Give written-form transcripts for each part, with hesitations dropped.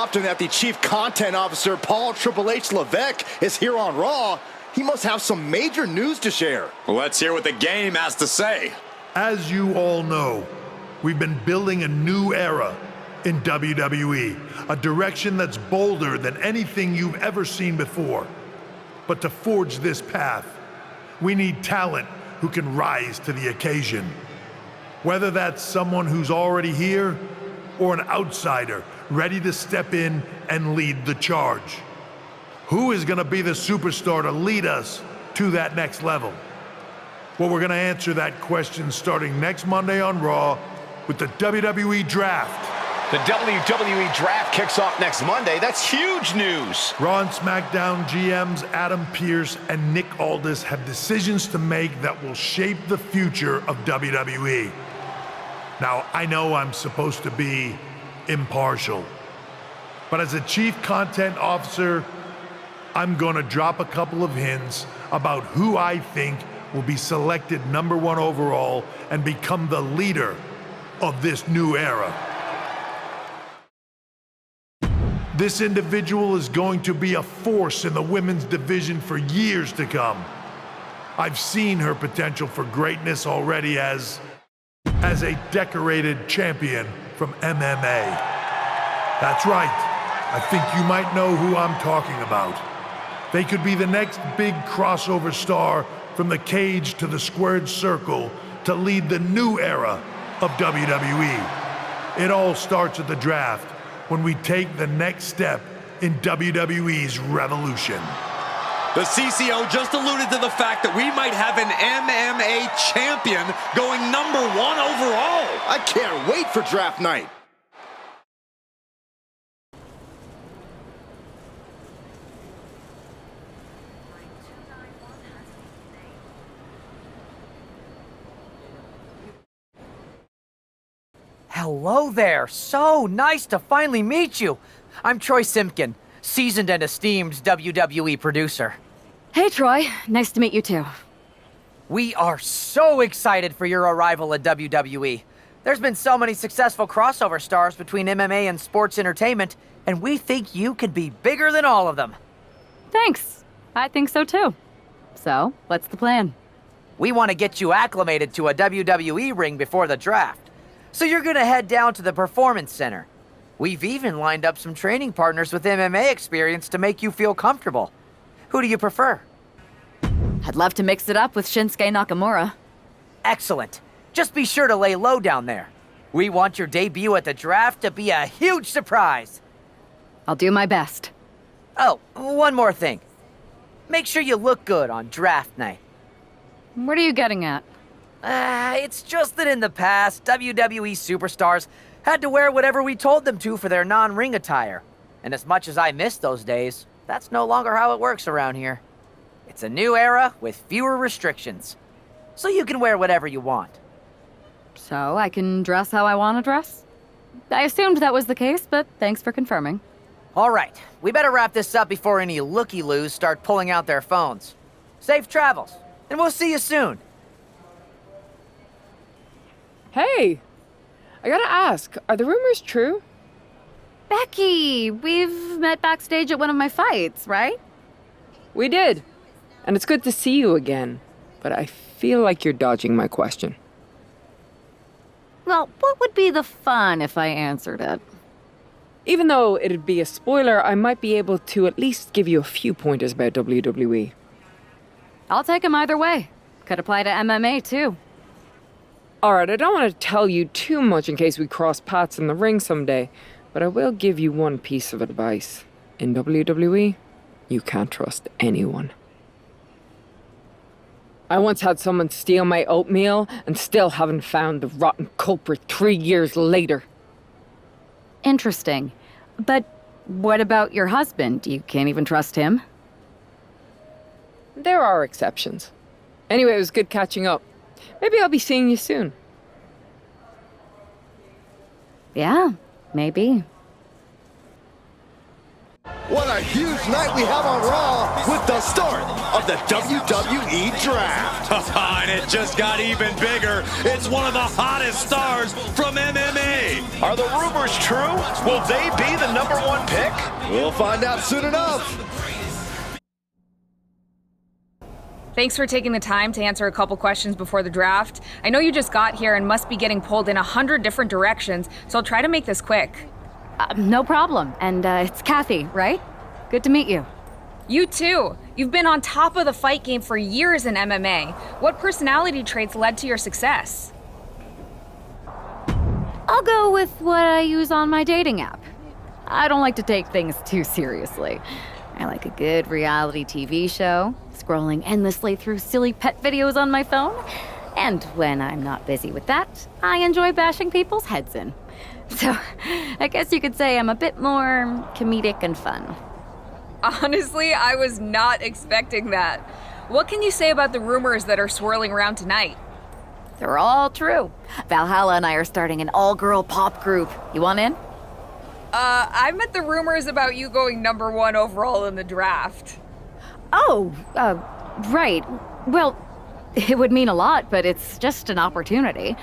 often that the Chief Content Officer, Paul Triple H Levesque, is here on Raw. He must have some major news to share. Well, let's hear what the game has to say. As you all know, we've been building a new era in WWE, a direction that's bolder than anything you've ever seen before. But to forge this path, we need talent who can rise to the occasion. Whether that's someone who's already here or an outsider ready to step in and lead the charge. Who is going to be the superstar to lead us to that next level? Well, we're going to answer that question starting next Monday on Raw with the WWE Draft. The WWE Draft kicks off next Monday. That's huge news. Raw and SmackDown GMs Adam Pearce and Nick Aldis have decisions to make that will shape the future of WWE. Now, I know I'm supposed to be impartial, but as a Chief Content Officer, I'm going to drop a couple of hints about who I think will be selected #1 overall and become the leader of this new era. This individual is going to be a force in the women's division for years to come. I've seen her potential for greatness already as a decorated champion from MMA. That's right. I think you might know who I'm talking about. They could be the next big crossover star from the cage to the squared circle to lead the new era of WWE. It all starts at the draft when we take the next step in WWE's revolution. The CCO just alluded to the fact that we might have an MMA champion going #1 overall. I can't wait for draft night. Hello there. So nice to finally meet you. I'm Troy Simpkin, seasoned and esteemed WWE producer. Hey, Troy. Nice to meet you, too. We are so excited for your arrival at WWE. There's been so many successful crossover stars between MMA and sports entertainment, and we think you could be bigger than all of them. Thanks. I think so, too. So, what's the plan? We want to get you acclimated to a WWE ring before the draft. So you're going to head down to the Performance Center. We've even lined up some training partners with MMA experience to make you feel comfortable. Who do you prefer? I'd love to mix it up with Shinsuke Nakamura. Excellent. Just be sure to lay low down there. We want your debut at the draft to be a huge surprise. I'll do my best. Oh, one more thing. Make sure you look good on draft night. What are you getting at? It's just that in the past, WWE superstars had to wear whatever we told them to for their non-ring attire. And as much as I miss those days, that's no longer how it works around here. It's a new era with fewer restrictions. So you can wear whatever you want. So I can dress how I want to dress? I assumed that was the case, but thanks for confirming. All right, we better wrap this up before any looky-loos start pulling out their phones. Safe travels, and we'll see you soon. Hey, I gotta ask, are the rumors true? Becky, we've met backstage at one of my fights, right? We did, and it's good to see you again, but I feel like you're dodging my question. Well, what would be the fun if I answered it? Even though it'd be a spoiler, I might be able to at least give you a few pointers about WWE. I'll take them either way. Could apply to MMA, too. Alright, I don't want to tell you too much in case we cross paths in the ring someday, but I will give you one piece of advice. In WWE, you can't trust anyone. I once had someone steal my oatmeal and still haven't found the rotten culprit 3 years later. Interesting. But what about your husband? You can't even trust him? There are exceptions. Anyway, it was good catching up. Maybe I'll be seeing you soon. Yeah, maybe. What a huge night we have on Raw with the start of the WWE Draft. And it just got even bigger. It's one of the hottest stars from MMA. Are the rumors true? Will they be the #1 pick? We'll find out soon enough. Thanks for taking the time to answer a couple questions before the draft. I know you just got here and must be getting pulled in 100 different directions, so I'll try to make this quick. No problem. And it's Kathy, right? Good to meet you. You too. You've been on top of the fight game for years in MMA. What personality traits led to your success? I'll go with what I use on my dating app. I don't like to take things too seriously. I like a good reality TV show, scrolling endlessly through silly pet videos on my phone, and when I'm not busy with that, I enjoy bashing people's heads in. So, I guess you could say I'm a bit more comedic and fun. Honestly, I was not expecting that. What can you say about the rumors that are swirling around tonight? They're all true. Valhalla and I are starting an all-girl pop group. You want in? I meant the rumors about you going #1 overall in the draft. Oh, right. Well, it would mean a lot, but it's just an opportunity.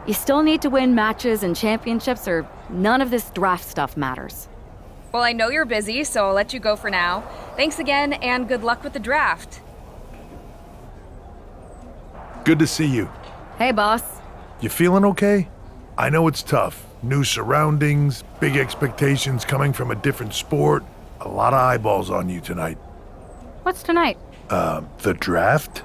You still need to win matches and championships, or none of this draft stuff matters. Well, I know you're busy, so I'll let you go for now. Thanks again, and good luck with the draft. Good to see you. Hey, boss. You feeling okay? I know it's tough. New surroundings, big expectations coming from a different sport. A lot of eyeballs on you tonight. What's tonight? The draft?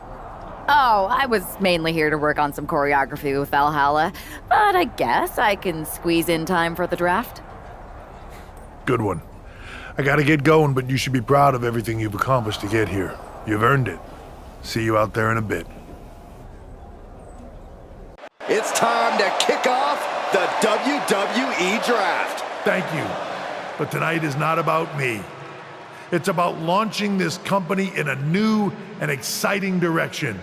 Oh, I was mainly here to work on some choreography with Valhalla, but I guess I can squeeze in time for the draft. Good one. I gotta get going, but you should be proud of everything you've accomplished to get here. You've earned it. See you out there in a bit. It's time to kick off the WWE Draft. Thank you. But tonight is not about me. It's about launching this company in a new and exciting direction.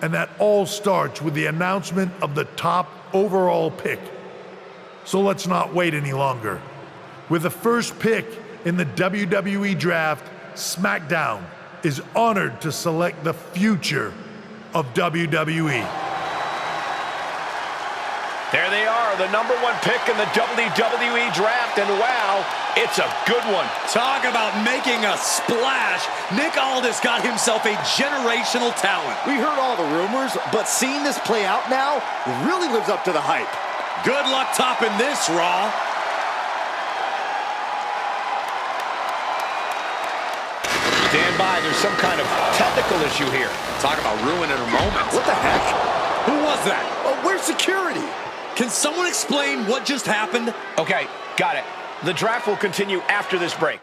And that all starts with the announcement of the top overall pick. So let's not wait any longer. With the first pick in the WWE Draft, SmackDown is honored to select the future of WWE. There they are, the #1 pick in the WWE Draft, and wow, it's a good one. Talk about making a splash. Nick Aldis got himself a generational talent. We heard all the rumors, but seeing this play out now really lives up to the hype. Good luck topping this, Raw. Stand by, there's some kind of technical issue here. Talk about ruining a moment. What the heck? Who was that? Oh, where's security? Can someone explain what just happened? Okay, got it. The draft will continue after this break.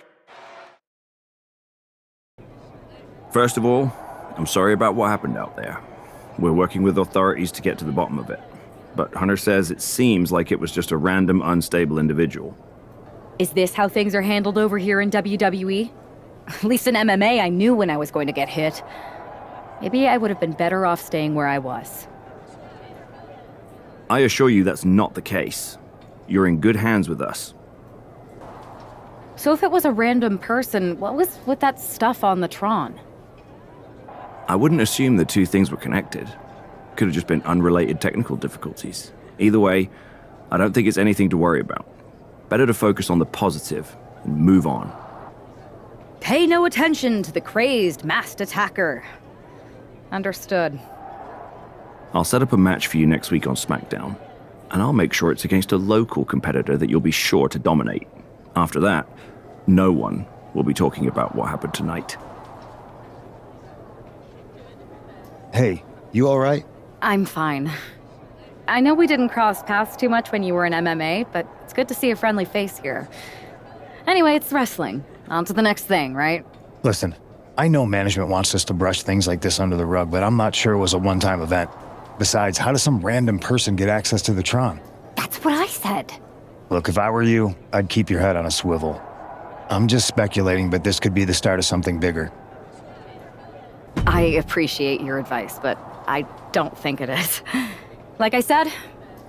First of all, I'm sorry about what happened out there. We're working with authorities to get to the bottom of it. But Hunter says it seems like it was just a random, unstable individual. Is this how things are handled over here in WWE? At least in MMA, I knew when I was going to get hit. Maybe I would have been better off staying where I was. I assure you that's not the case. You're in good hands with us. So if it was a random person, what was with that stuff on the Tron? I wouldn't assume the two things were connected. Could have just been unrelated technical difficulties. Either way, I don't think it's anything to worry about. Better to focus on the positive and move on. Pay no attention to the crazed, masked attacker. Understood. I'll set up a match for you next week on SmackDown, and I'll make sure it's against a local competitor that you'll be sure to dominate. After that, no one will be talking about what happened tonight. Hey, you all right? I'm fine. I know we didn't cross paths too much when you were in MMA, but it's good to see a friendly face here. Anyway, it's wrestling. On to the next thing, right? Listen, I know management wants us to brush things like this under the rug, but I'm not sure it was a one-time event. Besides, how does some random person get access to the Tron? That's what I said. Look, if I were you, I'd keep your head on a swivel. I'm just speculating, but this could be the start of something bigger. I appreciate your advice, but I don't think it is. Like I said,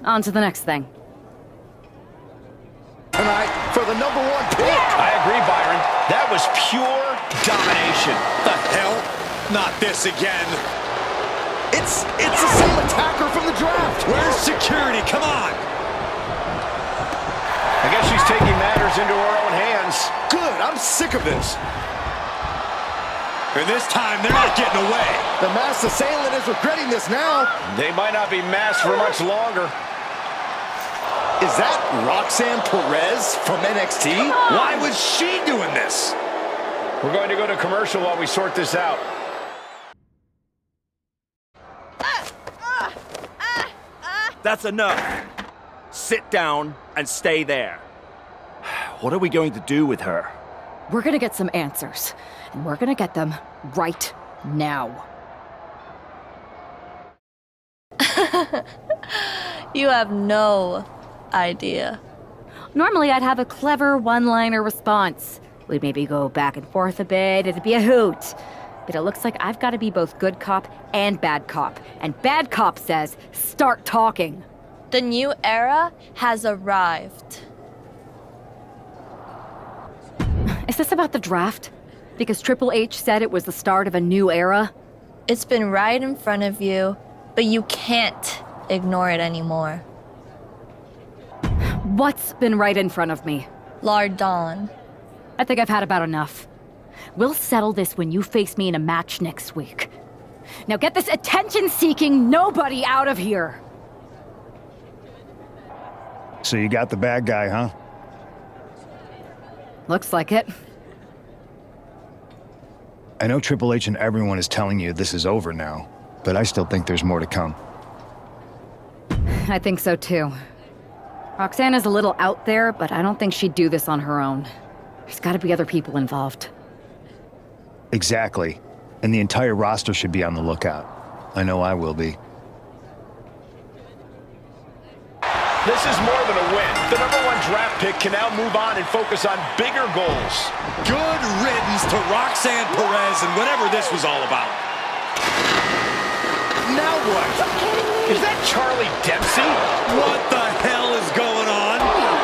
on to the next thing. Tonight for the #1 pick. I agree, Byron. That was pure domination. The hell? Not this again. It's the same attacker from the draft. Where's security? Come on. I guess she's taking matters into her own hands. Good, I'm sick of this. And this time, they're not getting away. The masked assailant is regretting this now. They might not be masked for much longer. Is that Roxanne Perez from NXT? Why was she doing this? We're going to go to commercial while we sort this out. That's enough. Sit down and stay there. What are we going to do with her? We're gonna get some answers, and we're gonna get them right now. You have no idea. Normally, I'd have a clever one-liner response. We'd maybe go back and forth a bit, it'd be a hoot. But it looks like I've got to be both good cop and bad cop. And bad cop says, start talking. The new era has arrived. Is this about the draft? Because Triple H said it was the start of a new era? It's been right in front of you, but you can't ignore it anymore. What's been right in front of me? Lord Dawn. I think I've had about enough. We'll settle this when you face me in a match next week. Now get this attention-seeking nobody out of here! So you got the bad guy, huh? Looks like it. I know Triple H and everyone is telling you this is over now, but I still think there's more to come. I think so too. Roxanne is a little out there, but I don't think she'd do this on her own. There's gotta be other people involved. Exactly. And the entire roster should be on the lookout. I know I will be. This is more than a win. The #1 draft pick can now move on and focus on bigger goals. Good riddance to Roxanne Perez and whatever this was all about. Now what? Is that Charlie Dempsey? What the hell is going on?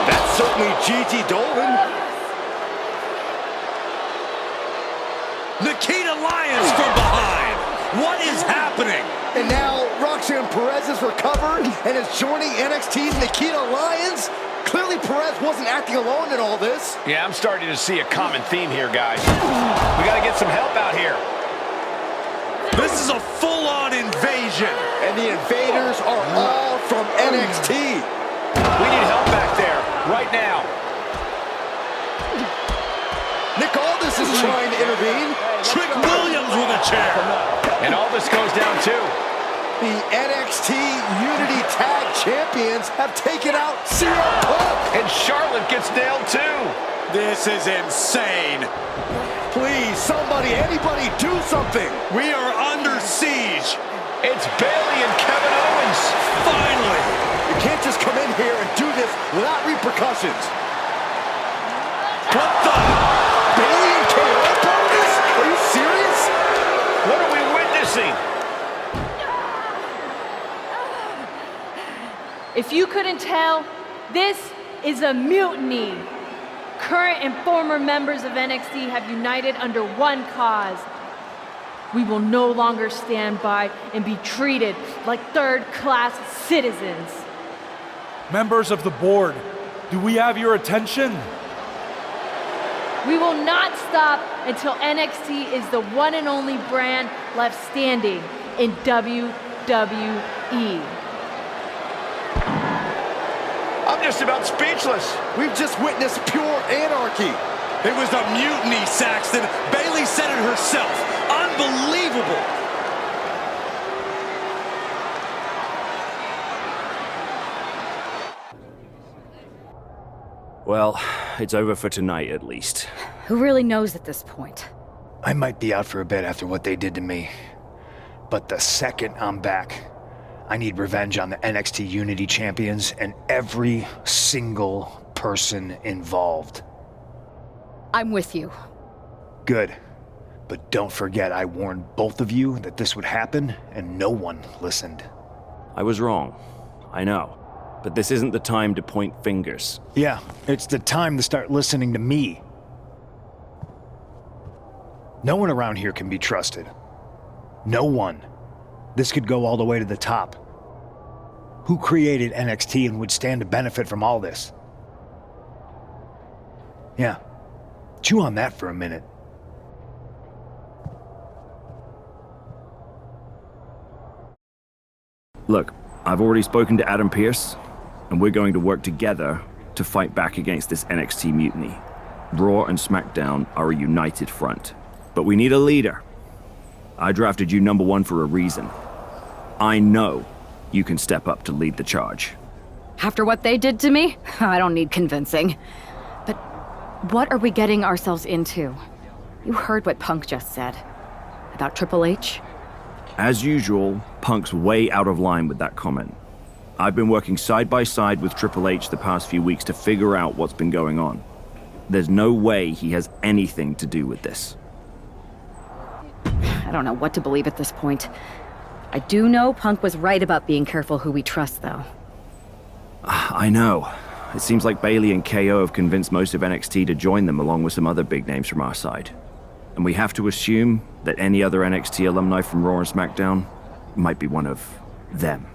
That's certainly Gigi Dolan. Nikita Lyons from behind. What is happening? And now Roxanne Perez is recovered and is joining NXT's Nikita Lyons. Clearly Perez wasn't acting alone in all this. Yeah, I'm starting to see a common theme here, guys. We got to get some help out here. This is a full-on invasion. And the invaders are all from NXT. We need help back there, right now. Nick Aldis is trying to intervene. Trick Williams with a chair. And all this goes down too. The NXT Unity Tag Champions have taken out CM Punk. And Charlotte gets nailed too. This is insane. Please, somebody, anybody, do something. We are under siege. It's Bayley and Kevin Owens. Finally. You can't just come in here and do this without repercussions. What the? Bayley and KO bonus? Are you serious? What are we witnessing? If you couldn't tell, this is a mutiny. Current and former members of NXT have united under one cause. We will no longer stand by and be treated like third-class citizens. Members of the board, do we have your attention? We will not stop until NXT is the one and only brand left standing in WWE. I'm just about speechless. We've just witnessed pure anarchy. It was a mutiny, Saxton. Bayley said it herself. Unbelievable. Well, it's over for tonight at least. Who really knows at this point? I might be out for a bit after what they did to me. But the second I'm back, I need revenge on the NXT Unity Champions and every single person involved. I'm with you. Good. But don't forget I warned both of you that this would happen, and no one listened. I was wrong. I know. But this isn't the time to point fingers. Yeah, it's the time to start listening to me. No one around here can be trusted. No one. This could go all the way to the top. Who created NXT and would stand to benefit from all this? Yeah. Chew on that for a minute. Look, I've already spoken to Adam Pearce, and we're going to work together to fight back against this NXT mutiny. Raw and SmackDown are a united front. But we need a leader. I drafted you number one for a reason. I know you can step up to lead the charge. After what they did to me, I don't need convincing. But what are we getting ourselves into? You heard what Punk just said. About Triple H? As usual, Punk's way out of line with that comment. I've been working side by side with Triple H the past few weeks to figure out what's been going on. There's no way he has anything to do with this. I don't know what to believe at this point. I do know Punk was right about being careful who we trust, though. I know. It seems like Bayley and KO have convinced most of NXT to join them along with some other big names from our side. And we have to assume that any other NXT alumni from Raw and SmackDown might be one of them.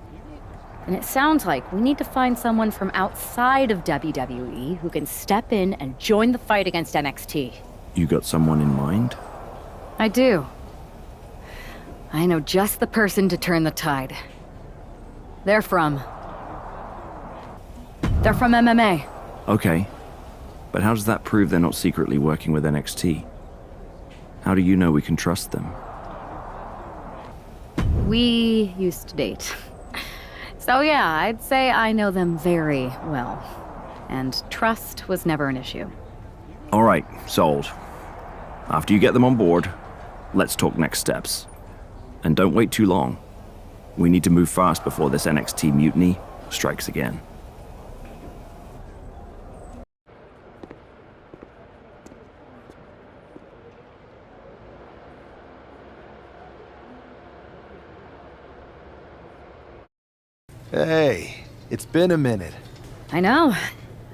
And it sounds like we need to find someone from outside of WWE who can step in and join the fight against NXT. You got someone in mind? I do. I know just the person to turn the tide. They're from MMA. Okay. But how does that prove they're not secretly working with NXT? How do you know we can trust them? We used to date. So yeah, I'd say I know them very well. And trust was never an issue. All right, sold. After you get them on board, let's talk next steps. And don't wait too long. We need to move fast before this NXT mutiny strikes again. Hey, it's been a minute. I know.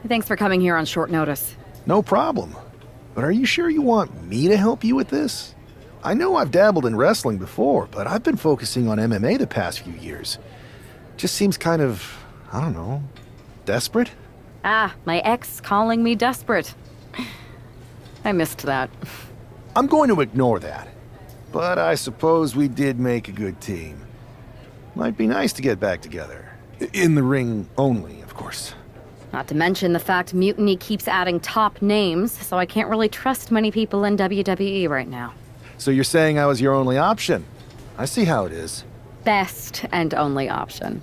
Thanks for coming here on short notice. No problem. But are you sure you want me to help you with this? I know I've dabbled in wrestling before, but I've been focusing on MMA the past few years. Just seems kind of, I don't know, desperate? Ah, my ex calling me desperate. I missed that. I'm going to ignore that. But I suppose we did make a good team. Might be nice to get back together. In the ring only, of course. Not to mention the fact Mutiny keeps adding top names, so I can't really trust many people in WWE right now. So you're saying I was your only option? I see how it is. Best and only option.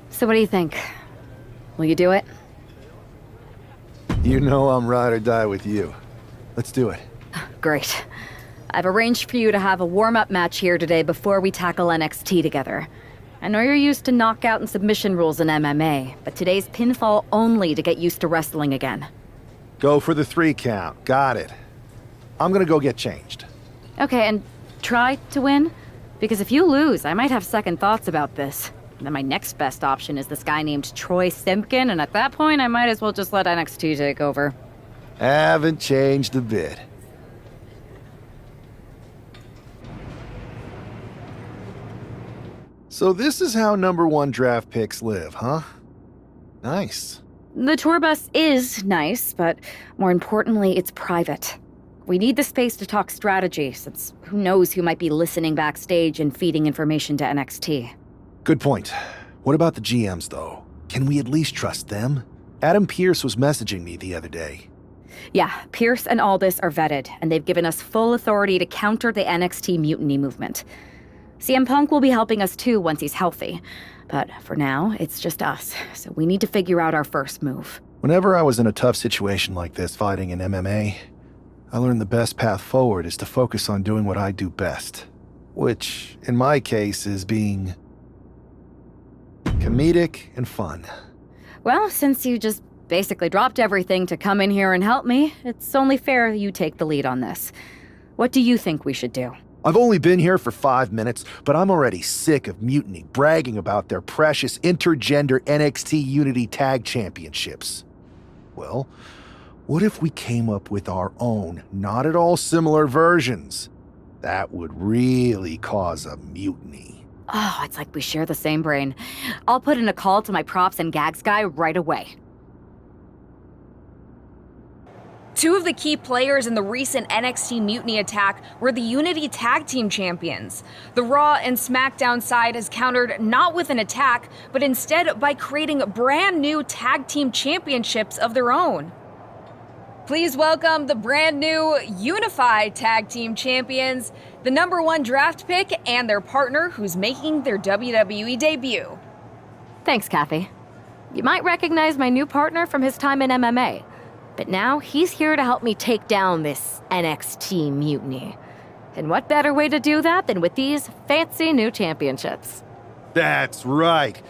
So what do you think? Will you do it? You know I'm ride or die with you. Let's do it. Great. I've arranged for you to have a warm-up match here today before we tackle NXT together. I know you're used to knockout and submission rules in MMA, but today's pinfall only to get used to wrestling again. Go for the 3 count. Got it. I'm gonna go get changed. Okay, and try to win? Because if you lose, I might have second thoughts about this. And then my next best option is this guy named Troy Simpkin, and at that point, I might as well just let NXT take over. Haven't changed a bit. So this is how #1 draft picks live, huh? Nice. The tour bus is nice, but more importantly, it's private. We need the space to talk strategy, since who knows who might be listening backstage and feeding information to NXT. Good point. What about the GMs, though? Can we at least trust them? Adam Pearce was messaging me the other day. Yeah, Pierce and Aldis are vetted, and they've given us full authority to counter the NXT mutiny movement. CM Punk will be helping us too once he's healthy. But for now, it's just us, so we need to figure out our first move. Whenever I was in a tough situation like this fighting in MMA, I learned the best path forward is to focus on doing what I do best. Which, in my case, is being comedic and fun. Well, since you just basically dropped everything to come in here and help me, it's only fair you take the lead on this. What do you think we should do? I've only been here for 5 minutes, but I'm already sick of Mutiny bragging about their precious intergender NXT Unity Tag Championships. Well, What if we came up with our own, not at all similar versions? That would really cause a mutiny. Oh, it's like we share the same brain. I'll put in a call to my props and gags guy right away. Two of the key players in the recent NXT Mutiny attack were the Unity Tag Team Champions. The Raw and SmackDown side has countered not with an attack, but instead by creating brand new Tag Team Championships of their own. Please welcome the brand new Unified Tag Team Champions, the #1 draft pick, and their partner who's making their WWE debut. Thanks, Kathy. You might recognize my new partner from his time in MMA. But now he's here to help me take down this NXT mutiny. And what better way to do that than with these fancy new championships? That's right.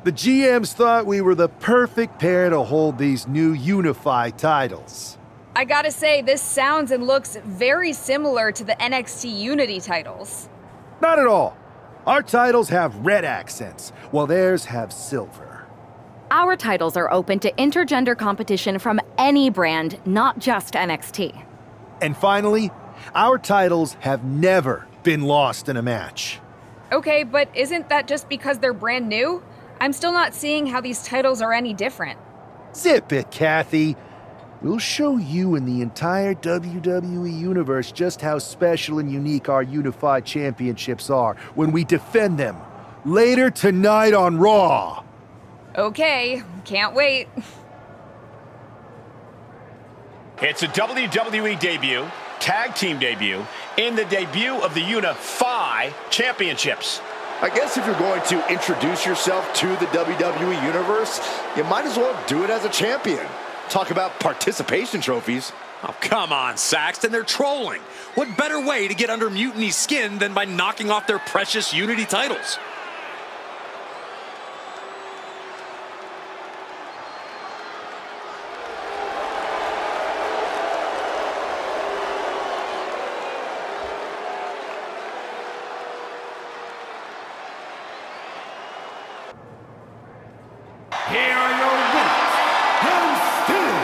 The GMs thought we were the perfect pair to hold these new unified titles. I gotta say, this sounds and looks very similar to the NXT Unity titles. Not at all. Our titles have red accents, while theirs have silver. Our titles are open to intergender competition from any brand, not just NXT. And finally, our titles have never been lost in a match. Okay, but isn't that just because they're brand new? I'm still not seeing how these titles are any different. Zip it, Kathy. We'll show you and the entire WWE Universe just how special and unique our unified championships are when we defend them later tonight on Raw. Okay, can't wait. It's a WWE debut, tag team debut, and the debut of the Unify Championships. I guess if you're going to introduce yourself to the WWE Universe, you might as well do it as a champion. Talk about participation trophies. Oh, come on, Saxton, they're trolling. What better way to get under Mutiny's skin than by knocking off their precious Unity titles? Here are your winners, and still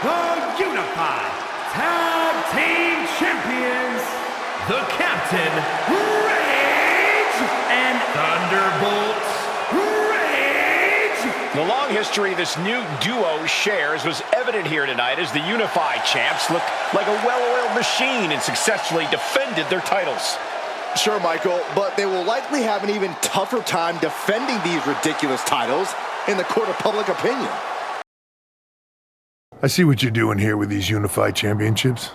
the Unified Tag Team Champions, the Captain Rage and Thunderbolt Rage. The long history this new duo shares was evident here tonight as the Unified Champs looked like a well-oiled machine and successfully defended their titles. Sure, Michael, but they will likely have an even tougher time defending these ridiculous titles in the court of public opinion. I see what you're doing here with these unified championships.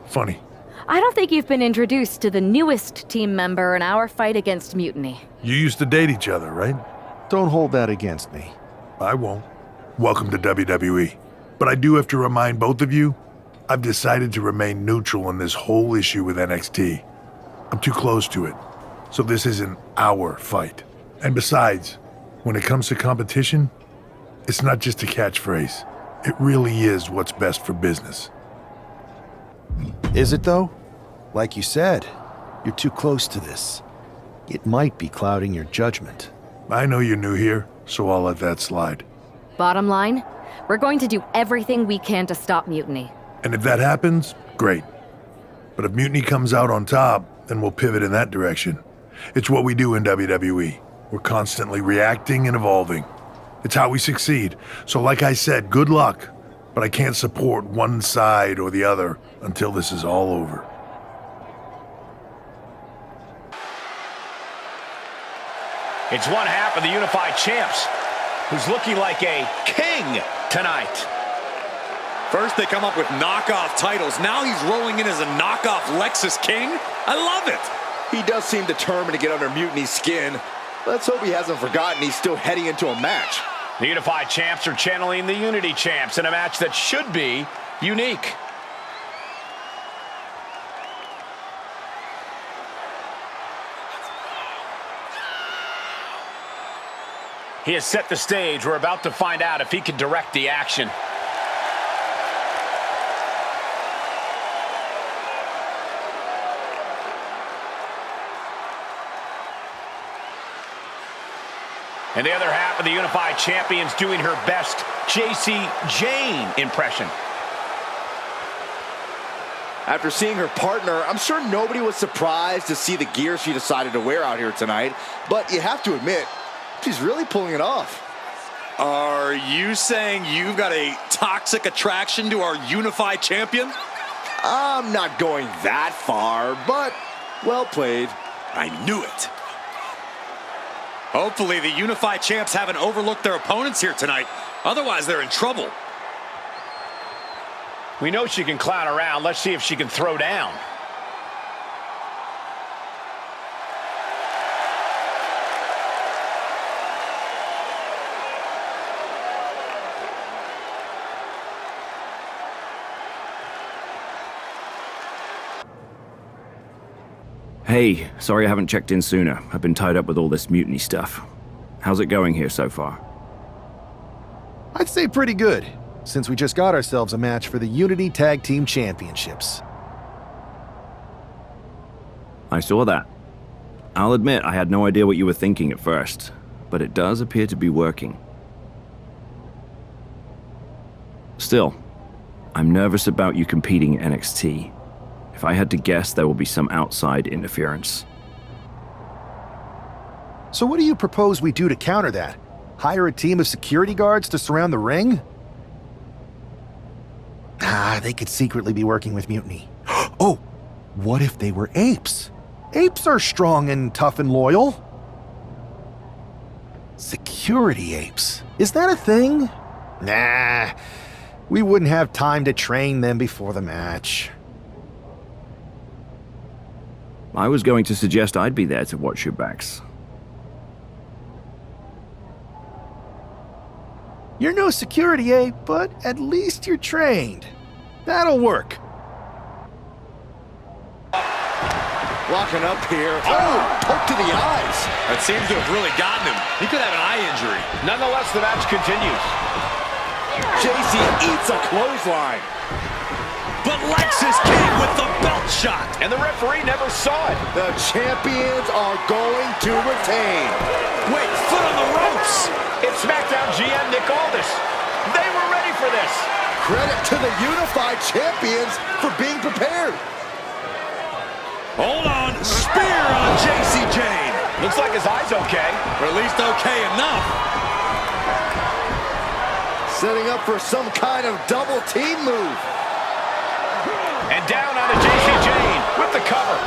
Funny. I don't think you've been introduced to the newest team member in our fight against Mutiny. You used to date each other, right? Don't hold that against me. I won't. Welcome to WWE. But I do have to remind both of you, I've decided to remain neutral in this whole issue with NXT. I'm too close to it. So this isn't our fight. And besides, when it comes to competition, it's not just a catchphrase. It really is what's best for business. Is it though? Like you said, you're too close to this. It might be clouding your judgment. I know you're new here, so I'll let that slide. Bottom line, we're going to do everything we can to stop Mutiny. And if that happens, great. But if Mutiny comes out on top, then we'll pivot in that direction. It's what we do in WWE. We're constantly reacting and evolving. It's how we succeed. So like I said, good luck. But I can't support one side or the other until this is all over. It's one half of the Unified Champs, who's looking like a king tonight. First they come up with knockoff titles. Now he's rolling in as a knockoff Lexus King. I love it. He does seem determined to get under Mutiny's skin. Let's hope he hasn't forgotten he's still heading into a match. The Unified Champs are channeling the Unity Champs in a match that should be unique. He has set the stage. We're about to find out if he can direct the action. And the other half of the Unified Champions doing her best JC Jane impression. After seeing her partner, I'm sure nobody was surprised to see the gear she decided to wear out here tonight. But you have to admit, she's really pulling it off. Are you saying you've got a toxic attraction to our unified champion? I'm not going that far, but well played. I knew it. Hopefully the unified champs haven't overlooked their opponents here tonight. Otherwise, they're in trouble. We know she can clown around. Let's see if she can throw down. Hey, sorry I haven't checked in sooner. I've been tied up with all this mutiny stuff. How's it going here so far? I'd say pretty good, since we just got ourselves a match for the Unity Tag Team Championships. I saw that. I'll admit I had no idea what you were thinking at first, but it does appear to be working. Still, I'm nervous about you competing in NXT. If I had to guess, there will be some outside interference. So what do you propose we do to counter that? Hire a team of security guards to surround the ring? They could secretly be working with Mutiny. Oh, what if they were apes? Apes are strong and tough and loyal. Security apes. Is that a thing? Nah, we wouldn't have time to train them before the match. I was going to suggest I'd be there to watch your backs. You're no security ape, but at least you're trained. That'll work. Locking up here. Oh, poke to the eyes. That seems to have really gotten him. He could have an eye injury. Nonetheless, the match continues. JC eats a clothesline. But Lexus came with the belt shot. And the referee never saw it. The champions are going to retain. Wait, foot on the ropes. It's SmackDown GM Nick Aldis. They were ready for this. Credit to the unified champions for being prepared. Hold on. Spear on JC Jane. Looks like his eye's okay. Or at least okay enough. Setting up for some kind of double team move. And down on a JC Jane with the cover.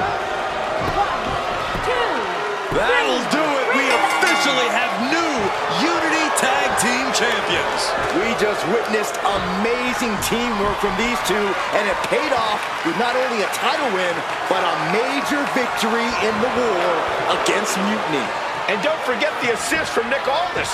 1, 2, That'll do it. We officially have new Unity Tag Team Champions. We just witnessed amazing teamwork from these two, and it paid off with not only a title win, but a major victory in the war against Mutiny. And don't forget the assist from Nick Aldis.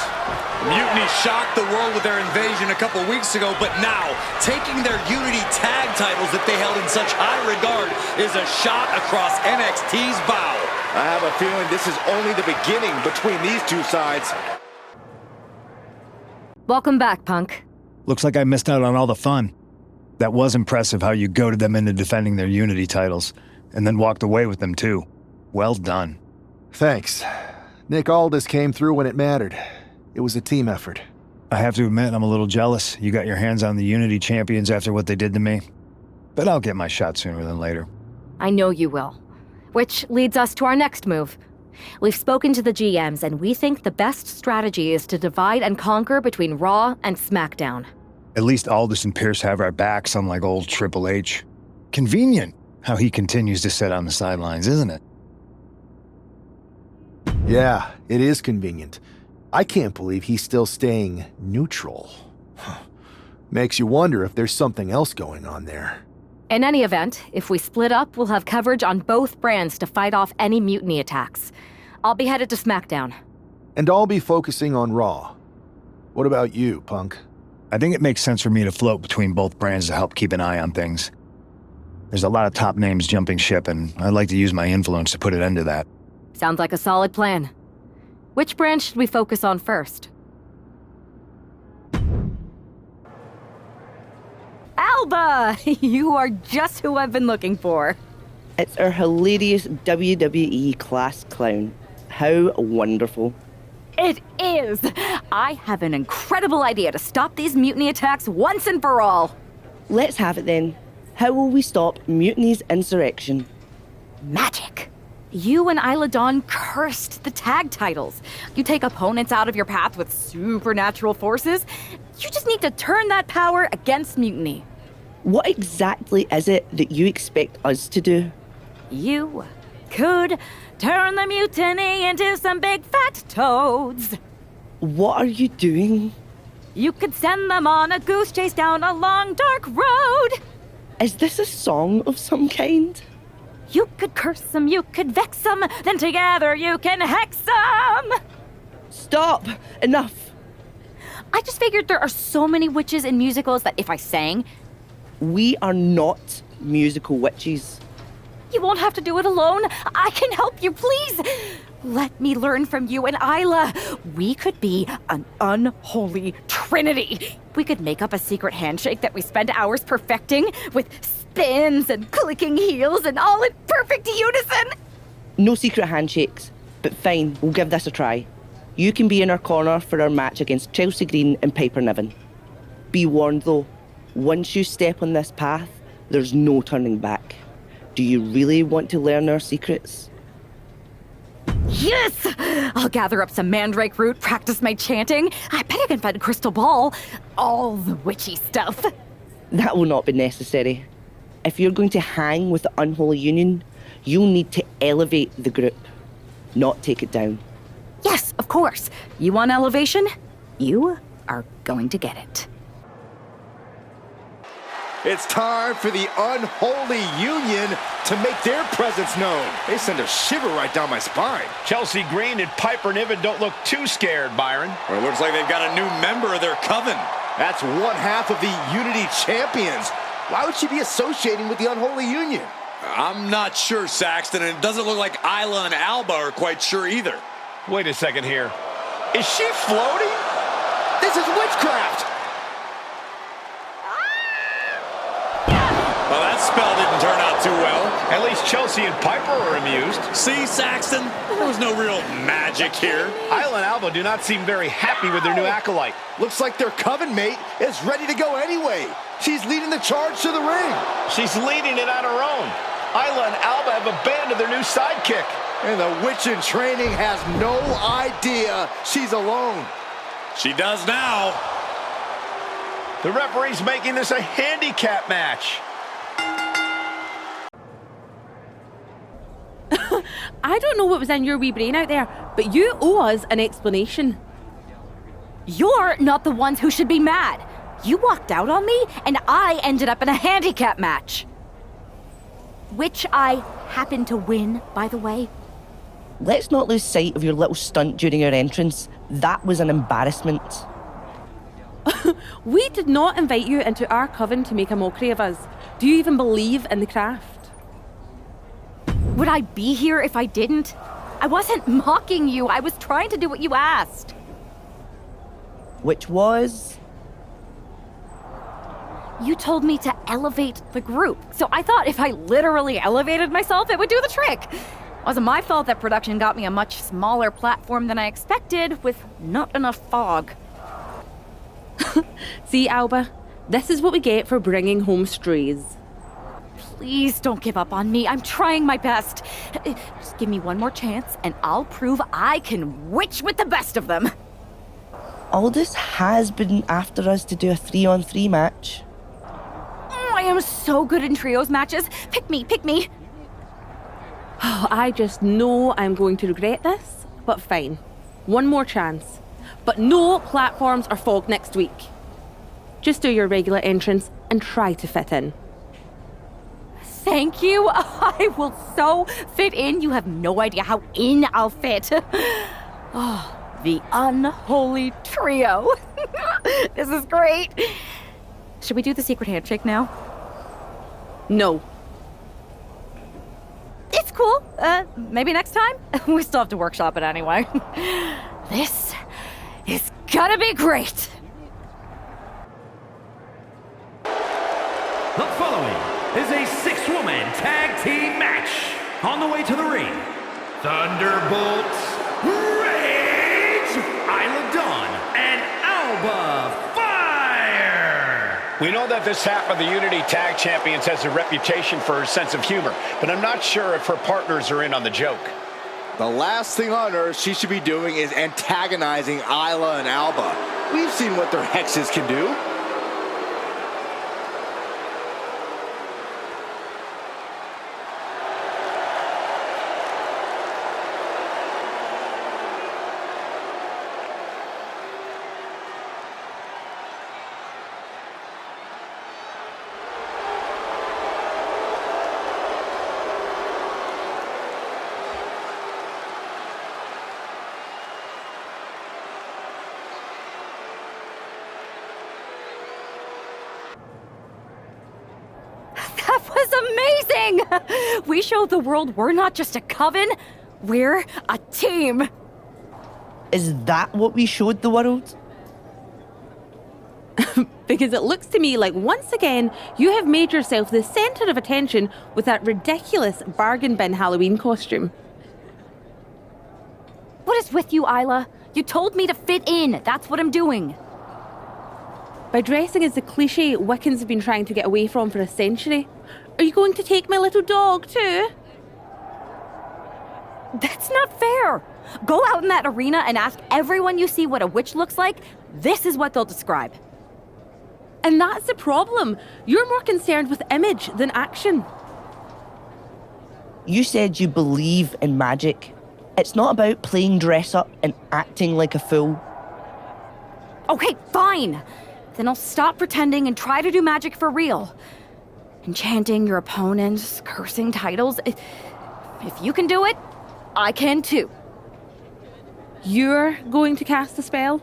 Mutiny shocked the world with their invasion a couple weeks ago, but now, taking their Unity tag titles that they held in such high regard is a shot across NXT's bow. I have a feeling this is only the beginning between these two sides. Welcome back, Punk. Looks like I missed out on all the fun. That was impressive how you goaded them into defending their Unity titles, and then walked away with them too. Well done. Thanks. Nick Aldis came through when it mattered. It was a team effort. I have to admit, I'm a little jealous. You got your hands on the Unity champions after what they did to me. But I'll get my shot sooner than later. I know you will. Which leads us to our next move. We've spoken to the GMs, and we think the best strategy is to divide and conquer between Raw and SmackDown. At least Aldis and Pierce have our backs, unlike old Triple H. Convenient how he continues to sit on the sidelines, isn't it? Yeah, it is convenient. I can't believe he's still staying neutral. Makes you wonder if there's something else going on there. In any event, if we split up, we'll have coverage on both brands to fight off any mutiny attacks. I'll be headed to SmackDown. And I'll be focusing on Raw. What about you, Punk? I think it makes sense for me to float between both brands to help keep an eye on things. There's a lot of top names jumping ship, and I'd like to use my influence to put an end to that. Sounds like a solid plan. Which brand should we focus on first? Alba! You are just who I've been looking for. It's our hilarious WWE class clown. How wonderful. It is! I have an incredible idea to stop these mutiny attacks once and for all. Let's have it then. How will we stop Mutiny's insurrection? Magic. You and Isla Dawn cursed the tag titles. You take opponents out of your path with supernatural forces. You just need to turn that power against Mutiny. What exactly is it that you expect us to do? You could turn the Mutiny into some big fat toads. What are you doing? You could send them on a goose chase down a long, dark road. Is this a song of some kind? You could curse them, you could vex them, then together you can hex them! Stop! Enough! I just figured there are so many witches in musicals that if I sang... We are not musical witches. You won't have to do it alone. I can help you, please! Let me learn from you and Isla. We could be an unholy trinity. We could make up a secret handshake that we spend hours perfecting with spins and clicking heels and all in perfect unison. No secret handshakes, but fine, we'll give this a try. You can be in our corner for our match against Chelsea Green and Piper Niven. Be warned though, once you step on this path, there's no turning back. Do you really want to learn our secrets? Yes! I'll gather up some mandrake root, practice my chanting. I bet I can find a crystal ball. All the witchy stuff. That will not be necessary. If you're going to hang with the Unholy Union, you'll need to elevate the group, not take it down. Yes, of course. You want elevation? You are going to get it. It's time for the Unholy Union to make their presence known. They send a shiver right down my spine. Chelsea Green and Piper Niven don't look too scared, Byron. Well, it looks like they've got a new member of their coven. That's one half of the Unity Champions. Why would she be associating with the Unholy Union? I'm not sure, Saxton, and it doesn't look like Isla and Alba are quite sure either. Wait a second here. Is she floating? This is witchcraft! Well, that spell didn't turn out too well. At least Chelsea and Piper are amused. See, Saxton? There was no real magic here. Isla and Alba do not seem very happy with their new acolyte. Looks like their coven mate is ready to go anyway. She's leading the charge to the ring. She's leading it on her own. Isla and Alba have abandoned their new sidekick. And the witch in training has no idea she's alone. She does now. The referee's making this a handicap match. I don't know what was in your wee brain out there, but you owe us an explanation. You're not the ones who should be mad. You walked out on me, and I ended up in a handicap match. Which I happened to win, by the way. Let's not lose sight of your little stunt during your entrance. That was an embarrassment. We did not invite you into our coven to make a mockery of us. Do you even believe in the craft? Would I be here if I didn't? I wasn't mocking you. I was trying to do what you asked. Which was? You told me to elevate the group. So I thought if I literally elevated myself, it would do the trick. It wasn't my fault that production got me a much smaller platform than I expected with not enough fog. See, Alba, this is what we get for bringing home strays. Please don't give up on me. I'm trying my best. Just give me one more chance, and I'll prove I can witch with the best of them. Aldous has been after us to do a 3-on-3 match. I am so good in trios matches. Pick me, pick me. Oh, I just know I'm going to regret this, but fine. One more chance. But no platforms or fog next week. Just do your regular entrance and try to fit in. Thank you. I will so fit in. You have no idea how in I'll fit. Oh, the unholy trio. This is great. Should we do the secret handshake now? No. It's cool. Maybe next time? We still have to workshop it anyway. This is gonna be great. The following is a 6-woman tag team match. On the way to the ring, Thunderbolts Rage, Isla Dawn, and Alba Fire. We know that this half of the Unity Tag Champions has a reputation for her sense of humor, but I'm not sure if her partners are in on the joke. The last thing on earth she should be doing is antagonizing Isla and Alba. We've seen what their hexes can do. That was amazing! We showed the world we're not just a coven, we're a team. Is that what we showed the world? Because it looks to me like once again you have made yourself the center of attention with that ridiculous bargain bin Halloween costume. What is with you, Isla? You told me to fit in. That's what I'm doing. By dressing as the cliche Wiccans have been trying to get away from for a century, are you going to take my little dog too? That's not fair. Go out in that arena and ask everyone you see what a witch looks like. This is what they'll describe. And that's the problem. You're more concerned with image than action. You said you believe in magic. It's not about playing dress up and acting like a fool. Okay, fine. Then I'll stop pretending and try to do magic for real. Enchanting your opponents, cursing titles. If you can do it, I can too. You're going to cast a spell?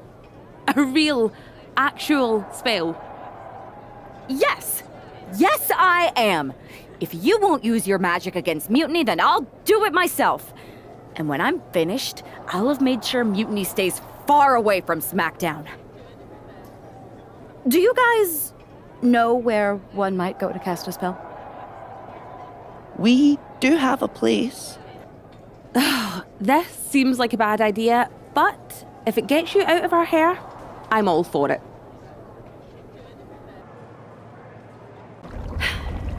A real, actual spell? Yes! Yes, I am! If you won't use your magic against Mutiny, then I'll do it myself. And when I'm finished, I'll have made sure Mutiny stays far away from SmackDown. Do you guys know where one might go to cast a spell? We do have a place. This seems like a bad idea, but if it gets you out of our hair, I'm all for it.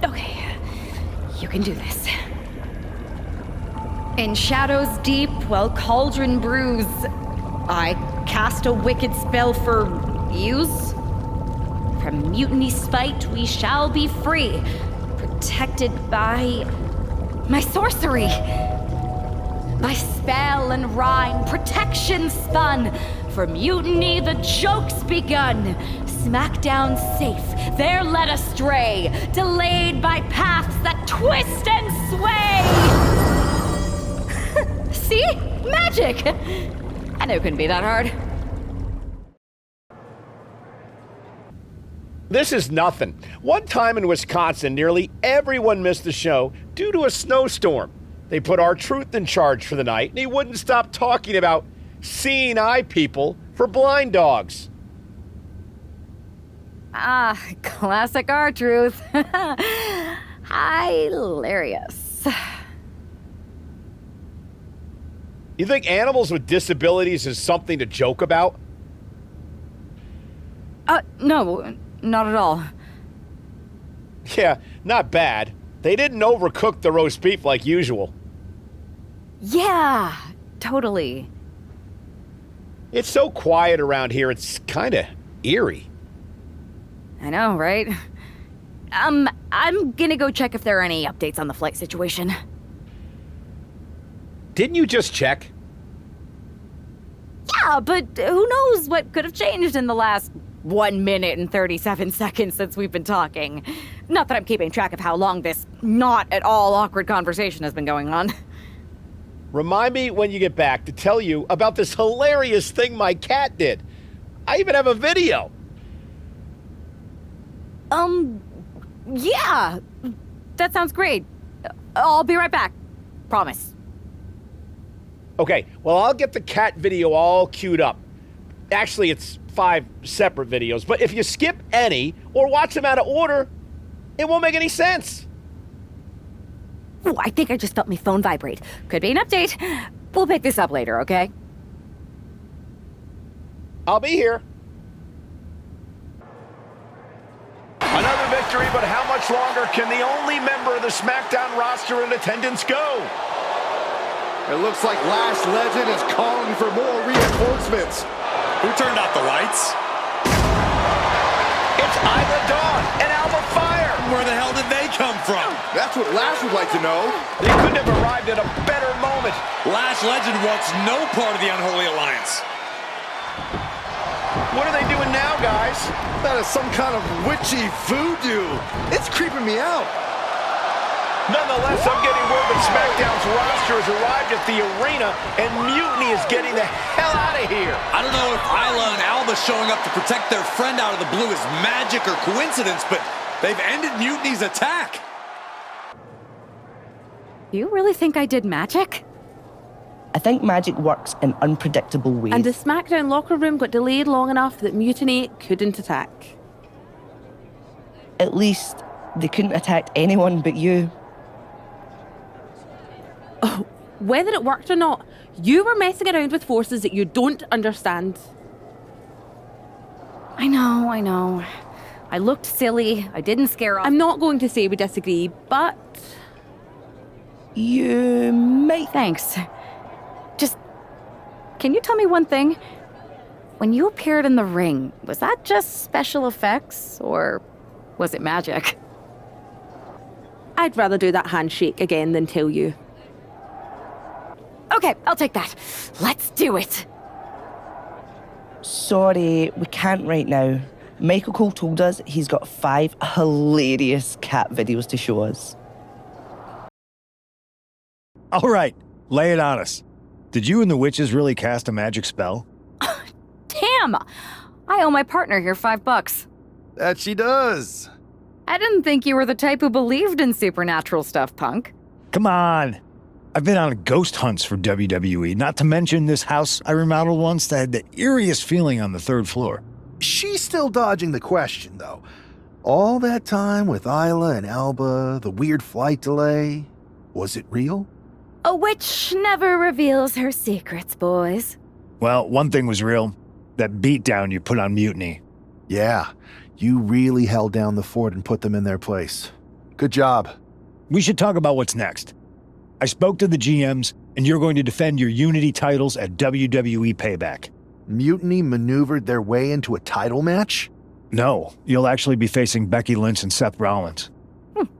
Okay, you can do this. In shadows deep, while cauldron brews, I cast a wicked spell for use. From mutiny spite we shall be free, protected by my sorcery. By spell and rhyme, protection spun. For mutiny the joke's begun. SmackDown safe, there led astray, delayed by paths that twist and sway. See? Magic! I knew it couldn't be that hard. This is nothing. One time in Wisconsin, nearly everyone missed the show due to a snowstorm. They put R-Truth in charge for the night, and he wouldn't stop talking about seeing eye people for blind dogs. Ah, classic R-Truth. Hilarious. You think animals with disabilities is something to joke about? No, not at all. Yeah, not bad. They didn't overcook the roast beef like usual. Yeah, totally. It's so quiet around here, it's kinda eerie. I know, right? I'm gonna go check if there are any updates on the flight situation. Didn't you just check? Yeah, but who knows what could have changed in the last 1 minute and 37 seconds since we've been talking. Not that I'm keeping track of how long this not at all awkward conversation has been going on. Remind me when you get back to tell you about this hilarious thing my cat did. I even have a video. Yeah. That sounds great. I'll be right back. Promise. Okay, well, I'll get the cat video all queued up. Actually, it's 5 separate videos, but if you skip any or watch them out of order, it won't make any sense. Ooh, I think I just felt my phone vibrate. Could be an update. We'll pick this up later, okay? I'll be here. victory, but how much longer can the only member of the SmackDown roster in attendance go? It looks like Lash Legend is calling for more reinforcements. Who turned out the lights? It's Isla Dawn and Alba Fire. Where the hell did they come from? That's what Lash would like to know. They couldn't have arrived at a better moment. Lash Legend wants no part of the Unholy Alliance. What are they doing now, guys? That is some kind of witchy voodoo. It's creeping me out. Nonetheless, I'm getting word that SmackDown's roster has arrived at the arena, and Mutiny is getting the hell out of here. I don't know if Isla and Alba showing up to protect their friend out of the blue is magic or coincidence, but they've ended Mutiny's attack. You really think I did magic? I think magic works in unpredictable ways. And the SmackDown locker room got delayed long enough that Mutiny couldn't attack. At least, they couldn't attack anyone but you. Oh, whether it worked or not, you were messing around with forces that you don't understand. I know. I looked silly. I didn't scare off. I'm not going to say we disagree, but... You might... Thanks. Just... Can you tell me one thing? When you appeared in the ring, was that just special effects, or was it magic? I'd rather do that handshake again than tell you. Okay, I'll take that. Let's do it. Sorry, we can't right now. Michael Cole told us he's got 5 hilarious cat videos to show us. All right, lay it on us. Did you and the witches really cast a magic spell? Damn! I owe my partner here $5. That she does. I didn't think you were the type who believed in supernatural stuff, punk. Come on. I've been on ghost hunts for WWE, not to mention this house I remodeled once that had the eeriest feeling on the 3rd floor. She's still dodging the question, though. All that time with Isla and Alba, the weird flight delay, was it real? A witch never reveals her secrets, boys. Well, one thing was real. That beatdown you put on Mutiny. Yeah, you really held down the fort and put them in their place. Good job. We should talk about what's next. I spoke to the GMs, and you're going to defend your Unity titles at WWE Payback. Mutiny maneuvered their way into a title match? No, you'll actually be facing Becky Lynch and Seth Rollins.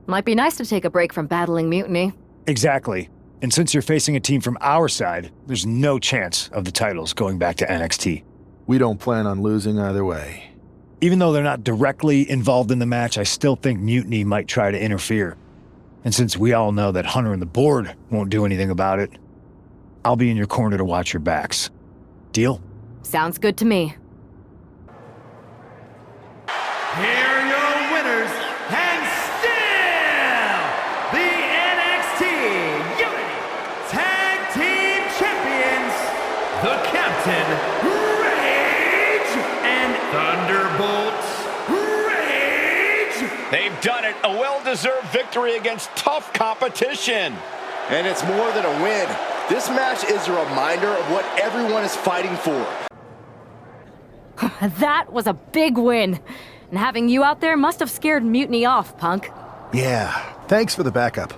Might be nice to take a break from battling Mutiny. Exactly. And since you're facing a team from our side, there's no chance of the titles going back to NXT. We don't plan on losing either way. Even though they're not directly involved in the match, I still think Mutiny might try to interfere. And since we all know that Hunter and the board won't do anything about it, I'll be in your corner to watch your backs. Deal? Sounds good to me. Here are your winners, and still the NXT Unity Tag Team Champions, the Captain Rage and Thunderbolt Rage. They've done it. A well-deserved victory against tough competition. And it's more than a win. This match is a reminder of what everyone is fighting for. That was a big win. And having you out there must have scared Mutiny off, punk. Yeah, thanks for the backup.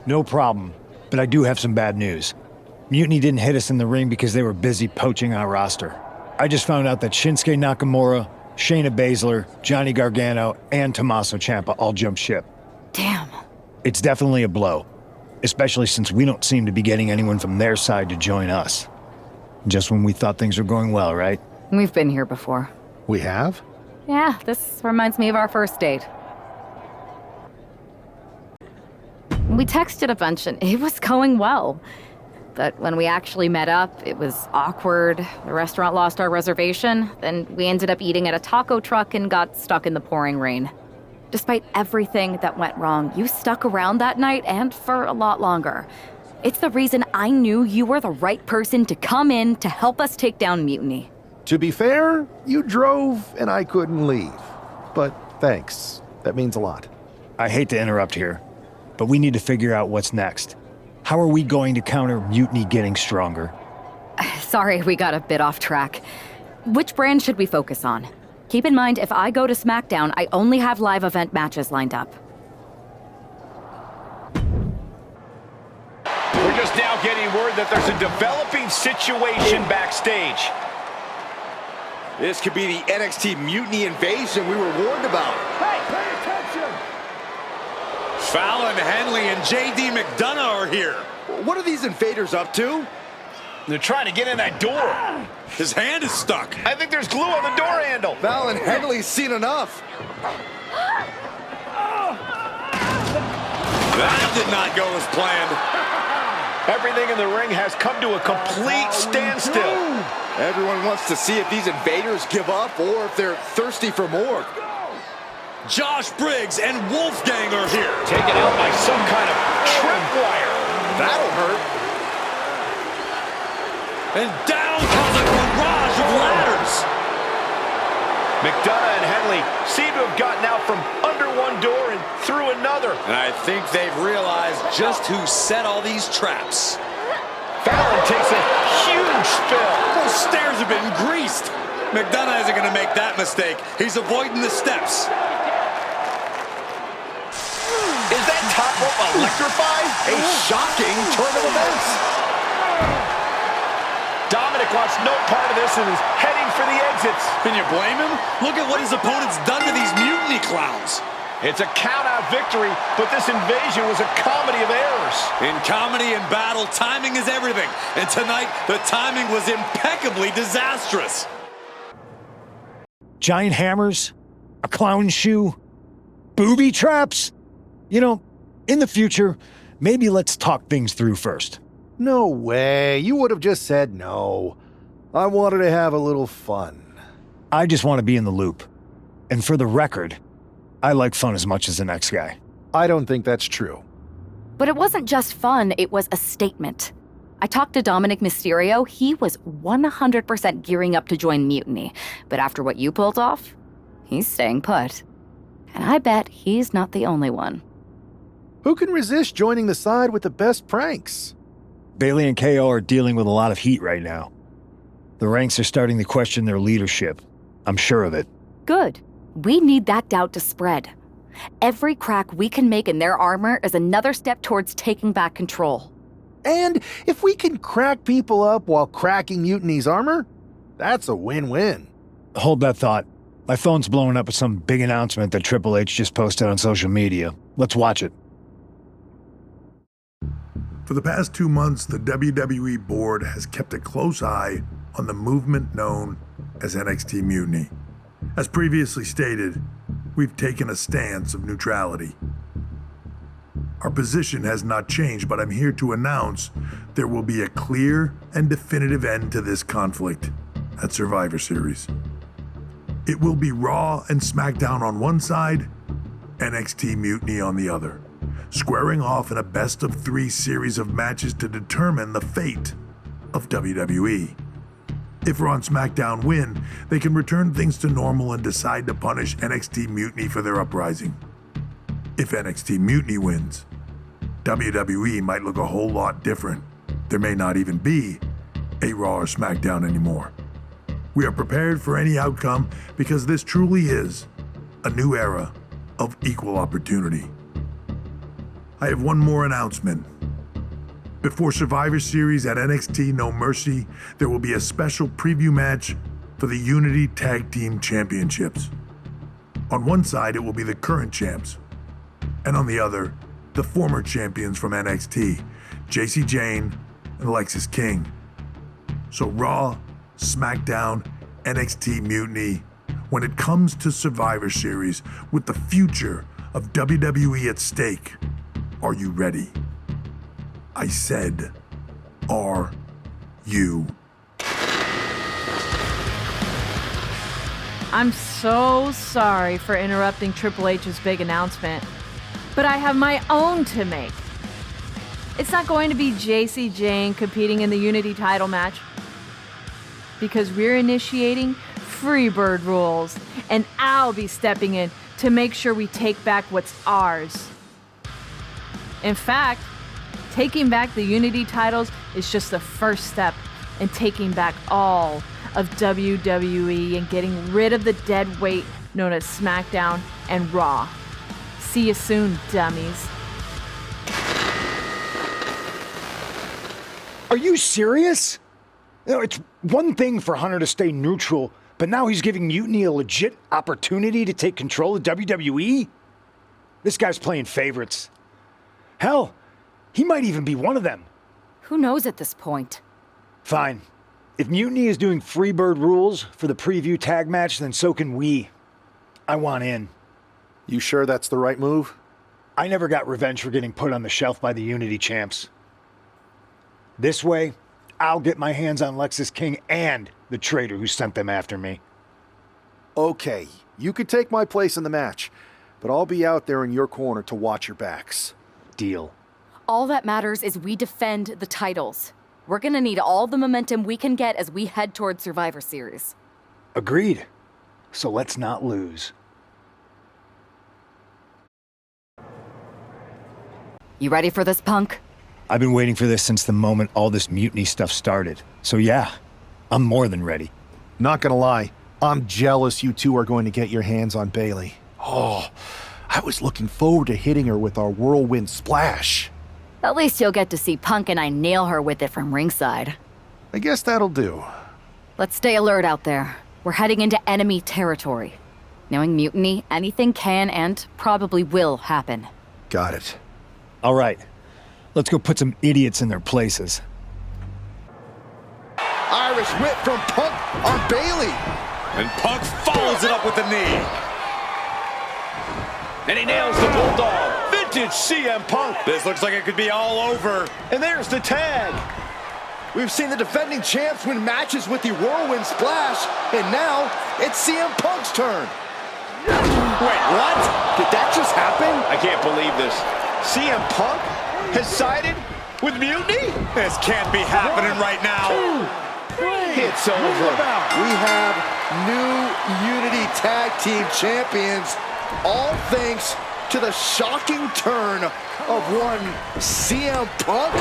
No problem, but I do have some bad news. Mutiny didn't hit us in the ring because they were busy poaching our roster. I just found out that Shinsuke Nakamura, Shayna Baszler, Johnny Gargano, and Tommaso Ciampa all jumped ship. Damn. It's definitely a blow, especially since we don't seem to be getting anyone from their side to join us. Just when we thought things were going well, right? We've been here before. We have? Yeah, this reminds me of our first date. We texted a bunch and it was going well. But when we actually met up, it was awkward. The restaurant lost our reservation. Then we ended up eating at a taco truck and got stuck in the pouring rain. Despite everything that went wrong, you stuck around that night and for a lot longer. It's the reason I knew you were the right person to come in to help us take down Mutiny. To be fair, you drove and I couldn't leave. But thanks. That means a lot. I hate to interrupt here, but we need to figure out what's next. How are we going to counter Mutiny getting stronger? Sorry, we got a bit off track. Which brand should we focus on? Keep in mind, if I go to SmackDown, I only have live event matches lined up. We're just now getting word that there's a developing situation backstage. This could be the NXT Mutiny invasion we were warned about. Hey, pay attention! Fallon Henley and JD McDonough are here. What are these invaders up to? They're trying to get in that door. His hand is stuck. I think there's glue on the door handle. Fallon Henley's seen enough. That did not go as planned. Everything in the ring has come to a complete standstill. Everyone wants to see if these invaders give up or if they're thirsty for more. Josh Briggs and Wolfgang are here. Taken out by some kind of tripwire. That'll hurt. And down comes a barrage of ladders. McDonough and Henley seem to have gotten out from under one door and through another. And I think they've realized just who set all these traps. Fallon takes a huge spill. Those stairs have been greased. McDonough isn't going to make that mistake. He's avoiding the steps. Is that top rope electrified? A shocking turn of events. Dominic wants no part of this and is heading for the exits. Can you blame him? Look at what his opponent's done to these mutiny clowns. It's a count-out victory, but this invasion was a comedy of errors. In comedy and battle, timing is everything. And tonight, the timing was impeccably disastrous. Giant hammers, a clown shoe, booby traps. You know, in the future, maybe let's talk things through first. No way. You would have just said no. I wanted to have a little fun. I just want to be in the loop. And for the record, I like fun as much as the next guy. I don't think that's true. But it wasn't just fun, it was a statement. I talked to Dominic Mysterio. He was 100% gearing up to join Mutiny. But after what you pulled off, he's staying put. And I bet he's not the only one. Who can resist joining the side with the best pranks? Bailey and KO are dealing with a lot of heat right now. The ranks are starting to question their leadership. I'm sure of it. Good. We need that doubt to spread. Every crack we can make in their armor is another step towards taking back control. And if we can crack people up while cracking Mutiny's armor, that's a win-win. Hold that thought. My phone's blowing up with some big announcement that Triple H just posted on social media. Let's watch it. For the past 2 months, the WWE board has kept a close eye on the movement known as NXT Mutiny. As previously stated, we've taken a stance of neutrality. Our position has not changed, but I'm here to announce there will be a clear and definitive end to this conflict at Survivor Series. It will be Raw and SmackDown on one side, NXT Mutiny on the other, squaring off in a best-of-3 series of matches to determine the fate of WWE. If Raw and SmackDown win, they can return things to normal and decide to punish NXT Mutiny for their uprising. If NXT Mutiny wins, WWE might look a whole lot different. There may not even be a Raw or SmackDown anymore. We are prepared for any outcome because this truly is a new era of equal opportunity. I have one more announcement. Before Survivor Series at NXT No Mercy, there will be a special preview match for the Unity Tag Team Championships. On one side, it will be the current champs, and on the other, the former champions from NXT, Jacy Jayne and Lexis King. So Raw, SmackDown, NXT Mutiny, when it comes to Survivor Series with the future of WWE at stake, are you ready? I said, are you? I'm so sorry for interrupting Triple H's big announcement, but I have my own to make. It's not going to be Jacy Jayne competing in the Unity title match, because we're initiating Freebird rules, and I'll be stepping in to make sure we take back what's ours. In fact, taking back the Unity titles is just the first step in taking back all of WWE and getting rid of the dead weight known as SmackDown and Raw. See you soon, dummies. Are you serious? You know, it's one thing for Hunter to stay neutral, but now he's giving Mutiny a legit opportunity to take control of WWE? This guy's playing favorites. Hell, he might even be one of them. Who knows at this point? Fine. If Mutiny is doing Freebird rules for the preview tag match, then so can we. I want in. You sure that's the right move? I never got revenge for getting put on the shelf by the Unity champs. This way, I'll get my hands on Lexus King and the traitor who sent them after me. Okay, you could take my place in the match, but I'll be out there in your corner to watch your backs. Deal. All that matters is we defend the titles. We're gonna need all the momentum we can get as we head toward Survivor Series. Agreed. So let's not lose. You ready for this, Punk? I've been waiting for this since the moment all this mutiny stuff started. So yeah, I'm more than ready. Not gonna lie, I'm jealous you two are going to get your hands on Bailey. Oh, I was looking forward to hitting her with our whirlwind splash. At least you'll get to see Punk and I nail her with it from ringside. I guess that'll do. Let's stay alert out there. We're heading into enemy territory. Knowing Mutiny, anything can and probably will happen. Got it. All right, let's go put some idiots in their places. Irish whip from Punk on Bailey. And Punk follows it up with the knee. And he nails the Bulldog. Vintage CM Punk. This looks like it could be all over. And there's the tag. We've seen the defending champs win matches with the whirlwind splash, and now it's CM Punk's turn. Wait, what? Did that just happen? I can't believe this. CM Punk has sided with Mutiny? This can't be happening right now. It's over. We have new Unity Tag Team Champions, all thanks to the shocking turn of one CM Punk.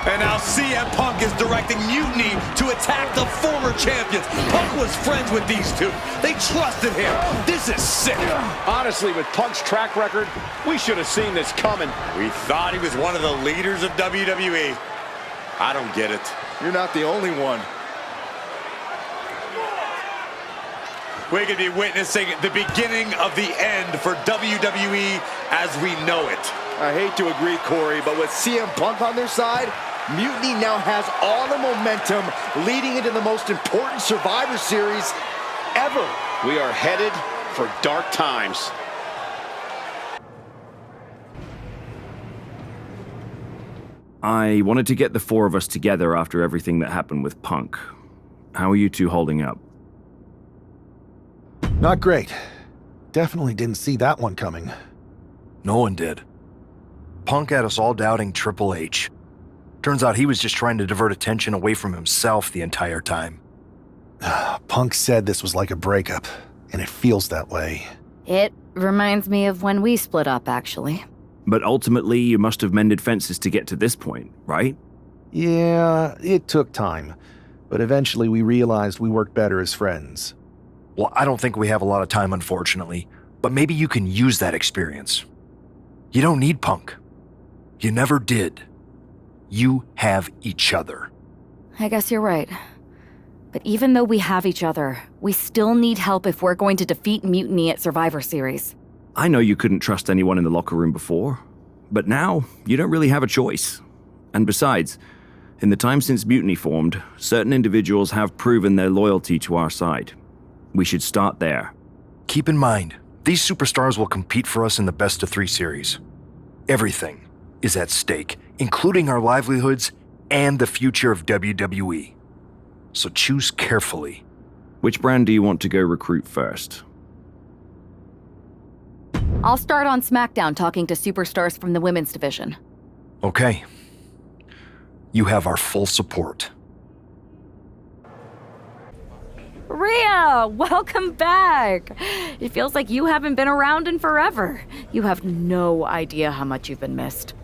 And now CM Punk is directing Mutiny to attack the former champions. Punk was friends with these two. They trusted him. This is sick. Honestly, with Punk's track record, we should have seen this coming. We thought he was one of the leaders of WWE. I don't get it. You're not the only one. We could be witnessing the beginning of the end for WWE as we know it. I hate to agree, Corey, but with CM Punk on their side, Mutiny now has all the momentum leading into the most important Survivor Series ever. We are headed for dark times. I wanted to get the four of us together after everything that happened with Punk. How are you two holding up? Not great. Definitely didn't see that one coming. No one did. Punk had us all doubting Triple H. Turns out he was just trying to divert attention away from himself the entire time. Punk said this was like a breakup, and it feels that way. It reminds me of when we split up, actually. But ultimately, you must have mended fences to get to this point, right? Yeah, it took time. But eventually we realized we worked better as friends. Well, I don't think we have a lot of time, unfortunately. But maybe you can use that experience. You don't need Punk. You never did. You have each other. I guess you're right. But even though we have each other, we still need help if we're going to defeat Mutiny at Survivor Series. I know you couldn't trust anyone in the locker room before, but now you don't really have a choice. And besides, in the time since Mutiny formed, certain individuals have proven their loyalty to our side. We should start there. Keep in mind, these superstars will compete for us in the best-of-3 series. Everything is at stake, including our livelihoods and the future of WWE. So choose carefully. Which brand do you want to go recruit first? I'll start on SmackDown talking to superstars from the women's division. Okay. You have our full support. Rhea, welcome back. It feels like you haven't been around in forever. You have no idea how much you've been missed.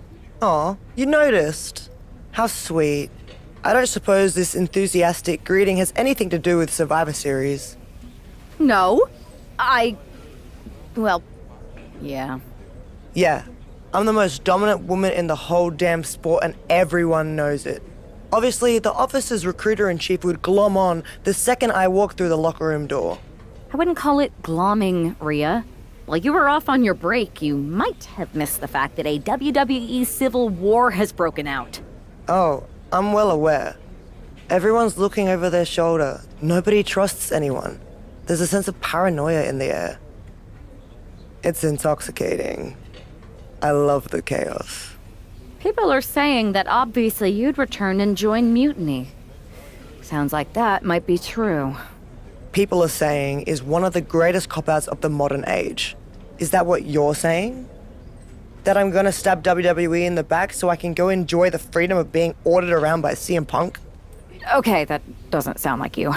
Aw, you noticed? How sweet. I don't suppose this enthusiastic greeting has anything to do with Survivor Series. No. Well, yeah. Yeah, I'm the most dominant woman in the whole damn sport and everyone knows it. Obviously, the office's recruiter-in-chief would glom on the second I walk through the locker room door. I wouldn't call it glomming, Rhea. While you were off on your break, you might have missed the fact that a WWE civil war has broken out. Oh, I'm well aware. Everyone's looking over their shoulder. Nobody trusts anyone. There's a sense of paranoia in the air. It's intoxicating. I love the chaos. People are saying that obviously you'd return and join Mutiny. Sounds like that might be true. People are saying is one of the greatest cop-outs of the modern age. Is that what you're saying? That I'm gonna stab WWE in the back so I can go enjoy the freedom of being ordered around by CM Punk? Okay, that doesn't sound like you.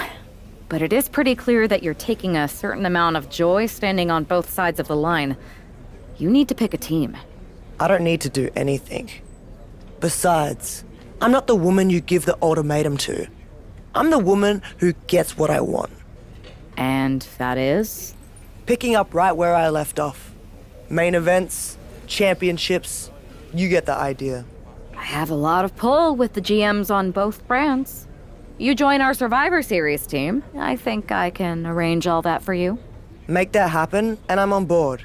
But it is pretty clear that you're taking a certain amount of joy standing on both sides of the line. You need to pick a team. I don't need to do anything. Besides, I'm not the woman you give the ultimatum to. I'm the woman who gets what I want. And that is? Picking up right where I left off. Main events, championships, you get the idea. I have a lot of pull with the GMs on both brands. You join our Survivor Series team. I think I can arrange all that for you. Make that happen, and I'm on board.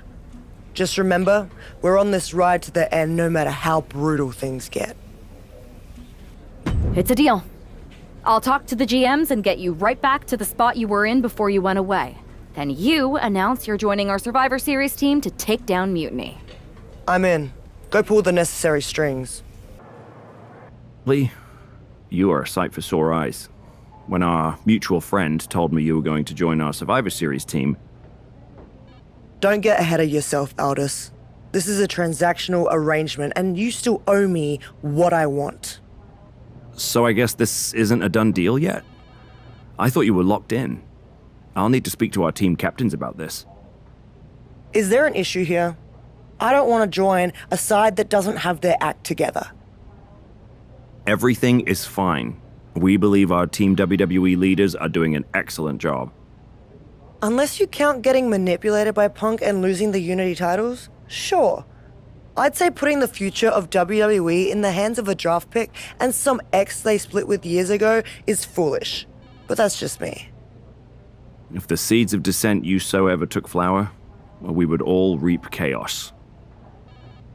Just remember, we're on this ride to the end no matter how brutal things get. It's a deal. I'll talk to the GMs and get you right back to the spot you were in before you went away. Then you announce you're joining our Survivor Series team to take down Mutiny. I'm in. Go pull the necessary strings. Lee, you are a sight for sore eyes. When our mutual friend told me you were going to join our Survivor Series team... Don't get ahead of yourself, Aldous. This is a transactional arrangement, and you still owe me what I want. So I guess this isn't a done deal yet? I thought you were locked in. I'll need to speak to our team captains about this. Is there an issue here? I don't want to join a side that doesn't have their act together. Everything is fine. We believe our Team WWE leaders are doing an excellent job. Unless you count getting manipulated by Punk and losing the Unity titles, sure. I'd say putting the future of WWE in the hands of a draft pick and some ex they split with years ago is foolish. But that's just me. If the seeds of dissent you so ever took flower, well, we would all reap chaos.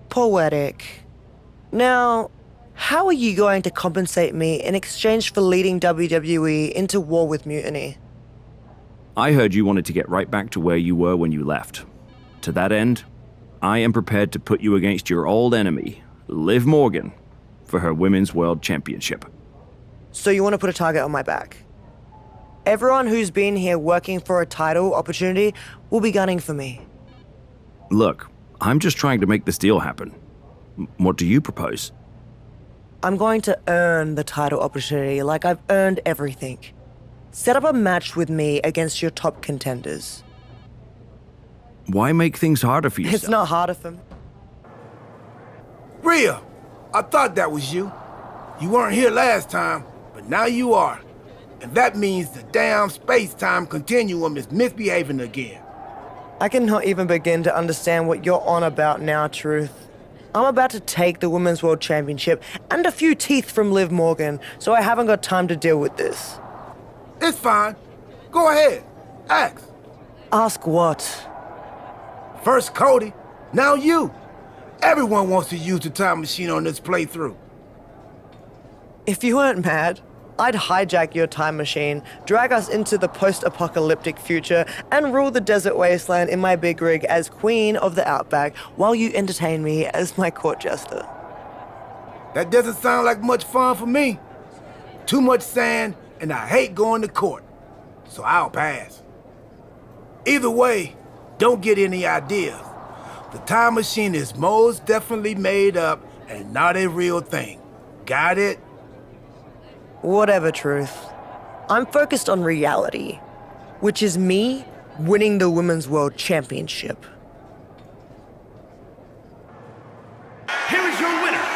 Poetic. Now, how are you going to compensate me in exchange for leading WWE into war with Mutiny? I heard you wanted to get right back to where you were when you left. To that end, I am prepared to put you against your old enemy, Liv Morgan, for her Women's World Championship. So you want to put a target on my back? Everyone who's been here working for a title opportunity will be gunning for me. Look, I'm just trying to make this deal happen. What do you propose? I'm going to earn the title opportunity like I've earned everything. Set up a match with me against your top contenders. Why make things harder for yourself? It's not harder for me. Rhea, I thought that was you. You weren't here last time, but now you are. And that means the damn space-time continuum is misbehaving again. I cannot even begin to understand what you're on about now, Truth. I'm about to take the Women's World Championship and a few teeth from Liv Morgan, so I haven't got time to deal with this. It's fine. Go ahead. Ask. Ask what? First Cody, now you. Everyone wants to use the time machine on this playthrough. If you weren't mad, I'd hijack your time machine, drag us into the post-apocalyptic future, and rule the desert wasteland in my big rig as Queen of the Outback while you entertain me as my court jester. That doesn't sound like much fun for me. Too much sand, and I hate going to court, so I'll pass. Either way, don't get any ideas. The time machine is most definitely made up and not a real thing. Got it? Whatever, Truth. I'm focused on reality, which is me winning the Women's World Championship. Here is your winner,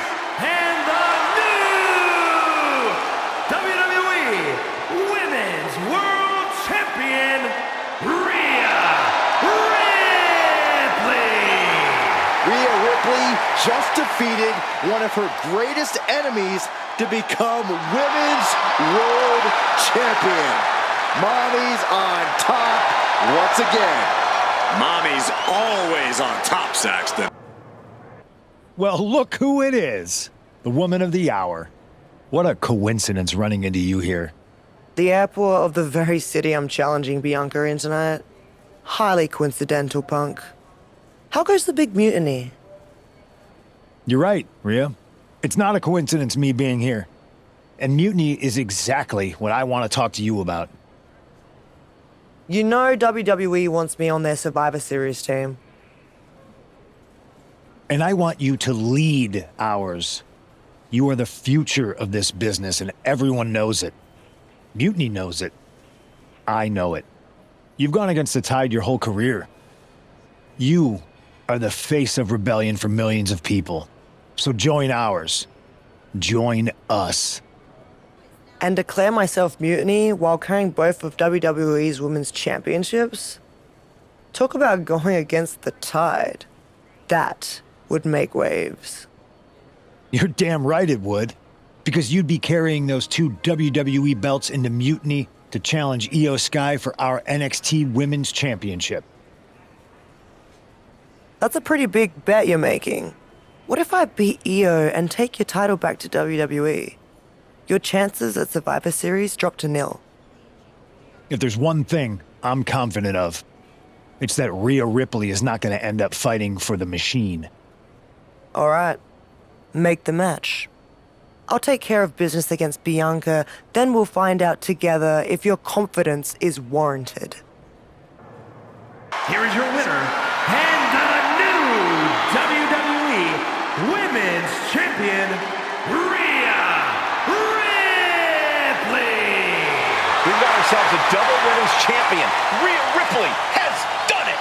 and the new just defeated one of her greatest enemies to become Women's World Champion. Mommy's on top once again. Mommy's always on top, Saxton. Well, look who it is. The woman of the hour. What a coincidence running into you here. The airport of the very city I'm challenging Bianca in tonight. Highly coincidental, Punk. How goes the big mutiny? You're right, Rhea. It's not a coincidence me being here. And mutiny is exactly what I want to talk to you about. You know WWE wants me on their Survivor Series team. And I want you to lead ours. You are the future of this business, and everyone knows it. Mutiny knows it. I know it. You've gone against the tide your whole career. You are the face of rebellion for millions of people. So join ours. Join us. And declare myself mutiny while carrying both of WWE's Women's Championships? Talk about going against the tide. That would make waves. You're damn right it would. Because you'd be carrying those 2 WWE belts into mutiny to challenge Io Sky for our NXT Women's Championship. That's a pretty big bet you're making. What if I beat Io and take your title back to WWE? Your chances at Survivor Series drop to 0. If there's one thing I'm confident of, it's that Rhea Ripley is not going to end up fighting for the machine. All right. Make the match. I'll take care of business against Bianca, then we'll find out together if your confidence is warranted. Here is your winner, and the new WWE Women's Champion, Rhea Ripley. We've got ourselves a double women's champion. Rhea Ripley has done it.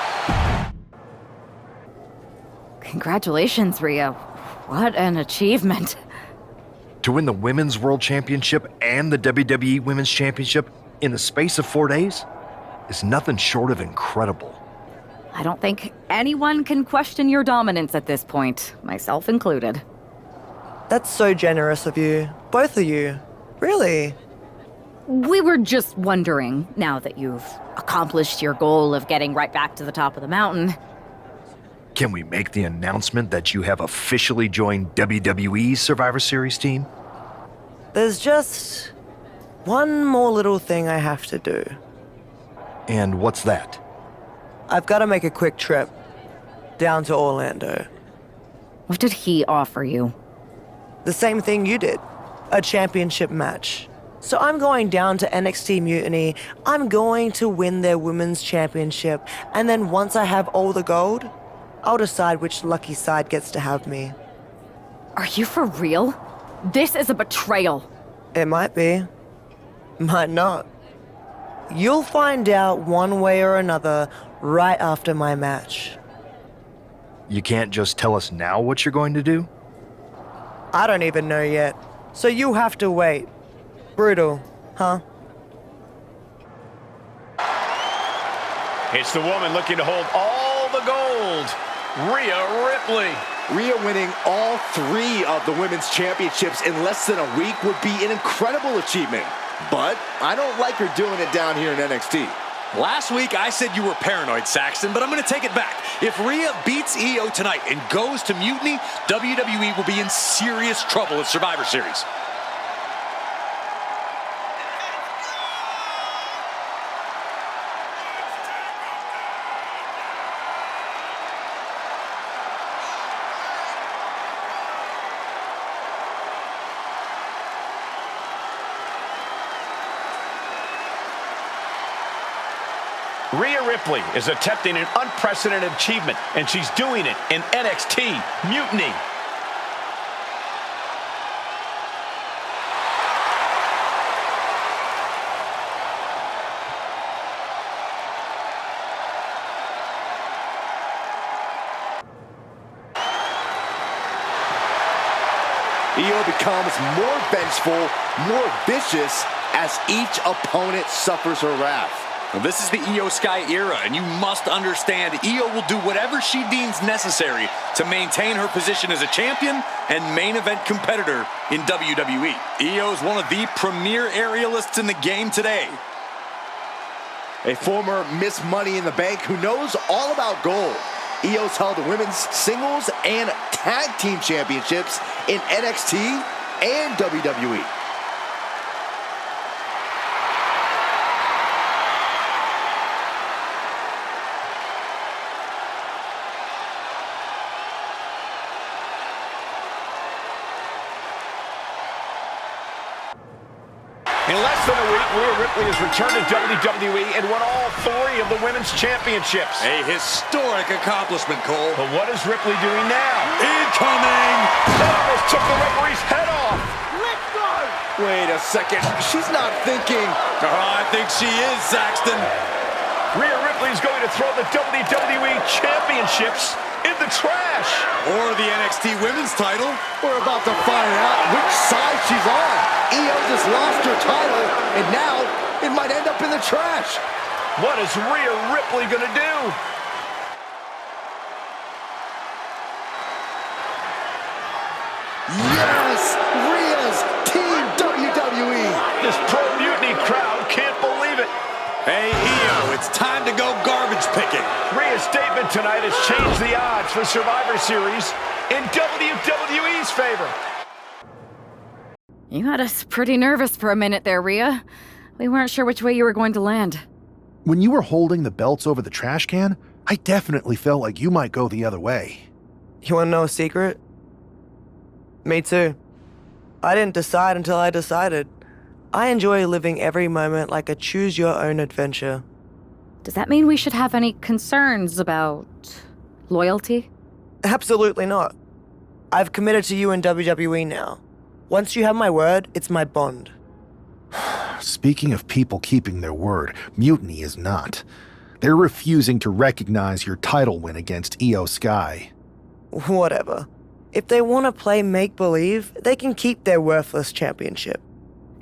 Congratulations, Rhea. What an achievement. To win the Women's World Championship and the WWE Women's Championship in the space of 4 days is nothing short of incredible. I don't think anyone can question your dominance at this point, myself included. That's so generous of you. Both of you. Really? We were just wondering, now that you've accomplished your goal of getting right back to the top of the mountain. Can we make the announcement that you have officially joined WWE's Survivor Series team? There's just one more little thing I have to do. And what's that? I've got to make a quick trip down to Orlando. What did he offer you? The same thing you did. A championship match. So I'm going down to NXT Mutiny. I'm going to win their women's championship. And then once I have all the gold, I'll decide which lucky side gets to have me. Are you for real? This is a betrayal. It might be. Might not. You'll find out one way or another right after my match. You can't just tell us now what you're going to do? I don't even know yet. So you have to wait. Brutal, huh? It's the woman looking to hold all the gold. Rhea Ripley. Rhea winning all 3 of the women's championships in less than a week would be an incredible achievement. But I don't like her doing it down here in NXT. Last week, I said you were paranoid, Saxton, but I'm going to take it back. If Rhea beats Io tonight and goes to Mutiny, WWE will be in serious trouble at Survivor Series. Rhea Ripley is attempting an unprecedented achievement, and she's doing it in NXT Mutiny. Io becomes more vengeful, more vicious as each opponent suffers her wrath. Well, this is the Io Sky era, and you must understand Io will do whatever she deems necessary to maintain her position as a champion and main event competitor in WWE. Io is one of the premier aerialists in the game today. A former Miss Money in the Bank who knows all about gold. Io's held the women's singles and tag team championships in NXT and WWE. In less than a week, Rhea Ripley has returned to WWE and won all 3 of the women's championships. A historic accomplishment, Cole. But what is Ripley doing now? Incoming! That almost took the referee's head off. Let's go! Wait a second. She's not thinking. Oh, I think she is, Saxton. Rhea Ripley is going to throw the WWE championships in the trash. Or the NXT women's title. We're about to find out which side she's on. Io just lost her title, and now it might end up in the trash. What is Rhea Ripley going to do? Yes! Rhea's Team WWE! This pro-mutiny crowd can't believe it. Hey, Io, it's time to go garbage picking. Rhea's statement tonight has changed the odds for Survivor Series in WWE's favor. You had us pretty nervous for a minute there, Rhea. We weren't sure which way you were going to land. When you were holding the belts over the trash can, I definitely felt like you might go the other way. You wanna know a secret? Me too. I didn't decide until I decided. I enjoy living every moment like a choose-your-own adventure. Does that mean we should have any concerns about loyalty? Absolutely not. I've committed to you in WWE now. Once you have my word, it's my bond. Speaking of people keeping their word, Mutiny is not. They're refusing to recognize your title win against Io Sky. Whatever. If they want to play make-believe, they can keep their worthless championship.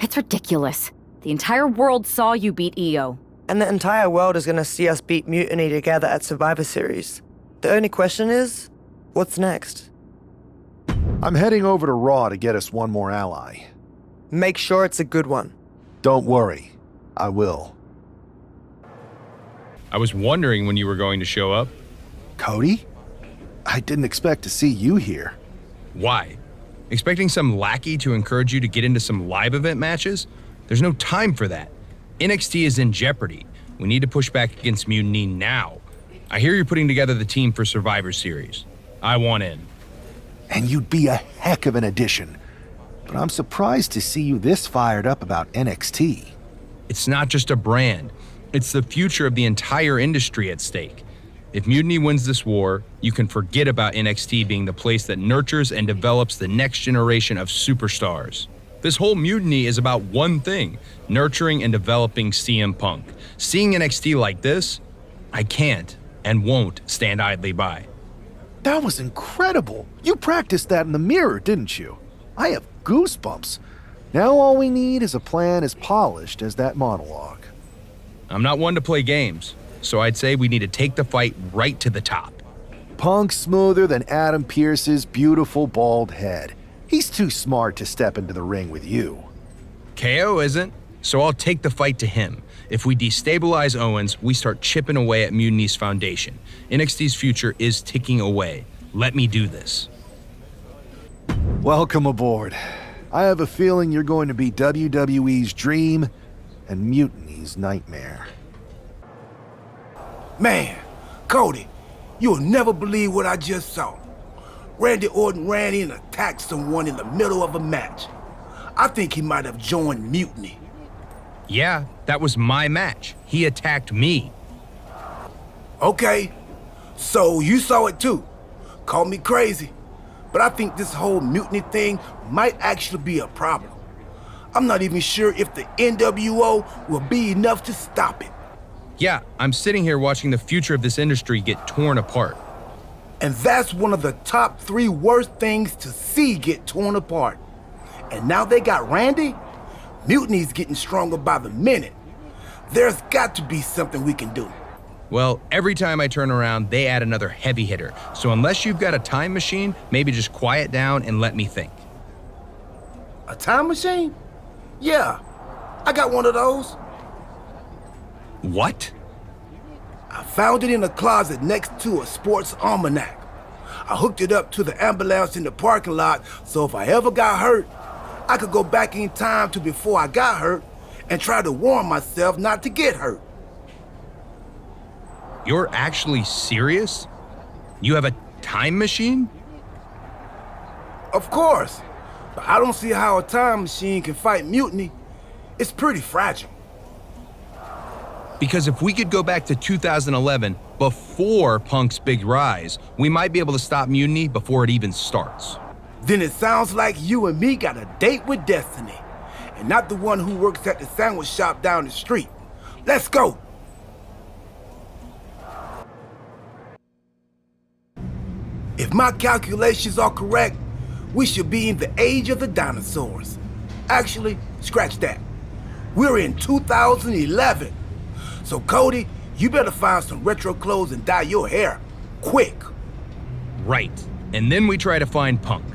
It's ridiculous. The entire world saw you beat Io. And the entire world is going to see us beat Mutiny together at Survivor Series. The only question is, what's next? I'm heading over to Raw to get us one more ally. Make sure it's a good one. Don't worry. I will. I was wondering when you were going to show up. Cody? I didn't expect to see you here. Why? Expecting some lackey to encourage you to get into some live event matches? There's no time for that. NXT is in jeopardy. We need to push back against Mutiny now. I hear you're putting together the team for Survivor Series. I want in. And you'd be a heck of an addition. But I'm surprised to see you this fired up about NXT. It's not just a brand. It's the future of the entire industry at stake. If Mutiny wins this war, you can forget about NXT being the place that nurtures and develops the next generation of superstars. This whole Mutiny is about one thing, nurturing and developing CM Punk. Seeing NXT like this, I can't and won't stand idly by. That was incredible. You practiced that in the mirror, didn't you? I have goosebumps. Now all we need is a plan as polished as that monologue. I'm not one to play games, so I'd say we need to take the fight right to the top. Punk's smoother than Adam Pearce's beautiful bald head. He's too smart to step into the ring with you. KO isn't, so I'll take the fight to him. If we destabilize Owens, we start chipping away at Mutiny's foundation. NXT's future is ticking away. Let me do this. Welcome aboard. I have a feeling you're going to be WWE's dream and Mutiny's nightmare. Man, Cody, you'll never believe what I just saw. Randy Orton ran in and attacked someone in the middle of a match. I think he might have joined Mutiny. Yeah, that was my match. He attacked me. Okay, so you saw it too. Call me crazy, but I think this whole Mutiny thing might actually be a problem. I'm not even sure if the NWO will be enough to stop it. Yeah, I'm sitting here watching the future of this industry get torn apart. And that's one of the top 3 worst things to see get torn apart. And now they got Randy? Mutiny's getting stronger by the minute. There's got to be something we can do. Well, every time I turn around, they add another heavy hitter. So unless you've got a time machine, maybe just quiet down and let me think. A time machine? Yeah, I got one of those. What? I found it in a closet next to a sports almanac. I hooked it up to the ambulance in the parking lot, so if I ever got hurt, I could go back in time to before I got hurt and try to warn myself not to get hurt. You're actually serious? You have a time machine? Of course, but I don't see how a time machine can fight mutiny. It's pretty fragile. Because if we could go back to 2011, before Punk's big rise, we might be able to stop mutiny before it even starts. Then it sounds like you and me got a date with destiny, and not the one who works at the sandwich shop down the street. Let's go! If my calculations are correct, we should be in the age of the dinosaurs. Actually, scratch that. We're in 2011. So Cody, you better find some retro clothes and dye your hair. Quick. Right. And then we try to find Punk.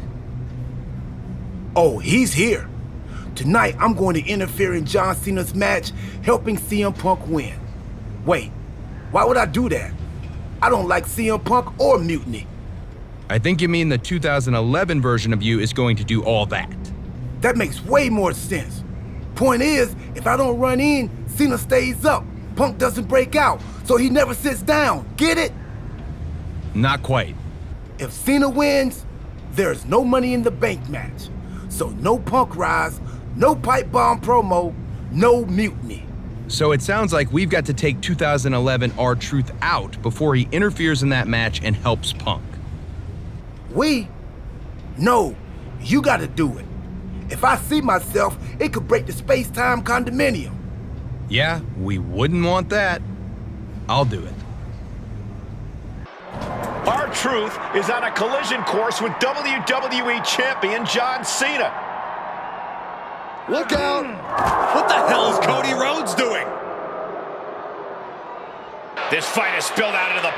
Oh, he's here. Tonight, I'm going to interfere in John Cena's match, helping CM Punk win. Wait, why would I do that? I don't like CM Punk or Mutiny. I think you mean the 2011 version of you is going to do all that. That makes way more sense. Point is, if I don't run in, Cena stays up. Punk doesn't break out, so he never sits down. Get it? Not quite. If Cena wins, there's no Money in the Bank match. So no Punk rise, no pipe bomb promo, no mutiny. So it sounds like we've got to take 2011 R-Truth out before he interferes in that match and helps Punk. We? No, you gotta do it. If I see myself, it could break the space-time condominium. Yeah, we wouldn't want that. I'll do it. R-Truth is on a collision course with WWE Champion John Cena. Look out! What the hell is Cody Rhodes doing? This fight has spilled out into the...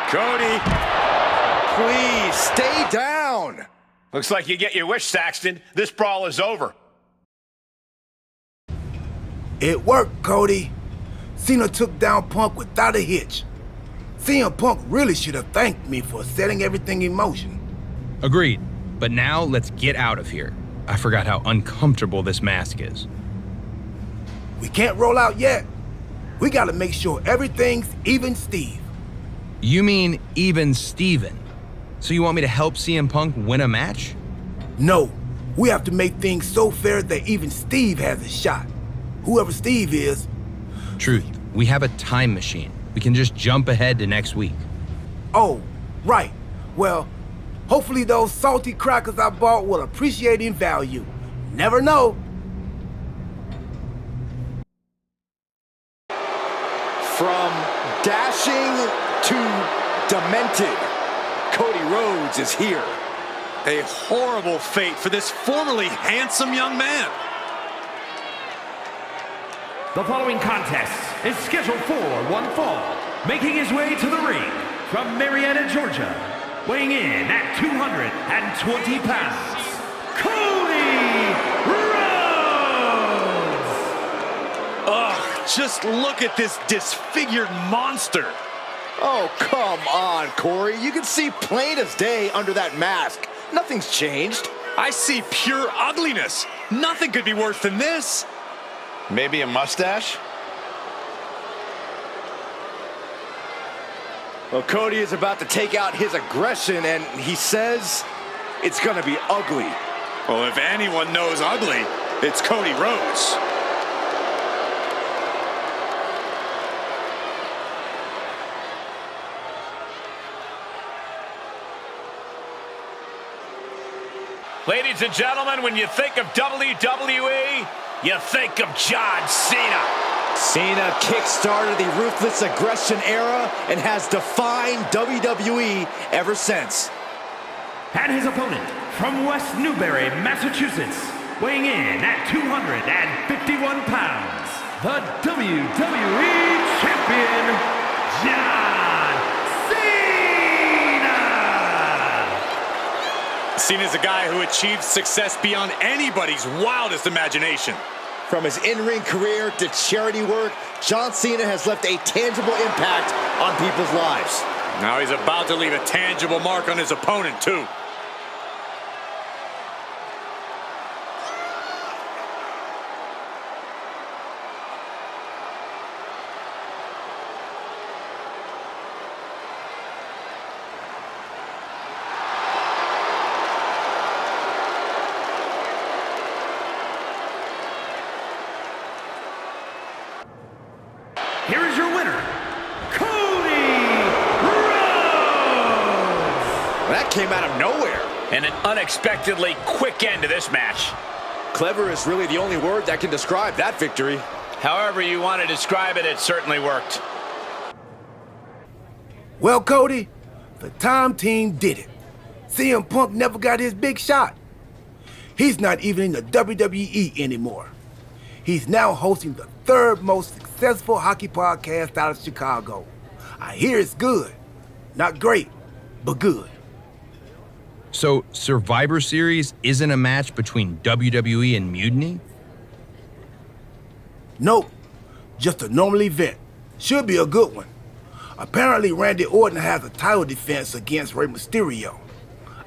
Cody! Please, stay down! Looks like you get your wish, Saxton. This brawl is over. It worked, Cody. Cena took down Punk without a hitch. CM Punk really should have thanked me for setting everything in motion. Agreed. But now let's get out of here. I forgot how uncomfortable this mask is. We can't roll out yet. We gotta make sure everything's even Steve. You mean even Steven? So you want me to help CM Punk win a match? No, we have to make things so fair that even Steve has a shot. Whoever Steve is. Truth, we have a time machine. We can just jump ahead to next week. Oh, right. Well, hopefully those salty crackers I bought will appreciate in value. Never know. From dashing to demented, Cody Rhodes is here. A horrible fate for this formerly handsome young man. The following contest is scheduled for one fall. Making his way to the ring from Marietta, Georgia, weighing in at 220 pounds, Cody Rhodes! Ugh, just look at this disfigured monster. Oh, come on, Corey. You can see plain as day under that mask. Nothing's changed. I see pure ugliness. Nothing could be worse than this. Maybe a mustache? Well, Cody is about to take out his aggression, and he says it's gonna be ugly. Well, if anyone knows ugly, it's Cody Rhodes. Ladies and gentlemen, when you think of WWE, you think of John Cena. Cena kick-started the Ruthless Aggression era and has defined WWE ever since. And his opponent from West Newbury, Massachusetts, weighing in at 251 pounds, the WWE Champion, John Cena! Cena's a guy who achieved success beyond anybody's wildest imagination. From his in-ring career to charity work, John Cena has left a tangible impact on people's lives. Now he's about to leave a tangible mark on his opponent, too. Here is your winner, Cody Rhodes! That came out of nowhere. And an unexpectedly quick end to this match. Clever is really the only word that can describe that victory. However you want to describe it, it certainly worked. Well, Cody, the Time Team did it. CM Punk never got his big shot. He's not even in the WWE anymore. He's now hosting the third most successful hockey podcast out of Chicago. I hear it's good. Not great, but good. So, Survivor Series isn't a match between WWE and Mutiny? Nope, just a normal event. Should be a good one. Apparently, Randy Orton has a title defense against Rey Mysterio.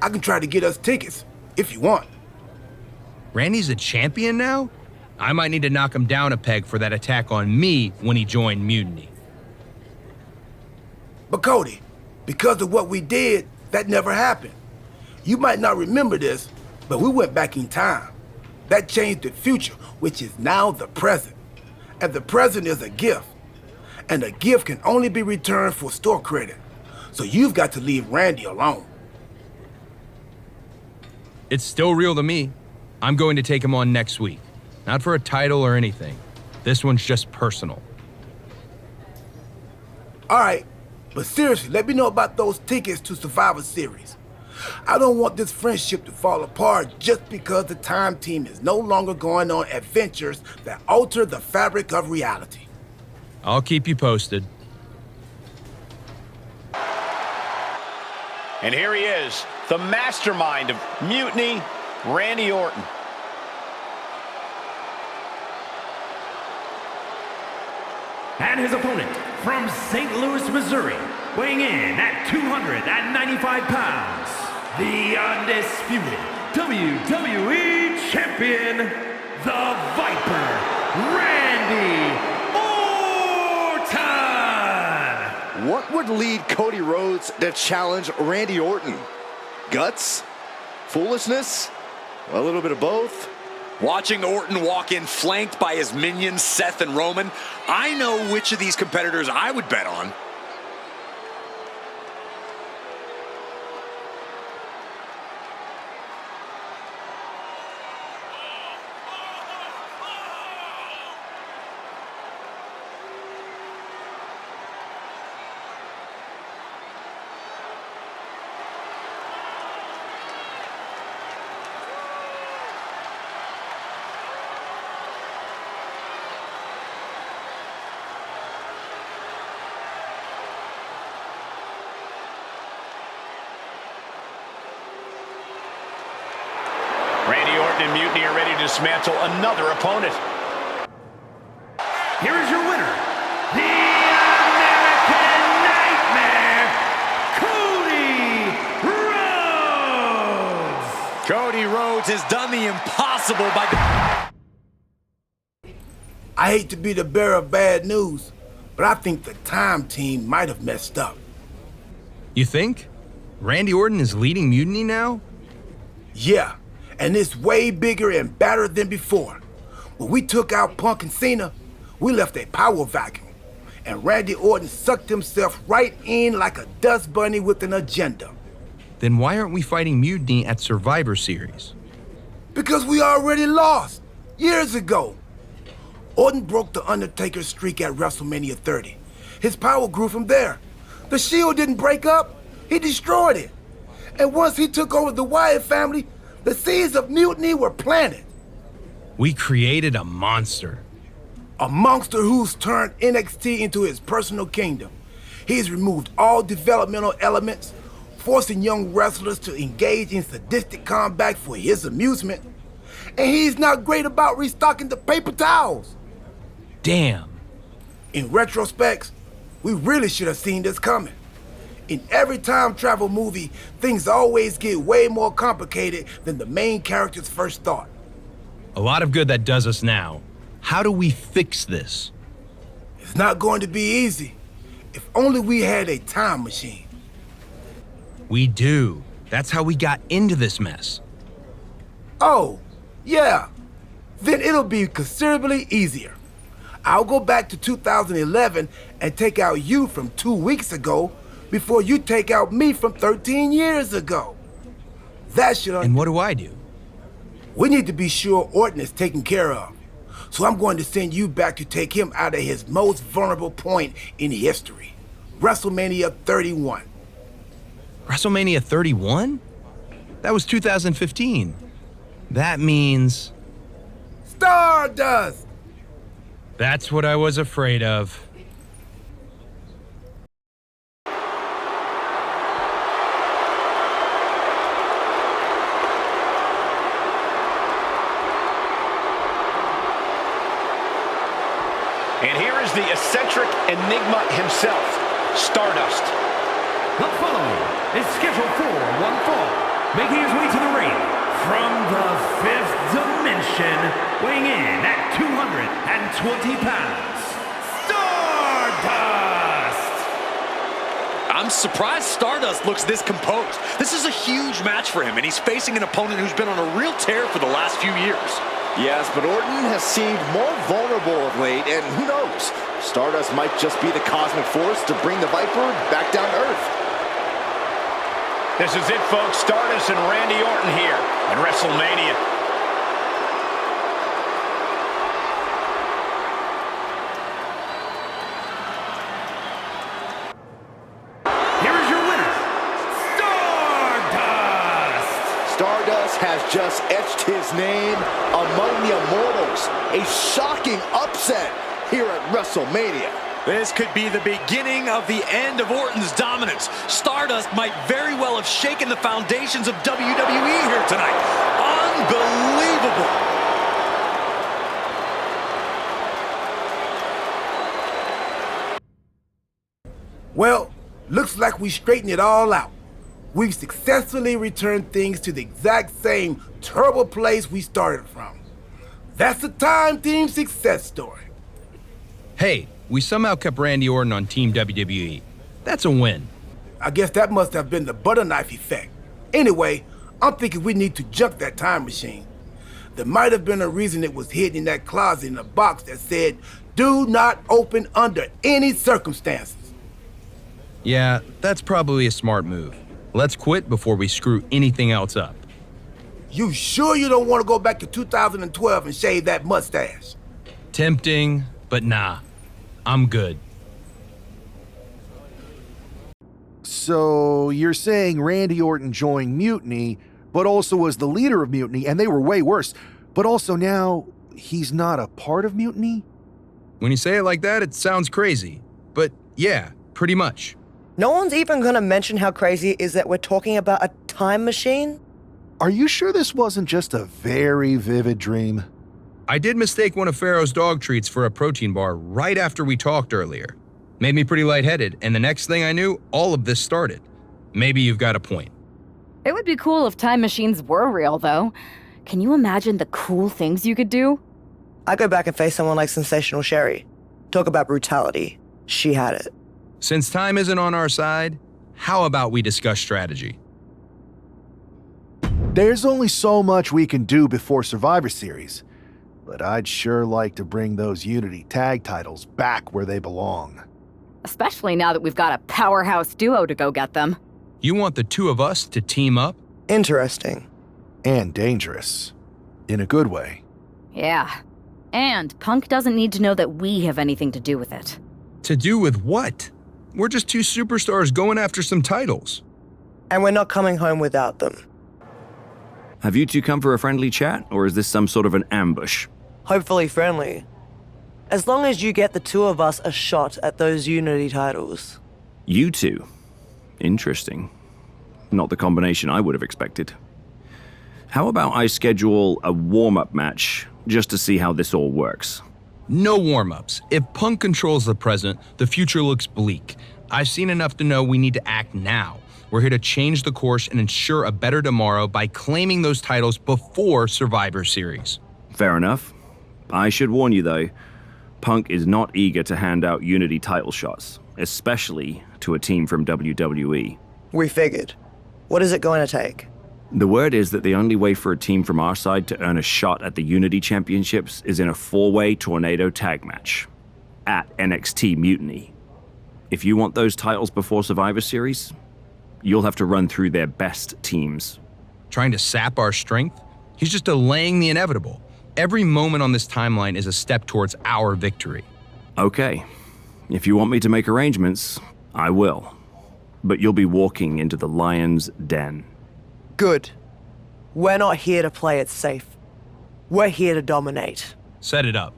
I can try to get us tickets, if you want. Randy's a champion now? I might need to knock him down a peg for that attack on me when he joined Mutiny. But Cody, because of what we did, that never happened. You might not remember this, but we went back in time. That changed the future, which is now the present. And the present is a gift. And a gift can only be returned for store credit. So you've got to leave Randy alone. It's still real to me. I'm going to take him on next week. Not for a title or anything. This one's just personal. All right, but seriously, let me know about those tickets to Survivor Series. I don't want this friendship to fall apart just because the Time Team is no longer going on adventures that alter the fabric of reality. I'll keep you posted. And here he is, the mastermind of Mutiny, Randy Orton. And his opponent from St. Louis, Missouri, weighing in at 295 pounds, the undisputed WWE Champion, the Viper, Randy Orton! What would lead Cody Rhodes to challenge Randy Orton? Guts? Foolishness? A little bit of both? Watching Orton walk in flanked by his minions, Seth and Roman, I know which of these competitors I would bet on. Randy Orton and Mutiny are ready to dismantle another opponent. Here is your winner, the American Nightmare, Cody Rhodes! Cody Rhodes has done the impossible by... I hate to be the bearer of bad news, but I think the Time Team might have messed up. You think? Randy Orton is leading Mutiny now? Yeah, and it's way bigger and badder than before. When we took out Punk and Cena, we left a power vacuum, and Randy Orton sucked himself right in like a dust bunny with an agenda. Then why aren't we fighting Mutiny at Survivor Series? Because we already lost, years ago. Orton broke The Undertaker's streak at WrestleMania 30. His power grew from there. The Shield didn't break up, he destroyed it. And once he took over the Wyatt family, the seeds of mutiny were planted. We created a monster. A monster who's turned NXT into his personal kingdom. He's removed all developmental elements, forcing young wrestlers to engage in sadistic combat for his amusement. And he's not great about restocking the paper towels. Damn. In retrospect, we really should have seen this coming. In every time travel movie, things always get way more complicated than the main character's first thought. A lot of good that does us now. How do we fix this? It's not going to be easy. If only we had a time machine. We do. That's how we got into this mess. Oh, yeah. Then it'll be considerably easier. I'll go back to 2011 and take out you from 2 weeks ago before you take out me from 13 years ago. That should... And what do I do? We need to be sure Orton is taken care of. So I'm going to send you back to take him out of his most vulnerable point in history. WrestleMania 31. WrestleMania 31? That was 2015. That means... Stardust! That's what I was afraid of. And here is the eccentric enigma himself, Stardust. The following is scheduled for one fall, making his way to the ring from the fifth dimension, weighing in at 220 pounds, Stardust! I'm surprised Stardust looks this composed. This is a huge match for him, and he's facing an opponent who's been on a real tear for the last few years. Yes, but Orton has seemed more vulnerable of late, and who knows? Stardust might just be the cosmic force to bring the Viper back down to Earth. This is it, folks. Stardust and Randy Orton here at WrestleMania. Here is your winner, Stardust! Stardust has just etched his name among the immortals. A shocking upset here at WrestleMania. This could be the beginning of the end of Orton's dominance. Stardust might very well have shaken the foundations of WWE here tonight. Unbelievable! Well, looks like we straightened it all out. We've successfully returned things to the exact same terrible place we started from. That's the Time Team success story. Hey, we somehow kept Randy Orton on Team WWE. That's a win. I guess that must have been the butter knife effect. Anyway, I'm thinking we need to junk that time machine. There might have been a reason it was hidden in that closet in a box that said, "Do not open under any circumstances." Yeah, that's probably a smart move. Let's quit before we screw anything else up. You sure you don't want to go back to 2012 and shave that mustache? Tempting, but nah. I'm good. So you're saying Randy Orton joined Mutiny, but also was the leader of Mutiny, and they were way worse. But also now he's not a part of Mutiny? When you say it like that, it sounds crazy. But yeah, pretty much. No one's even gonna mention how crazy it is that we're talking about a time machine? Are you sure this wasn't just a very vivid dream? I did mistake one of Pharaoh's dog treats for a protein bar right after we talked earlier. Made me pretty lightheaded, and the next thing I knew, all of this started. Maybe you've got a point. It would be cool if time machines were real, though. Can you imagine the cool things you could do? I go back and face someone like Sensational Sherry. Talk about brutality. She had it. Since time isn't on our side, how about we discuss strategy? There's only so much we can do before Survivor Series, but I'd sure like to bring those Unity tag titles back where they belong. Especially now that we've got a powerhouse duo to go get them. You want the two of us to team up? Interesting. And dangerous. In a good way. Yeah. And Punk doesn't need to know that we have anything to do with it. To do with what? We're just two superstars going after some titles. And we're not coming home without them. Have you two come for a friendly chat, or is this some sort of an ambush? Hopefully friendly. As long as you get the two of us a shot at those Unity titles. You two? Interesting. Not the combination I would have expected. How about I schedule a warm-up match just to see how this all works? No warm-ups. If Punk controls the present, the future looks bleak. I've seen enough to know we need to act now. We're here to change the course and ensure a better tomorrow by claiming those titles before Survivor Series. Fair enough. I should warn you, though, Punk is not eager to hand out Unity title shots, especially to a team from WWE. We figured. What is it going to take? The word is that the only way for a team from our side to earn a shot at the Unity Championships is in a 4-way tornado tag match at NXT Mutiny. If you want those titles before Survivor Series, you'll have to run through their best teams. Trying to sap our strength? He's just delaying the inevitable. Every moment on this timeline is a step towards our victory. Okay. If you want me to make arrangements, I will. But you'll be walking into the lion's den. Good. We're not here to play it safe. We're here to dominate. Set it up.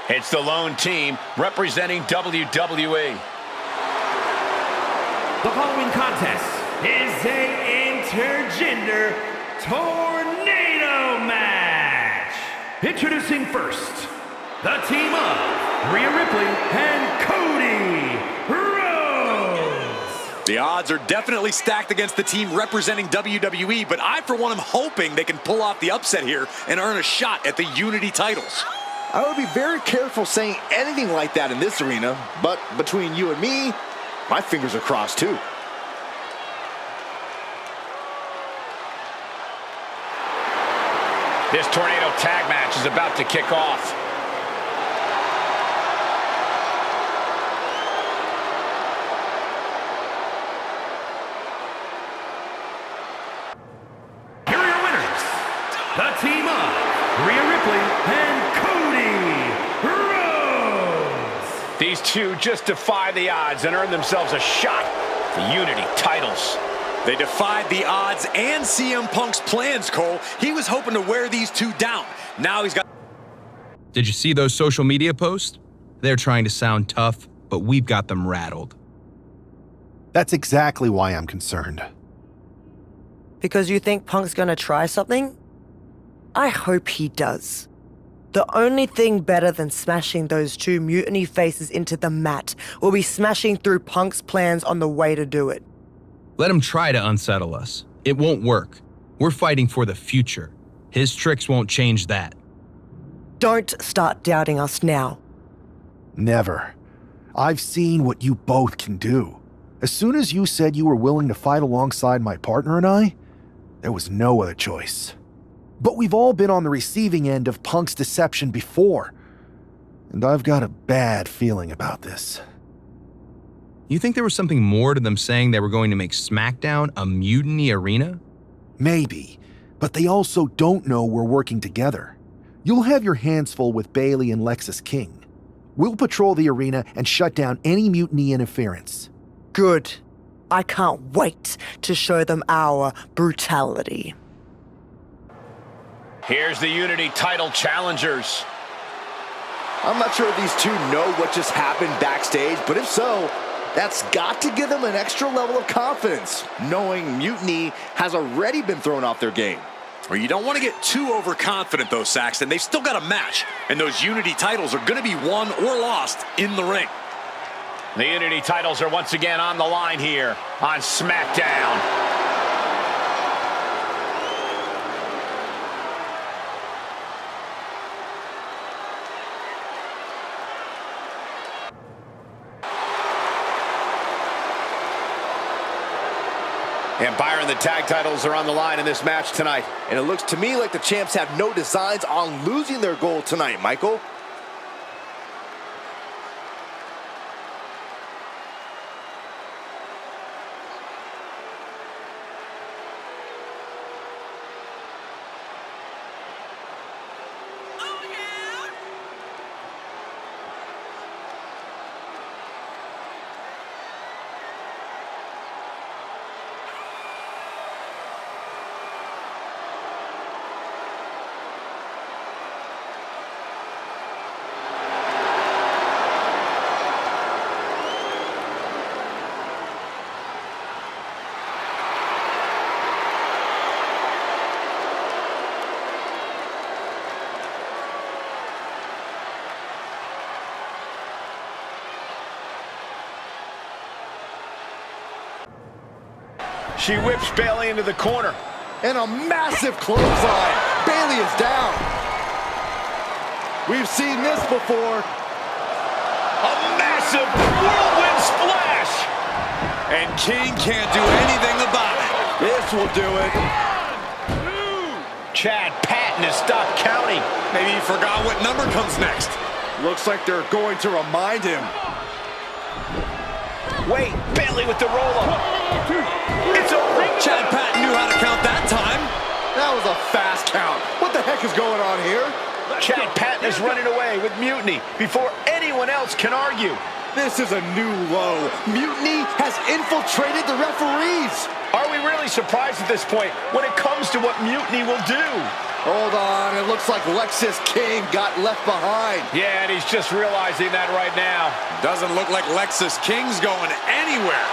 It's the lone team representing WWE. The following contest is a intergender tornado match. Introducing first, the team of Rhea Ripley and Cody Rhodes. The odds are definitely stacked against the team representing WWE, but I, for one, am hoping they can pull off the upset here and earn a shot at the Unity titles. I would be very careful saying anything like that in this arena, but between you and me, my fingers are crossed too. This tornado tag match is about to kick off. Here are your winners, the team of Rhea Ripley and Cody Rhodes. These two just defy the odds and earn themselves a shot at the Unity titles. They defied the odds and CM Punk's plans, Cole. He was hoping to wear these two down. Now he's got... Did you see those social media posts? They're trying to sound tough, but we've got them rattled. That's exactly why I'm concerned. Because you think Punk's gonna try something? I hope he does. The only thing better than smashing those two mutiny faces into the mat will be smashing through Punk's plans on the way to do it. Let him try to unsettle us. It won't work. We're fighting for the future. His tricks won't change that. Don't start doubting us now. Never. I've seen what you both can do. As soon as you said you were willing to fight alongside my partner and I, there was no other choice. But we've all been on the receiving end of Punk's deception before. And I've got a bad feeling about this. You think there was something more to them saying they were going to make SmackDown a mutiny arena? Maybe, but they also don't know we're working together. You'll have your hands full with Bayley and Lexis King. We'll patrol the arena and shut down any mutiny interference. Good. I can't wait to show them our brutality. Here's the Unity title challengers. I'm not sure if these two know what just happened backstage, but if so, that's got to give them an extra level of confidence, knowing Mutiny has already been thrown off their game. Or you don't want to get too overconfident, though, Saxton. They've still got a match, and those Unity titles are going to be won or lost in the ring. The Unity titles are once again on the line here on SmackDown. And Byron, the tag titles are on the line in this match tonight. And it looks to me like the champs have no designs on losing their gold tonight, Michael. She whips Bayley into the corner. And a massive clothesline. Bayley is down. We've seen this before. A massive whirlwind splash. And King can't do anything about it. This will do it. Chad Patton has stopped counting. Maybe he forgot what number comes next. Looks like they're going to remind him. Wait, Bayley with the roll-up. It's over. Chad Patton knew how to count that time. That was a fast count. What the heck is going on here? Chad Patton is running away with Mutiny before anyone else can argue. This is a new low. Mutiny has infiltrated the referees. Are we really surprised at this point when it comes to what Mutiny will do? Hold on, it looks like Lexis King got left behind. Yeah, and he's just realizing that right now. Doesn't look like Lexis King's going anywhere.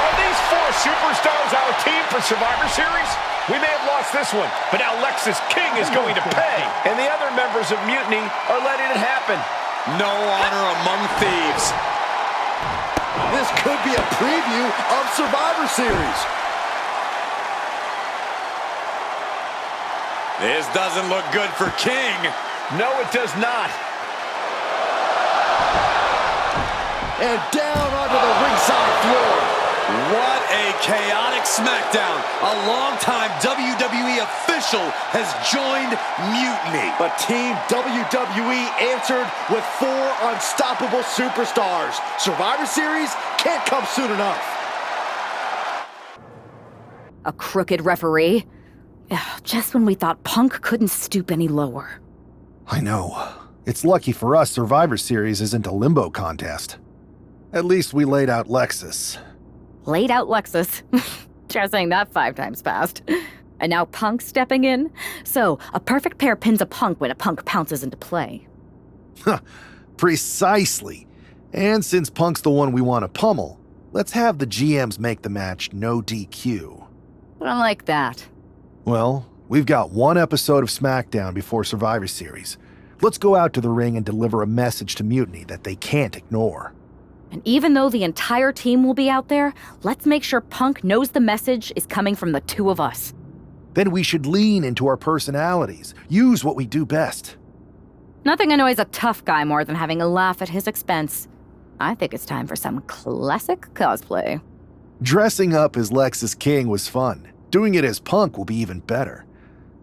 Are these four superstars our team for Survivor Series? We may have lost this one, but now Lexis King is going to pay. And the other members of Mutiny are letting it happen. No honor among thieves. This could be a preview of Survivor Series. This doesn't look good for King. No, it does not. And down onto the ringside floor. What a chaotic SmackDown. A longtime WWE official has joined Mutiny. But Team WWE answered with 4 unstoppable superstars. Survivor Series can't come soon enough. A crooked referee? Ugh, just when we thought Punk couldn't stoop any lower. I know. It's lucky for us Survivor Series isn't a limbo contest. At least we laid out Lexis. Laid out Lexus. Try saying that 5 times fast. And now Punk's stepping in? So, a perfect pair pins a Punk when a Punk pounces into play. Precisely. And since Punk's the one we want to pummel, let's have the GMs make the match no DQ. I don't like that. Well, we've got 1 episode of SmackDown before Survivor Series. Let's go out to the ring and deliver a message to Mutiny that they can't ignore. And even though the entire team will be out there, let's make sure Punk knows the message is coming from the 2 of us. Then we should lean into our personalities, use what we do best. Nothing annoys a tough guy more than having a laugh at his expense. I think it's time for some classic cosplay. Dressing up as Lexis King was fun. Doing it as Punk will be even better.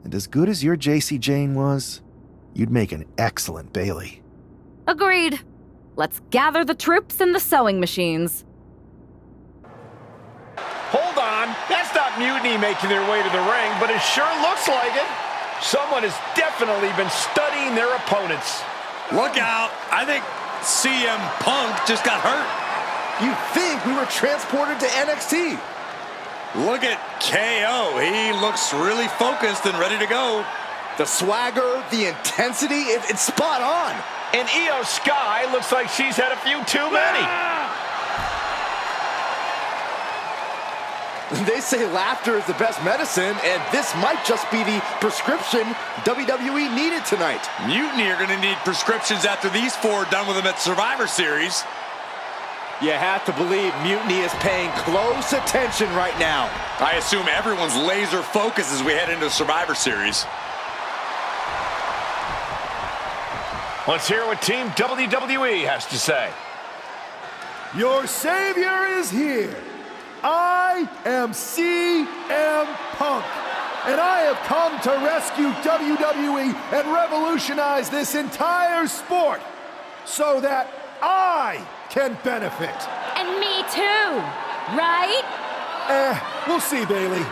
And as good as your JC Jane was, you'd make an excellent Bayley. Agreed. Let's gather the troops and the sewing machines. Hold on. That's not Mutiny making their way to the ring, but it sure looks like it. Someone has definitely been studying their opponents. Look out. I think CM Punk just got hurt. You think we were transported to NXT? Look at KO. He looks really focused and ready to go. The swagger, the intensity, it's spot on. And Io Sky looks like she's had a few too many. They say laughter is the best medicine, and this might just be the prescription WWE needed tonight. Mutiny are going to need prescriptions after these 4 are done with them at Survivor Series. You have to believe Mutiny is paying close attention right now. I assume everyone's laser focused as we head into Survivor Series. Let's hear what Team WWE has to say. Your savior is here. I am CM Punk, and I have come to rescue WWE and revolutionize this entire sport so that I can benefit. And me too, right? We'll see, Bayley.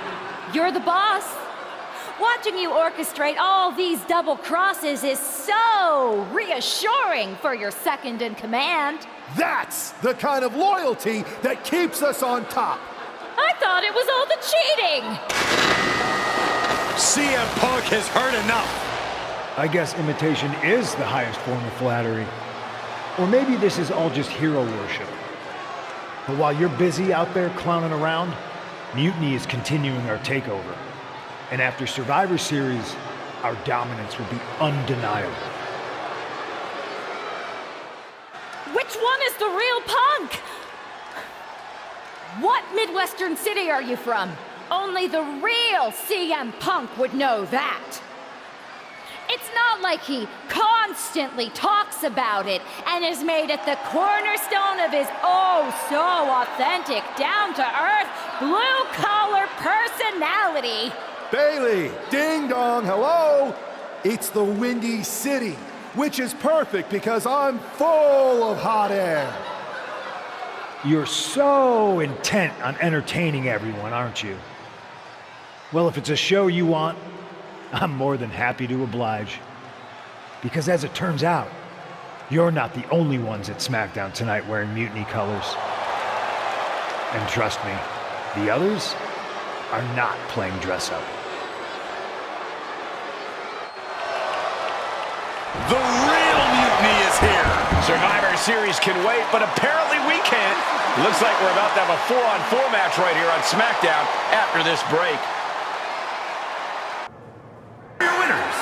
You're the boss. Watching you orchestrate all these double crosses is so reassuring for your second in command. That's the kind of loyalty that keeps us on top. I thought it was all the cheating. CM Punk has heard enough. I guess imitation is the highest form of flattery. Or maybe this is all just hero worship. But while you're busy out there clowning around, Mutiny is continuing our takeover. And after Survivor Series, our dominance will be undeniable. Which one is the real Punk? What Midwestern city are you from? Only the real CM Punk would know that. It's not like he constantly talks about it and has made it the cornerstone of his oh-so-authentic, down-to-earth, blue-collar personality. Bailey, ding dong, hello. It's the Windy City, which is perfect because I'm full of hot air. You're so intent on entertaining everyone, aren't you? Well, if it's a show you want, I'm more than happy to oblige. Because as it turns out, you're not the only ones at SmackDown tonight wearing mutiny colors. And trust me, the others are not playing dress up. The real mutiny is here. Survivor Series can wait, but apparently we can't. Looks like we're about to have a 4-on-4 match right here on SmackDown after this break. Your winners,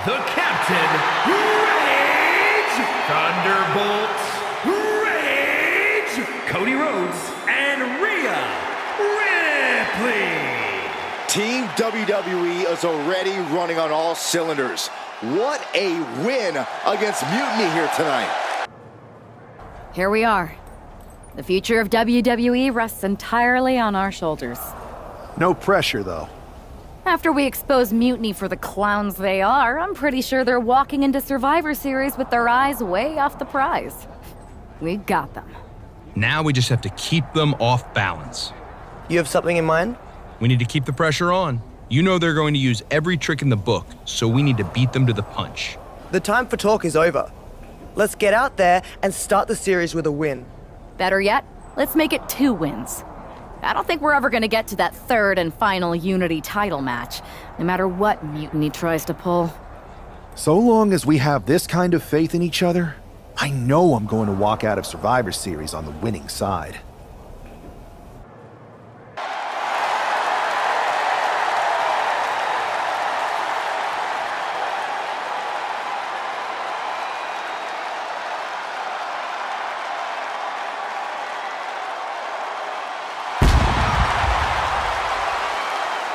the Captain Rage, Thunderbolt Rage, Cody Rhodes, and Rhea Ripley. Team WWE is already running on all cylinders. What a win against Mutiny here tonight. Here we are. The future of WWE rests entirely on our shoulders. No pressure, though. After we expose Mutiny for the clowns they are, I'm pretty sure they're walking into Survivor Series with their eyes way off the prize. We got them. Now we just have to keep them off balance. You have something in mind? We need to keep the pressure on. You know they're going to use every trick in the book, so we need to beat them to the punch. The time for talk is over. Let's get out there and start the series with a win. Better yet, let's make it 2 wins. I don't think we're ever going to get to that third and final Unity title match, no matter what Mutiny tries to pull. So long as we have this kind of faith in each other, I know I'm going to walk out of Survivor Series on the winning side.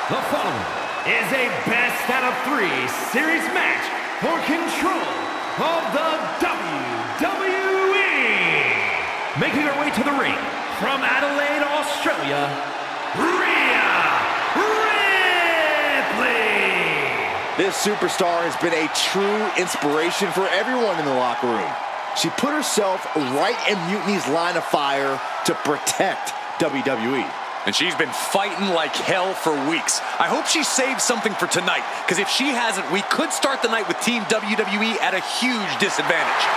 The following is a best-out-of-3 series match for control of the WWE. Making her way to the ring from Adelaide, Australia, Rhea Ripley. This superstar has been a true inspiration for everyone in the locker room. She put herself right in Mutiny's line of fire to protect WWE. And she's been fighting like hell for weeks. I hope she saved something for tonight, because if she hasn't, we could start the night with Team WWE at a huge disadvantage.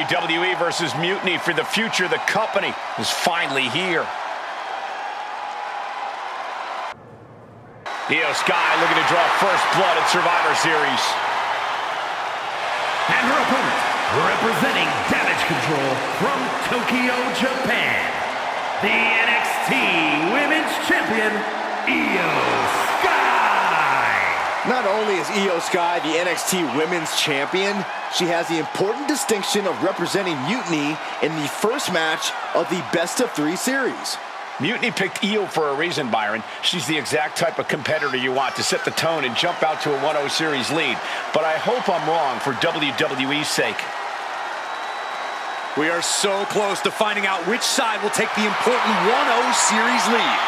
WWE versus Mutiny for the future of the company is finally here. Io Sky looking to draw first blood at Survivor Series. And her opponent, representing Damage Control from Tokyo, Japan, the NXT Women's Champion, Io Sky. Not only is Io Sky the NXT Women's Champion, she has the important distinction of representing Mutiny in the first match of the best-of-3 series. Mutiny picked Io for a reason, Byron. She's the exact type of competitor you want to set the tone and jump out to a 1-0 series lead. But I hope I'm wrong for WWE's sake. We are so close to finding out which side will take the important 1-0 series lead.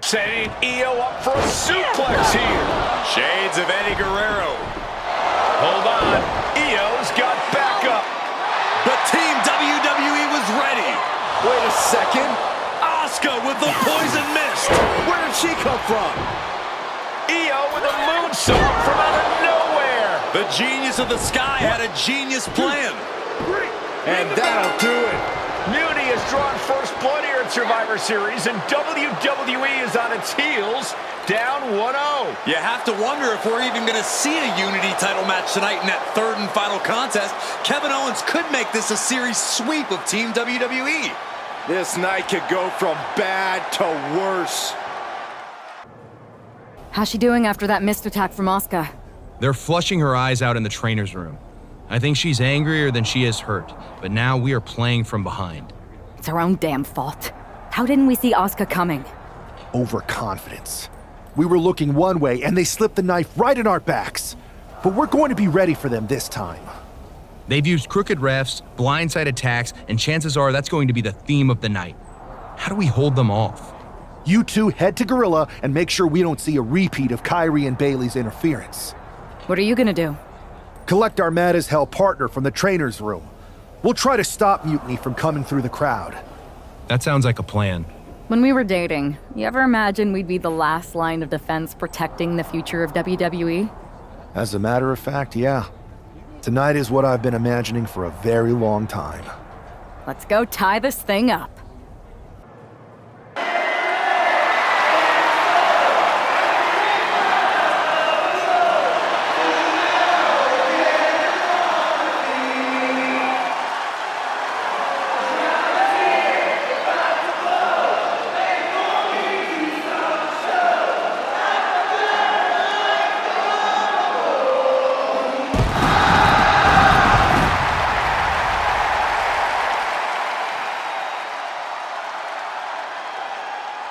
Setting Io up for a suplex here. Shades of Eddie Guerrero. Hold on. Io's got backup. But Team WWE was ready. Wait a second. Asuka with the poison mist. Where did she come from? Io with a moonsault from out of nowhere. The genius of the Sky had a genius plan. And that'll do it. Mutiny has drawn first blood here at Survivor Series, and WWE is on its heels, down 1-0. You have to wonder if we're even going to see a Unity title match tonight in that third and final contest. Kevin Owens could make this a series sweep of Team WWE. This night could go from bad to worse. How's she doing after that missed attack from Asuka? They're flushing her eyes out in the trainer's room. I think she's angrier than she is hurt, but now we are playing from behind. It's our own damn fault. How didn't we see Asuka coming? Overconfidence. We were looking one way and they slipped the knife right in our backs. But we're going to be ready for them this time. They've used crooked refs, blindside attacks, and chances are that's going to be the theme of the night. How do we hold them off? You two head to Gorilla and make sure we don't see a repeat of Kyrie and Bailey's interference. What are you gonna do? Collect our mad as hell partner from the trainer's room. We'll try to stop Mutiny from coming through the crowd. That sounds like a plan. When we were dating, you ever imagine we'd be the last line of defense protecting the future of WWE? As a matter of fact, yeah. Tonight is what I've been imagining for a very long time. Let's go tie this thing up.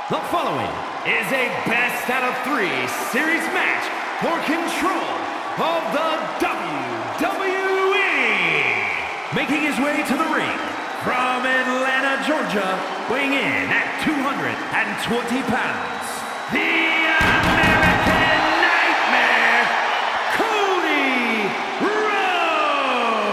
The following is a best out of 3 series match for control of the WWE. Making his way to the ring from Atlanta, Georgia, weighing in at 220 pounds, the American Nightmare, Cody Rhodes.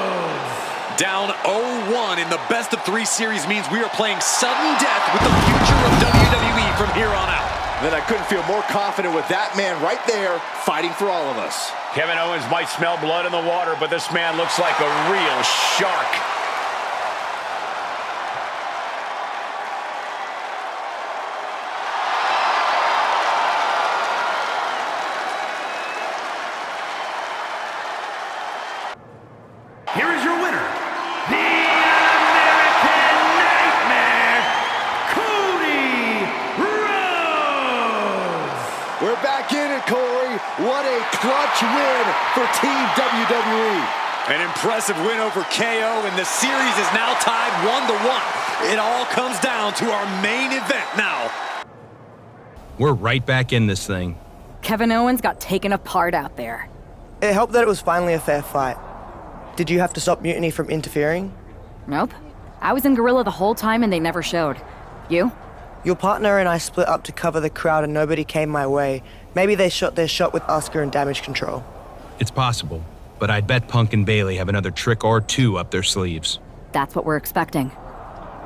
Down 0-1 in the best of 3 series means we are playing sudden death with the future of WWE from here on out. Then I couldn't feel more confident with that man right there fighting for all of us. Kevin Owens might smell blood in the water, but this man looks like a real shark. Here is your winner, the American Nightmare, Cody Rhodes. We're back in it, Corey. What a clutch win for Team WWE. An impressive win over KO, and the series is now tied 1-1. It all comes down to our main event now. We're right back in this thing. Kevin Owens got taken apart out there. It helped that it was finally a fair fight. Did you have to stop Mutiny from interfering? Nope. I was in Gorilla the whole time and they never showed. You? Your partner and I split up to cover the crowd and nobody came my way. Maybe they shot their shot with Asuka and Damage Control. It's possible, but I'd bet Punk and Bailey have another trick or two up their sleeves. That's what we're expecting.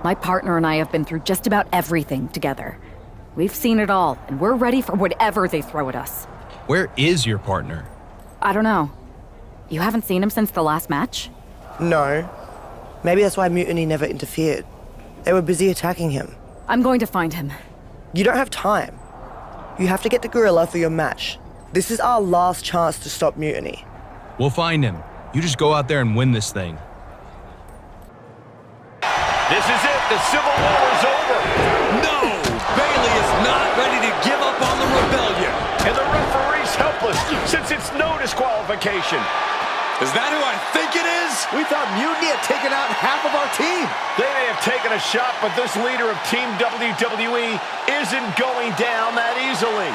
My partner and I have been through just about everything together. We've seen it all, and we're ready for whatever they throw at us. Where is your partner? I don't know. You haven't seen him since the last match? No. Maybe that's why Mutiny never interfered. They were busy attacking him. I'm going to find him. You don't have time. You have to get to Gorilla for your match. This is our last chance to stop Mutiny. We'll find him. You just go out there and win this thing. This is it. The Civil War is over. No! Bailey is not ready to give up on the rebellion. And the referee's helpless since it's no disqualification. Is that who I think it is? We thought Mutiny had taken out half of our team. They may have taken a shot, but this leader of Team WWE isn't going down that easily.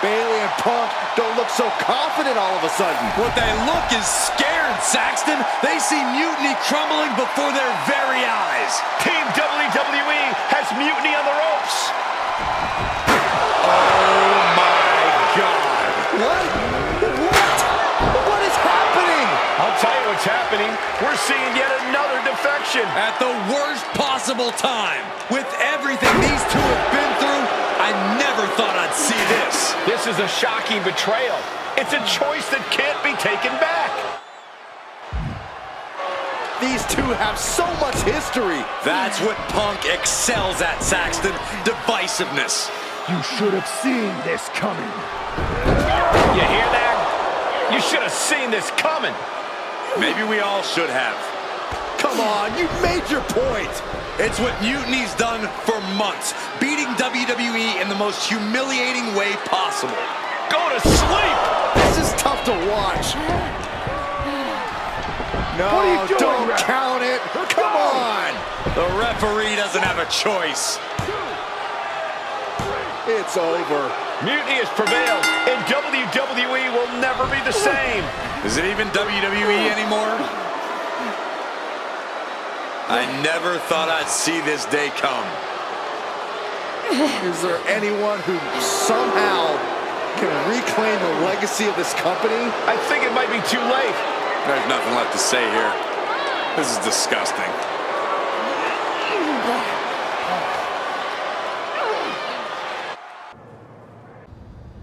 Bailey and Punk don't look so confident all of a sudden. What they look is scared, Saxton. They see Mutiny crumbling before their very eyes. Team WWE has Mutiny on the ropes. Oh my God. What? What is happening? I'll tell you what's happening. We're seeing yet another defection. At the worst possible time. With everything these two have been through, I never thought I'd see this. This is a shocking betrayal. It's a choice that can't be taken back. These two have so much history. That's what Punk excels at, Saxton. Divisiveness. You should have seen this coming. You hear that? You should have seen this coming. Maybe we all should have. Come on, you made your point. It's what Mutiny's done for months, beating WWE in the most humiliating way possible. Go to sleep! This is tough to watch. No, What are you doing, don't ref? count it. Come on. The referee doesn't have a choice. It's over. Mutiny has prevailed, and WWE will never be the same. Is it even WWE anymore? I never thought I'd see this day come. Is there anyone who somehow can reclaim the legacy of this company? I think it might be too late. There's nothing left to say here. This is disgusting.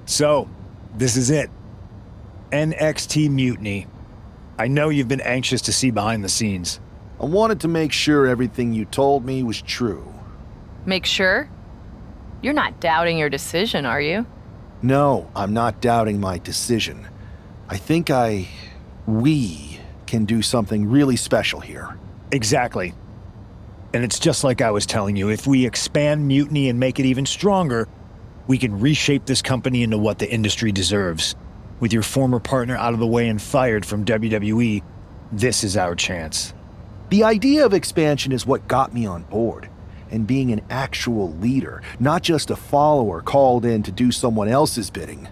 So, this is it. NXT Mutiny. I know you've been anxious to see behind the scenes. I wanted to make sure everything you told me was true. Make sure? You're not doubting your decision, are you? No, I'm not doubting my decision. I think we can do something really special here. Exactly. And it's just like I was telling you, if we expand Mutiny and make it even stronger, we can reshape this company into what the industry deserves. With your former partner out of the way and fired from WWE, this is our chance. The idea of expansion is what got me on board. And being an actual leader, not just a follower called in to do someone else's bidding.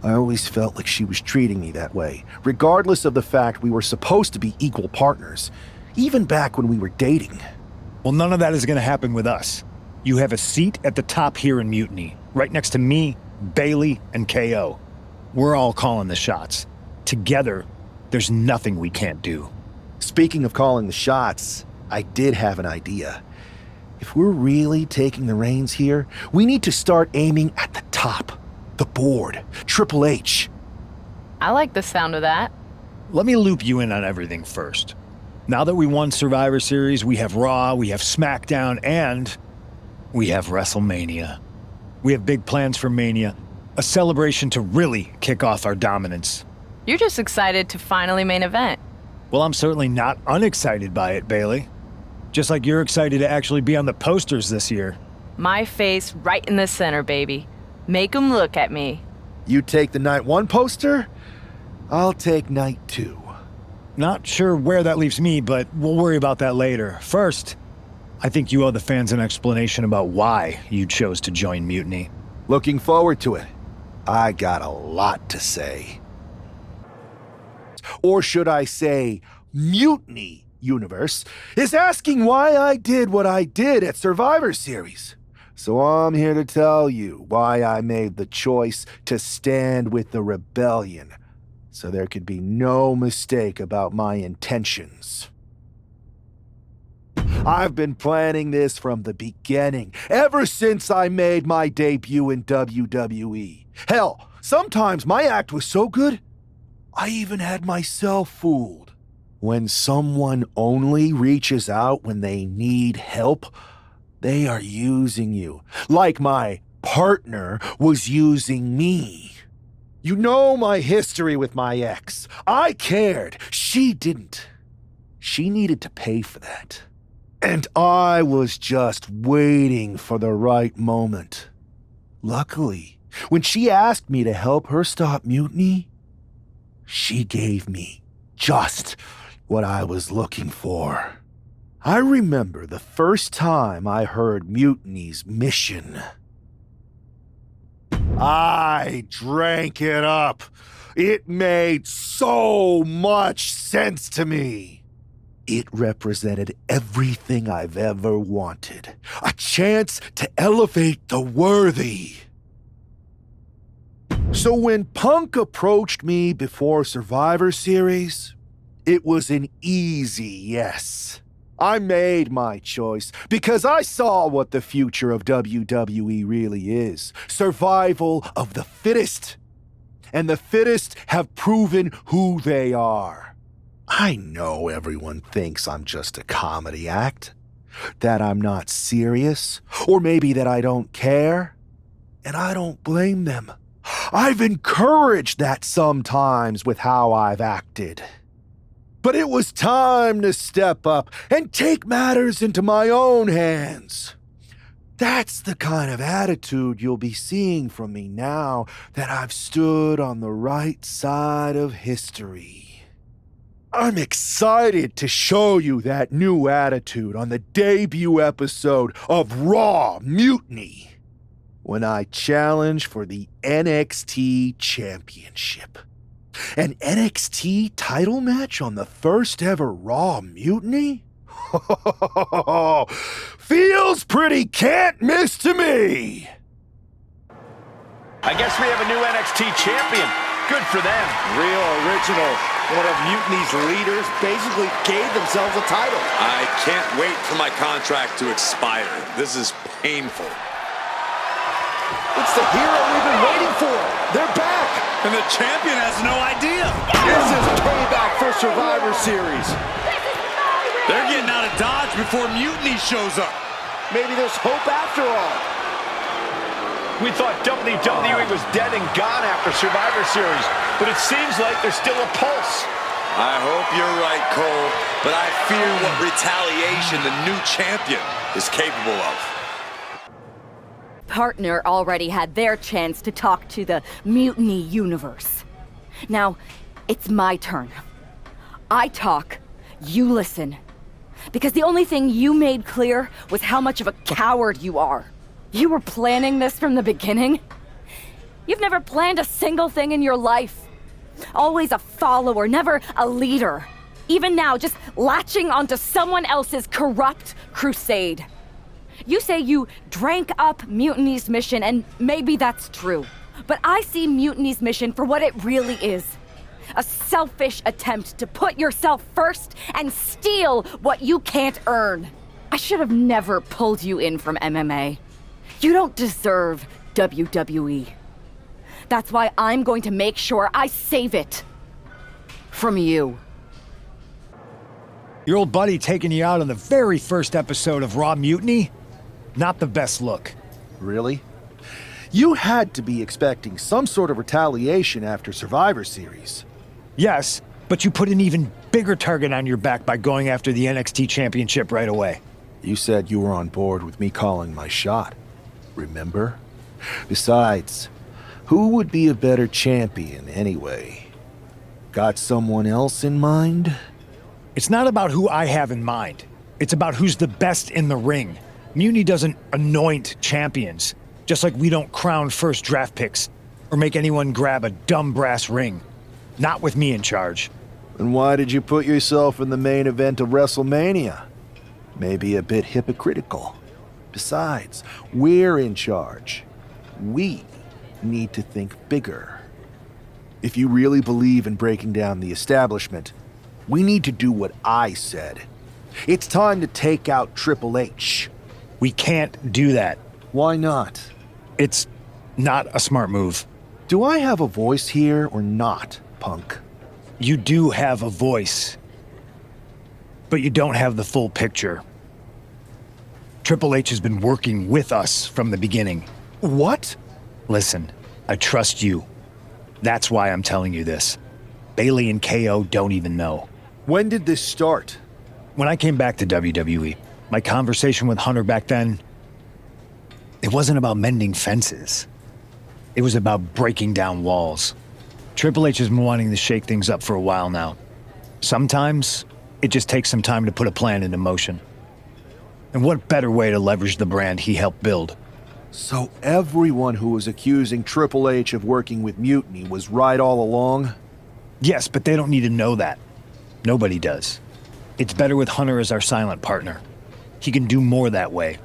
I always felt like she was treating me that way, regardless of the fact we were supposed to be equal partners, even back when we were dating. Well, none of that is going to happen with us. You have a seat at the top here in Mutiny, right next to me, Bailey, and KO. We're all calling the shots. Together, there's nothing we can't do. Speaking of calling the shots, I did have an idea. If we're really taking the reins here, we need to start aiming at the top. The board. Triple H. I like the sound of that. Let me loop you in on everything first. Now that we won Survivor Series, we have Raw, we have SmackDown, and we have WrestleMania. We have big plans for Mania, a celebration to really kick off our dominance. You're just excited to finally main event. Well, I'm certainly not unexcited by it, Bailey. Just like you're excited to actually be on the posters this year. My face right in the center, baby. Make 'em look at me. You take the Night 1 poster, I'll take Night 2. Not sure where that leaves me, but we'll worry about that later. First, I think you owe the fans an explanation about why you chose to join Mutiny. Looking forward to it. I got a lot to say. Or should I say, Mutiny Universe is asking why I did what I did at Survivor Series. So I'm here to tell you why I made the choice to stand with the rebellion, so there could be no mistake about my intentions. I've been planning this from the beginning, ever since I made my debut in WWE. Hell, sometimes my act was so good, I even had myself fooled. When someone only reaches out when they need help, they are using you, like my partner was using me. You know my history with my ex. I cared. She didn't. She needed to pay for that. And I was just waiting for the right moment. Luckily, when she asked me to help her stop Mutiny, she gave me just what I was looking for. I remember the first time I heard Mutiny's mission. I drank it up. It made so much sense to me. It represented everything I've ever wanted. A chance to elevate the worthy. So when Punk approached me before Survivor Series, it was an easy yes. I made my choice because I saw what the future of WWE really is. Survival of the fittest. And the fittest have proven who they are. I know everyone thinks I'm just a comedy act, that I'm not serious, or maybe that I don't care. And I don't blame them. I've encouraged that sometimes with how I've acted. But it was time to step up and take matters into my own hands. That's the kind of attitude you'll be seeing from me now that I've stood on the right side of history. I'm excited to show you that new attitude on the debut episode of Raw Mutiny, when I challenge for the NXT Championship. An NXT title match on the first ever Raw Mutiny? Feels pretty can't miss to me! I guess we have a new NXT champion. Good for them. Real original. One of Mutiny's leaders basically gave themselves a title. I can't wait for my contract to expire. This is painful. It's the hero we've been waiting for. They're back. And the champion has no idea. This is payback for Survivor Series. They're getting out of Dodge before Mutiny shows up. Maybe there's hope after all. We thought WWE was dead and gone after Survivor Series, but it seems like there's still a pulse. I hope you're right, Cole, but I fear what retaliation the new champion is capable of. Partner already had their chance to talk to the Mutiny Universe. Now, it's my turn. I talk, you listen. Because the only thing you made clear was how much of a coward you are. You were planning this from the beginning? You've never planned a single thing in your life. Always a follower, never a leader. Even now, just latching onto someone else's corrupt crusade. You say you drank up Mutiny's mission, and maybe that's true. But I see Mutiny's mission for what it really is. A selfish attempt to put yourself first and steal what you can't earn. I should have never pulled you in from MMA. You don't deserve WWE. That's why I'm going to make sure I save it. From you. Your old buddy taking you out on the very first episode of Raw Mutiny? Not the best look. Really? You had to be expecting some sort of retaliation after Survivor Series. Yes, but you put an even bigger target on your back by going after the NXT Championship right away. You said you were on board with me calling my shot. Remember? Besides, who would be a better champion anyway? Got someone else in mind? It's not about who I have in mind. It's about who's the best in the ring. Mutiny doesn't anoint champions, just like we don't crown first draft picks or make anyone grab a dumb brass ring. Not with me in charge. And why did you put yourself in the main event of WrestleMania? Maybe a bit hypocritical. Besides, we're in charge. We need to think bigger. If you really believe in breaking down the establishment, we need to do what I said. It's time to take out Triple H. We can't do that. Why not? It's not a smart move. Do I have a voice here or not, punk? You do have a voice, but you don't have the full picture. Triple H has been working with us from the beginning. What? Listen, I trust you. That's why I'm telling you this. Bailey and KO don't even know. When did this start? When I came back to WWE, my conversation with Hunter back then, it wasn't about mending fences. It was about breaking down walls. Triple H has been wanting to shake things up for a while now. Sometimes, it just takes some time to put a plan into motion. And what better way to leverage the brand he helped build? So everyone who was accusing Triple H of working with Mutiny was right all along? Yes, but they don't need to know that. Nobody does. It's better with Hunter as our silent partner. He can do more that way,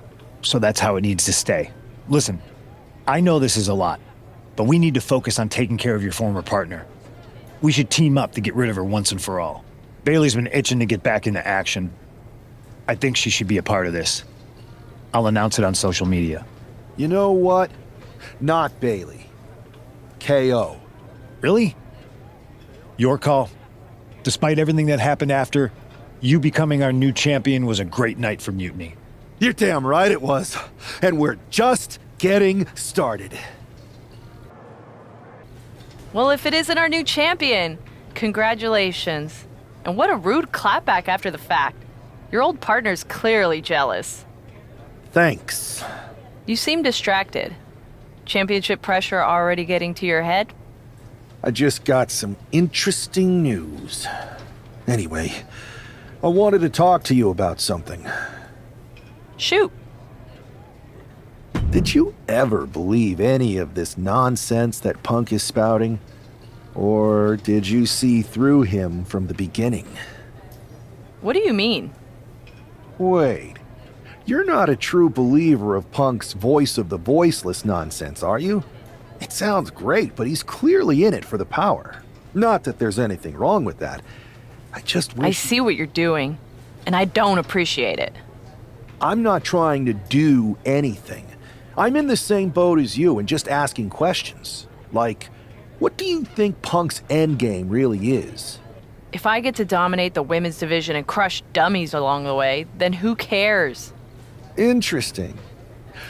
so that's how it needs to stay. Listen, I know this is a lot, but we need to focus on taking care of your former partner. We should team up to get rid of her once and for all. Bailey's been itching to get back into action. I think she should be a part of this. I'll announce it on social media. You know what? Not Bailey. KO. Really? Your call? Despite everything that happened after, you becoming our new champion was a great night for Mutiny. You're damn right it was. And we're just getting started. Well, if it isn't our new champion, congratulations. And what a rude clapback after the fact. Your old partner's clearly jealous. Thanks. You seem distracted. Championship pressure already getting to your head? I just got some interesting news. Anyway, I wanted to talk to you about something. Shoot. Did you ever believe any of this nonsense that Punk is spouting? Or did you see through him from the beginning? What do you mean? Wait. You're not a true believer of Punk's voice of the voiceless nonsense, are you? It sounds great, but he's clearly in it for the power. Not that there's anything wrong with that. I just wish... I see what you're doing, and I don't appreciate it. I'm not trying to do anything. I'm in the same boat as you and just asking questions. Like, what do you think Punk's endgame really is? If I get to dominate the women's division and crush dummies along the way, then who cares? Interesting.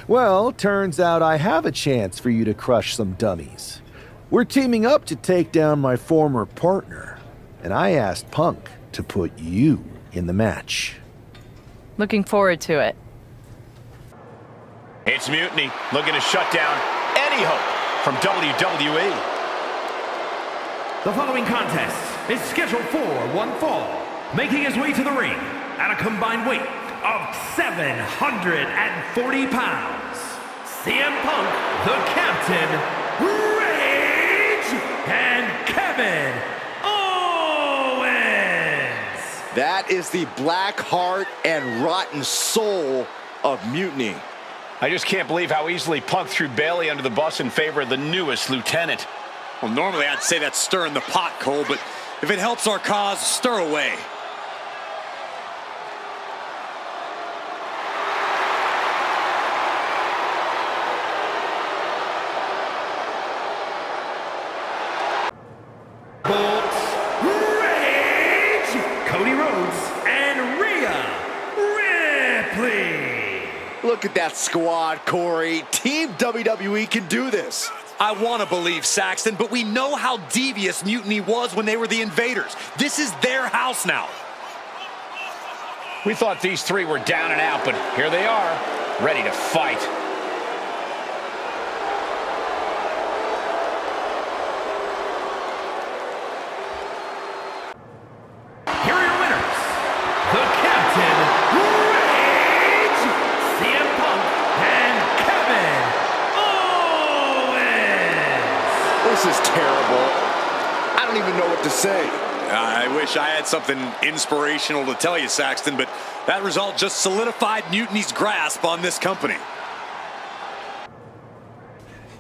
Well, turns out I have a chance for you to crush some dummies. We're teaming up to take down my former partner, and I asked Punk to put you in the match. Looking forward to it. It's Mutiny, looking to shut down any hope from WWE. The following contest is scheduled for one fall, making his way to the ring at a combined weight of 740 pounds. CM Punk, the Captain, Rage, and Kevin Owens. That is the black heart and rotten soul of Mutiny. I just can't believe how easily Punk threw Bailey under the bus in favor of the newest lieutenant. Well, normally I'd say that's stirring the pot, Cole, but if it helps our cause, stir away. Rage, Cody Rhodes, and Rhea Ripley. Look at that squad, Corey. Team WWE can do this. I want to believe, Saxton, but we know how devious Mutiny was when they were the invaders. This is their house now. We thought these three were down and out, but here they are, ready to fight. Here are your winners. The Captain, Rage, CM Punk, and Kevin Owens. This is terrible. I don't even know what to say. I wish I had something inspirational to tell you, Saxton, but that result just solidified Mutiny's grasp on this company.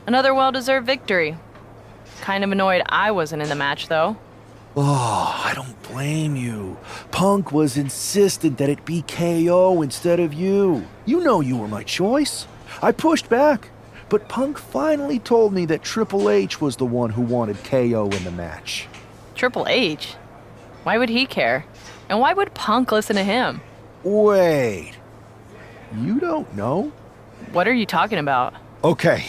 Another well-deserved victory. Kind of annoyed I wasn't in the match, though. Oh, I don't blame you. Punk was insistent that it be KO instead of you. You know you were my choice. I pushed back, but Punk finally told me that Triple H was the one who wanted KO in the match. Triple H? Why would he care? And why would Punk listen to him? Wait. You don't know? What are you talking about? Okay,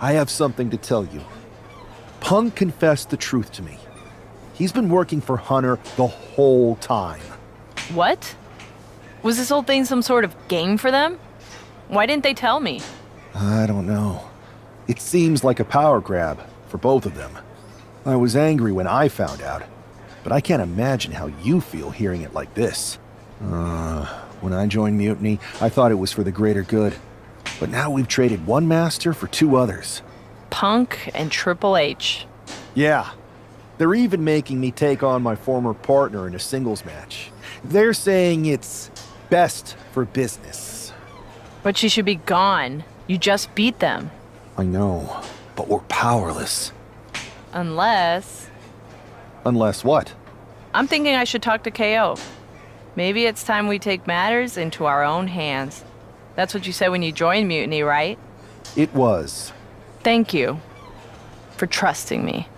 I have something to tell you. Punk confessed the truth to me. He's been working for Hunter the whole time. What? Was this whole thing some sort of game for them? Why didn't they tell me? I don't know. It seems like a power grab for both of them. I was angry when I found out, but I can't imagine how you feel hearing it like this. When I joined Mutiny, I thought it was for the greater good. But now we've traded one master for two others. Punk and Triple H. Yeah. They're even making me take on my former partner in a singles match. They're saying it's best for business. But she should be gone. You just beat them. I know, but we're powerless. Unless... Unless what? I'm thinking I should talk to KO. Maybe it's time we take matters into our own hands. That's what you said when you joined Mutiny, right? It was. Thank you for trusting me.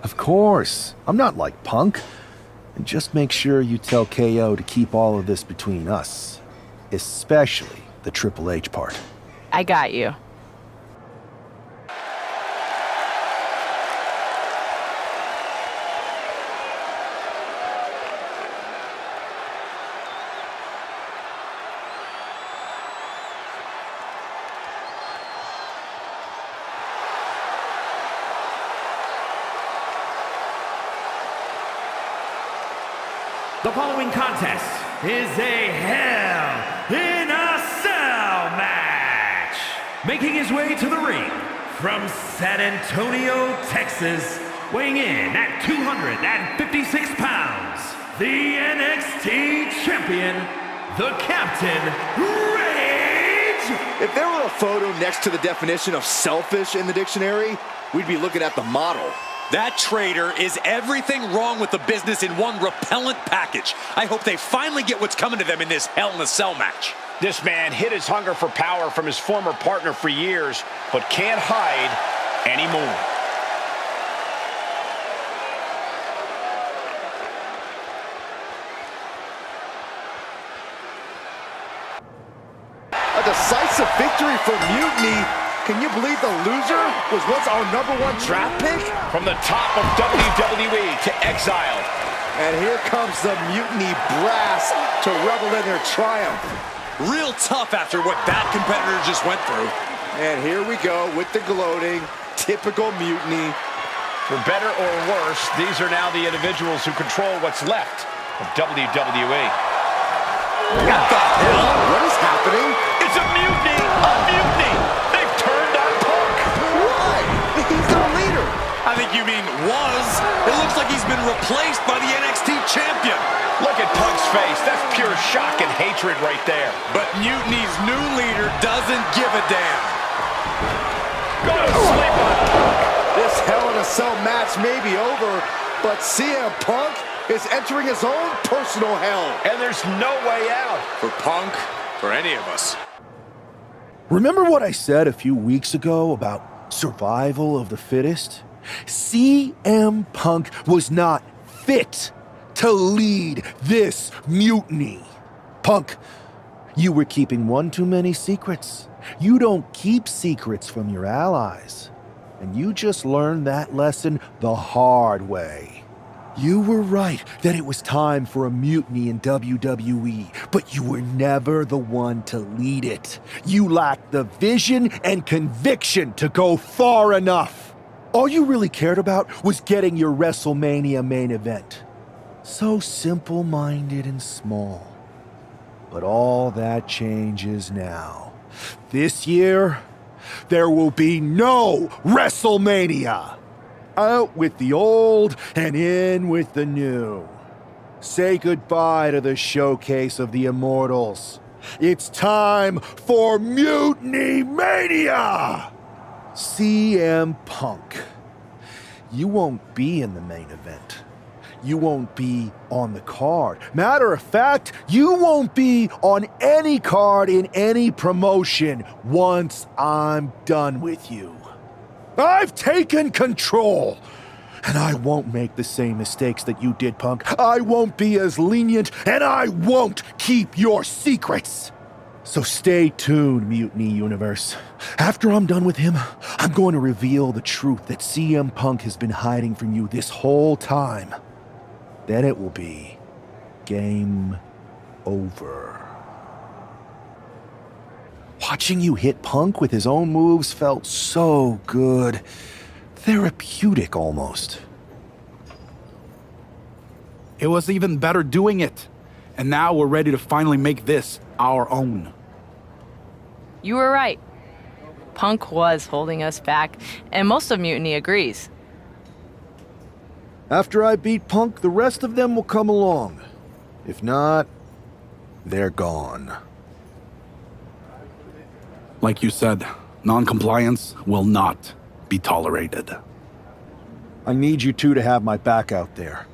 Of course. I'm not like Punk. And just make sure you tell KO to keep all of this between us, especially the Triple H part. I got you. The following contest is a Hell in a Cell match. Making his way to the ring from San Antonio, Texas, weighing in at 256 pounds, the NXT champion, the Captain Rage! If there were a photo next to the definition of selfish in the dictionary, we'd be looking at the model. That traitor is everything wrong with the business in one repellent package. I hope they finally get what's coming to them in this Hell in a Cell match. This man hid his hunger for power from his former partner for years, but can't hide anymore. A decisive victory for Mutiny. Can you believe the loser was once our #1 draft pick? From the top of WWE to exiled. And here comes the Mutiny brass to revel in their triumph. Real tough after what that competitor just went through. And here we go with the gloating. Typical Mutiny. For better or worse, these are now the individuals who control what's left of WWE. What the hell? What is happening? It's a mutiny! A mutiny! They've turned on Punk! Why? He's their leader. I think you mean was. It looks like he's been replaced by the NXT champion. Look at Punk's face. That's pure shock and hatred right there. But Mutiny's new leader doesn't give a damn. Go to sleep on Punk. This Hell in a Cell match may be over, but CM Punk is entering his own personal hell. And there's no way out. For Punk, for any of us. Remember what I said a few weeks ago about survival of the fittest? CM Punk was not fit to lead this mutiny. Punk, you were keeping one too many secrets. You don't keep secrets from your allies. And you just learned that lesson the hard way. You were right that it was time for a mutiny in WWE, but you were never the one to lead it. You lacked the vision and conviction to go far enough. All you really cared about was getting your WrestleMania main event. So simple-minded and small. But all that changes now. This year, there will be no WrestleMania. Out with the old and in with the new. Say goodbye to the showcase of the Immortals. It's time for Mutiny Mania! CM Punk. You won't be in the main event. You won't be on the card. Matter of fact, you won't be on any card in any promotion once I'm done with you. I've taken control, and I won't make the same mistakes that you did, Punk. I won't be as lenient, and I won't keep your secrets. So stay tuned, Mutiny Universe. After I'm done with him, I'm going to reveal the truth that CM Punk has been hiding from you this whole time. Then it will be game over. Watching you hit Punk with his own moves felt so good. Therapeutic, almost. It was even better doing it. And now we're ready to finally make this our own. You were right. Punk was holding us back, and most of Mutiny agrees. After I beat Punk, the rest of them will come along. If not, they're gone. Like you said, non-compliance will not be tolerated. I need you two to have my back out there.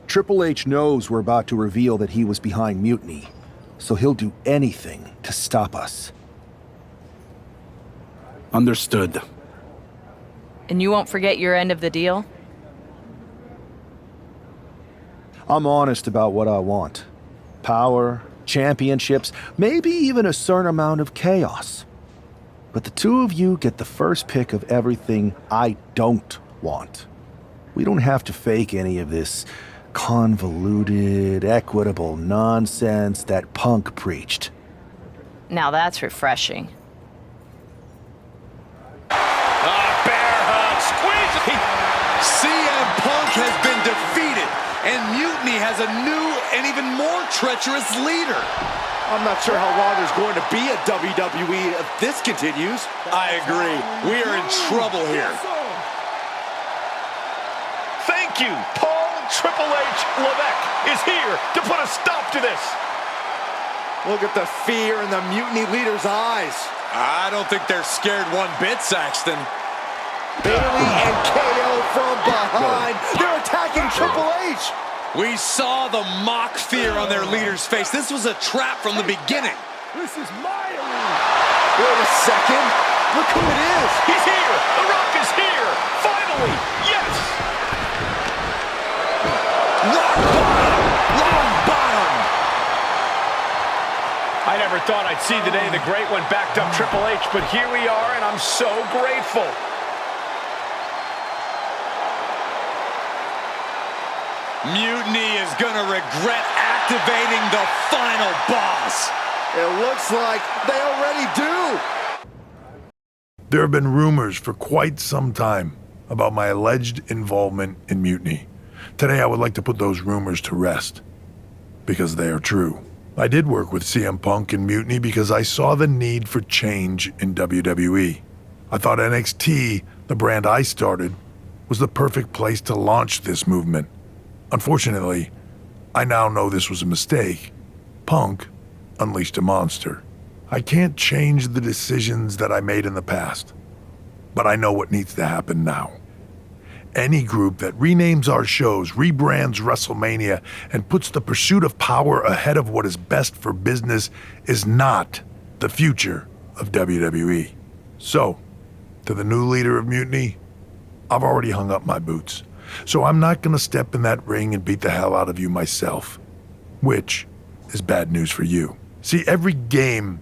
Triple H knows we're about to reveal that he was behind Mutiny, so he'll do anything to stop us. Understood. And you won't forget your end of the deal? I'm honest about what I want. Power, championships, maybe even a certain amount of chaos. But the two of you get the first pick of everything I don't want. We don't have to fake any of this convoluted, equitable nonsense that Punk preached. Now that's refreshing. CM Punk has been defeated, and Mutiny has a new and even more treacherous leader. I'm not sure how long there's going to be a WWE if this continues. I agree. We are in trouble here. Thank you, Paul Triple H Levesque is here to put a stop to this. Look at the fear in the Mutiny leader's eyes. I don't think they're scared one bit, Saxton. Bailey and KO from behind. They're attacking Triple H. We saw the mock fear on their leader's face. This was a trap from the beginning. This is my arena. Wait a second. Look who it is. He's here. The Rock is here. Finally. Yes. Rock bottom. Rock bottom. I never thought I'd see the day the Great One backed up Triple H, but here we are, and I'm so grateful. Mutiny is going to regret activating the final boss. It looks like they already do. There have been rumors for quite some time about my alleged involvement in Mutiny. Today I would like to put those rumors to rest, because they are true. I did work with CM Punk in Mutiny because I saw the need for change in WWE. I thought NXT, the brand I started, was the perfect place to launch this movement. Unfortunately, I now know this was a mistake. Punk unleashed a monster. I can't change the decisions that I made in the past, but I know what needs to happen now. Any group that renames our shows, rebrands WrestleMania, and puts the pursuit of power ahead of what is best for business is not the future of WWE. So, to the new leader of Mutiny, I've already hung up my boots. So I'm not going to step in that ring and beat the hell out of you myself, which is bad news for you. See, every game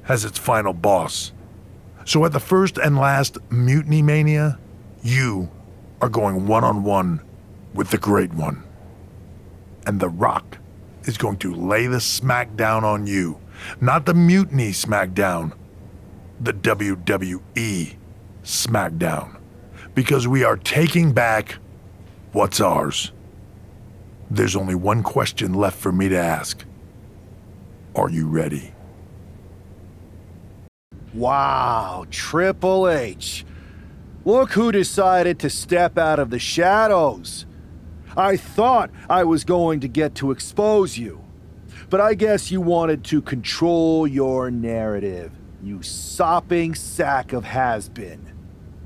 has its final boss. So at the first and last Mutiny Mania, you are going one-on-one with the Great One. And The Rock is going to lay the smackdown on you. Not the Mutiny smackdown, the WWE smackdown. Because we are taking back what's ours. There's only one question left for me to ask. Are you ready? Wow, Triple H. Look who decided to step out of the shadows. I thought I was going to get to expose you, but I guess you wanted to control your narrative, you sopping sack of has-been.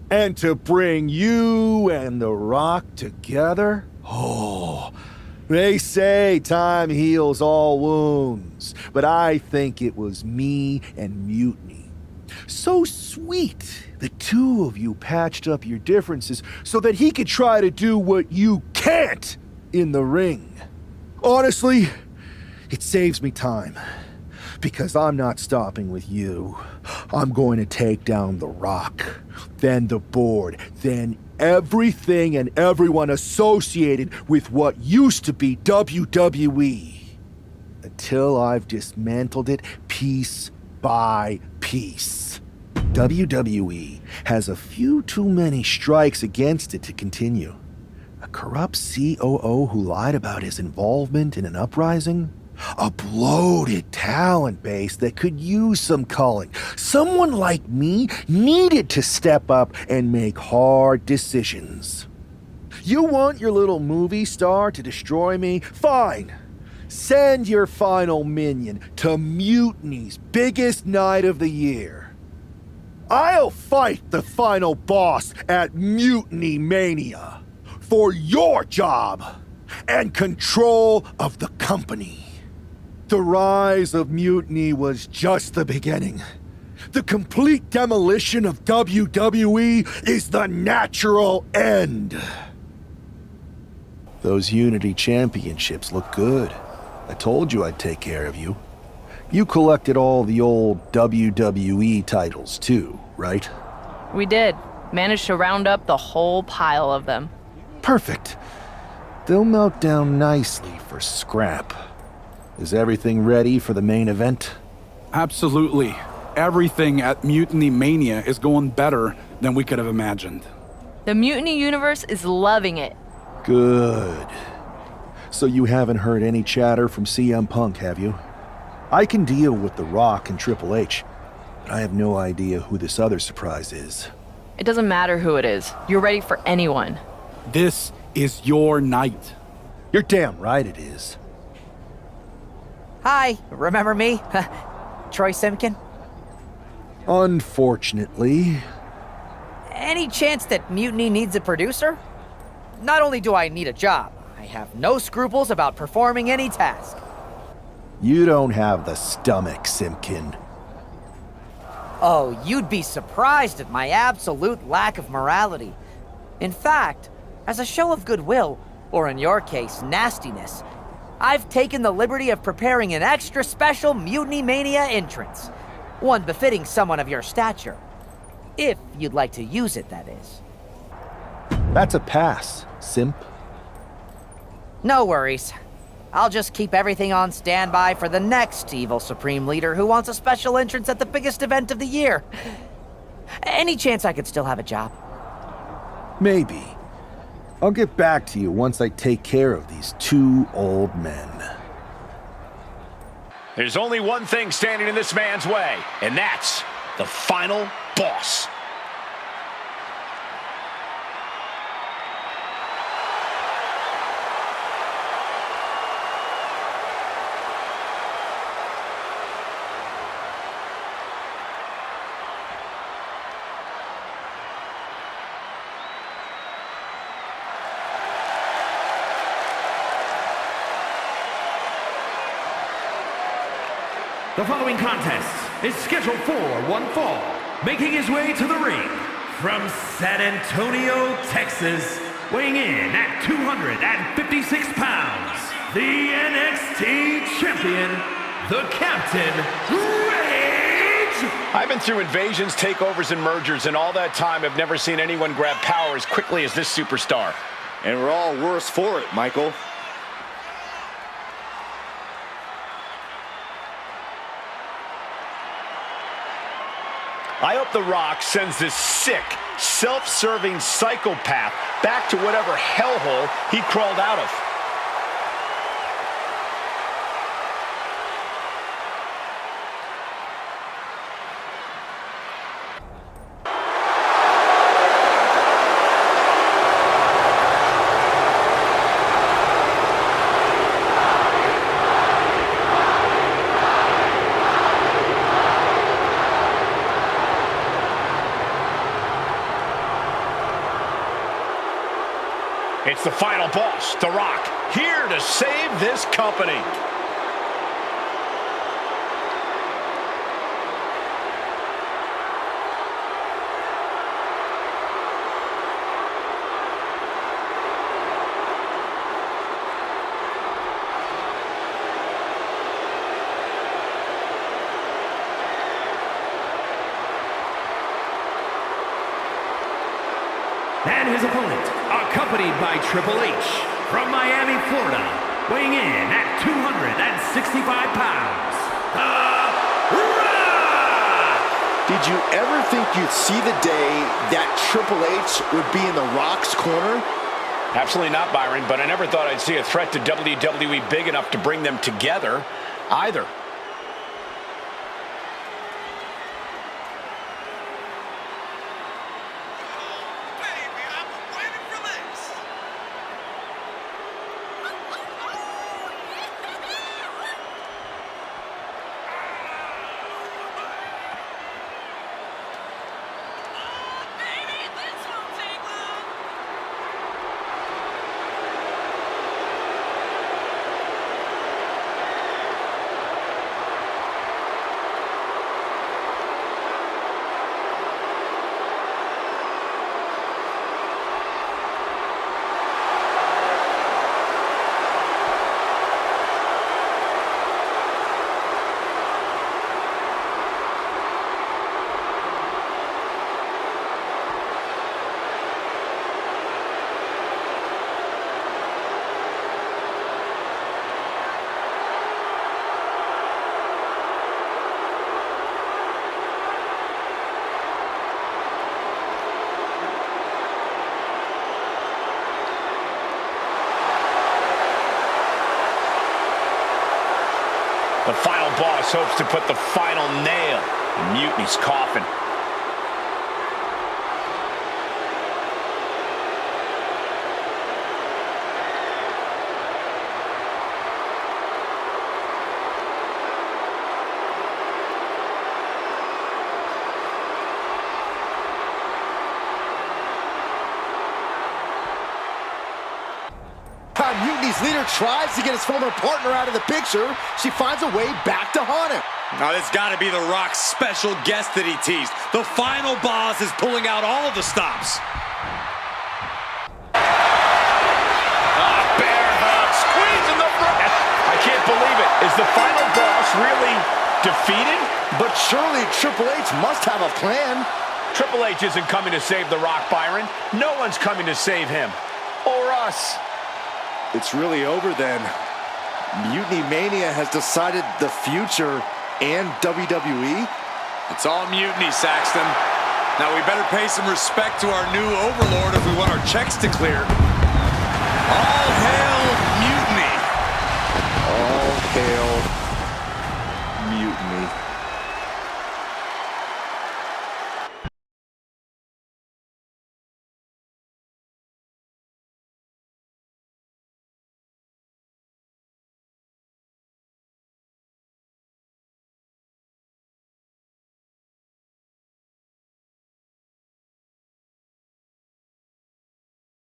And to bring you and The Rock together? Oh, they say time heals all wounds, but I think it was me and Mutiny. So sweet, the two of you patched up your differences so that he could try to do what you can't in the ring. Honestly, it saves me time, because I'm not stopping with you. I'm going to take down The Rock, then the board, then everything and everyone associated with what used to be WWE, until I've dismantled it piece by piece. WWE has a few too many strikes against it to continue. A corrupt COO who lied about his involvement in an uprising? A bloated talent base that could use some culling. Someone like me needed to step up and make hard decisions. You want your little movie star to destroy me? Fine. Send your final minion to Mutiny's biggest night of the year. I'll fight the final boss at Mutiny Mania for your job and control of the company. The rise of Mutiny was just the beginning. The complete demolition of WWE is the natural end. Those Unity Championships look good. I told you I'd take care of you. You collected all the old WWE titles too, right? We did. Managed to round up the whole pile of them. Perfect. They'll melt down nicely for scrap. Is everything ready for the main event? Absolutely. Everything at Mutiny Mania is going better than we could have imagined. The Mutiny Universe is loving it. Good. So you haven't heard any chatter from CM Punk, have you? I can deal with The Rock and Triple H, but I have no idea who this other surprise is. It doesn't matter who it is. You're ready for anyone. This is your night. You're damn right it is. Hi, remember me? Troy Simkin? Unfortunately. Any chance that Mutiny needs a producer? Not only do I need a job, I have no scruples about performing any task. You don't have the stomach, Simkin. Oh, you'd be surprised at my absolute lack of morality. In fact, as a show of goodwill, or in your case, nastiness, I've taken the liberty of preparing an extra special Mutiny Mania entrance. One befitting someone of your stature. If you'd like to use it, that is. That's a pass, simp. No worries. I'll just keep everything on standby for the next evil Supreme Leader who wants a special entrance at the biggest event of the year. Any chance I could still have a job? Maybe. I'll get back to you once I take care of these two old men. There's only one thing standing in this man's way, and that's the final boss. The following contest is scheduled for one fall. Making his way to the ring from San Antonio, Texas, weighing in at 256 pounds, the NXT champion, the Captain, Rage! I've been through invasions, takeovers, and mergers, and all that time I've never seen anyone grab power as quickly as this superstar. And we're all worse for it, Michael. I hope The Rock sends this sick, self-serving psychopath back to whatever hellhole he crawled out of. It's the final boss, The Rock, here to save this company. And his opponent, accompanied by Triple H, from Miami, Florida, weighing in at 265 pounds, The Rock! Did you ever think you'd see the day that Triple H would be in The Rock's corner? Absolutely not, Byron, but I never thought I'd see a threat to WWE big enough to bring them together, either. The final boss hopes to put the final nail in Mutiny's coffin. Mutiny's leader tries to get his former partner out of the picture. She finds a way back to haunt him. Now, this got to be The Rock's special guest that he teased. The final boss is pulling out all the stops. Bear hug, squeezing the front. I can't believe it. Is the final boss really defeated? But surely Triple H must have a plan. Triple H isn't coming to save The Rock, Byron. No one's coming to save him. Or us. It's really over then. Mutiny Mania has decided the future and WWE. It's all mutiny, Saxton. Now we better pay some respect to our new overlord if we want our checks to clear. All hail mutiny. All hail